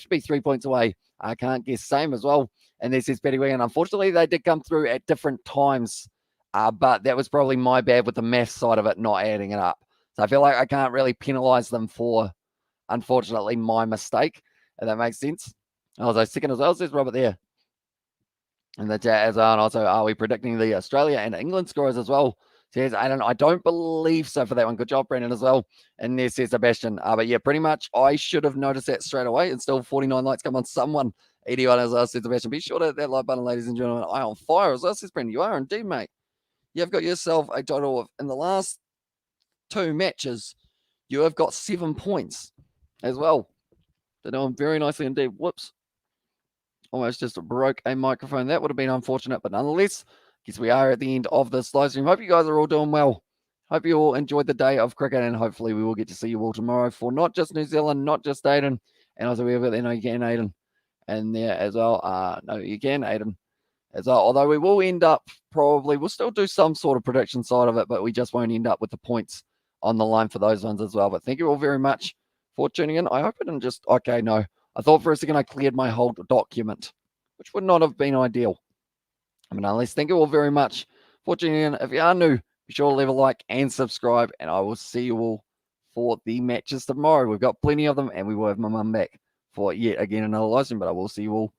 be 3 points away. I can't guess same as well. And this is Betty Wigan. Unfortunately, they did come through at different times. But that was probably my bad with the math side of it, not adding it up. So I feel like I can't really penalize them for, unfortunately, my mistake. If that makes sense. Also, second as well, says Robert there. And the chat as well. And also, are we predicting the Australia and England scores as well? Says, I don't believe so for that one. Good job, Brandon, as well. And there says Sebastian. But yeah, pretty much I should have noticed that straight away. And still 49 likes come on someone. 81 as well, says Sebastian. Be sure to hit that like button, ladies and gentlemen. Eye on fire as well, says Brandon. You are indeed, mate. You've got yourself a total of, in the last 2 matches, you have got 7 points as well. They're doing very nicely indeed. Whoops. Almost just broke a microphone. That would have been unfortunate, but nonetheless, I guess we are at the end of this live stream. Hope you guys are all doing well. Hope you all enjoyed the day of cricket, and hopefully we will get to see you all tomorrow for not just New Zealand, not just Aiden, and also we have got there, no, you can, Aiden, and there as well. No, you can, Aiden, as well. Although we will end up probably, we'll still do some sort of prediction side of it, but we just won't end up with the points on the line for those ones as well. But thank you all very much for tuning in. I hope it didn't just, okay, no. I thought for a second I cleared my whole document, which would not have been ideal. I mean, unless thank you all very much for tuning in. If you are new, be sure to leave a like and subscribe, and I will see you all for the matches tomorrow. We've got plenty of them, and we will have my mum back for yet again another live stream, but I will see you all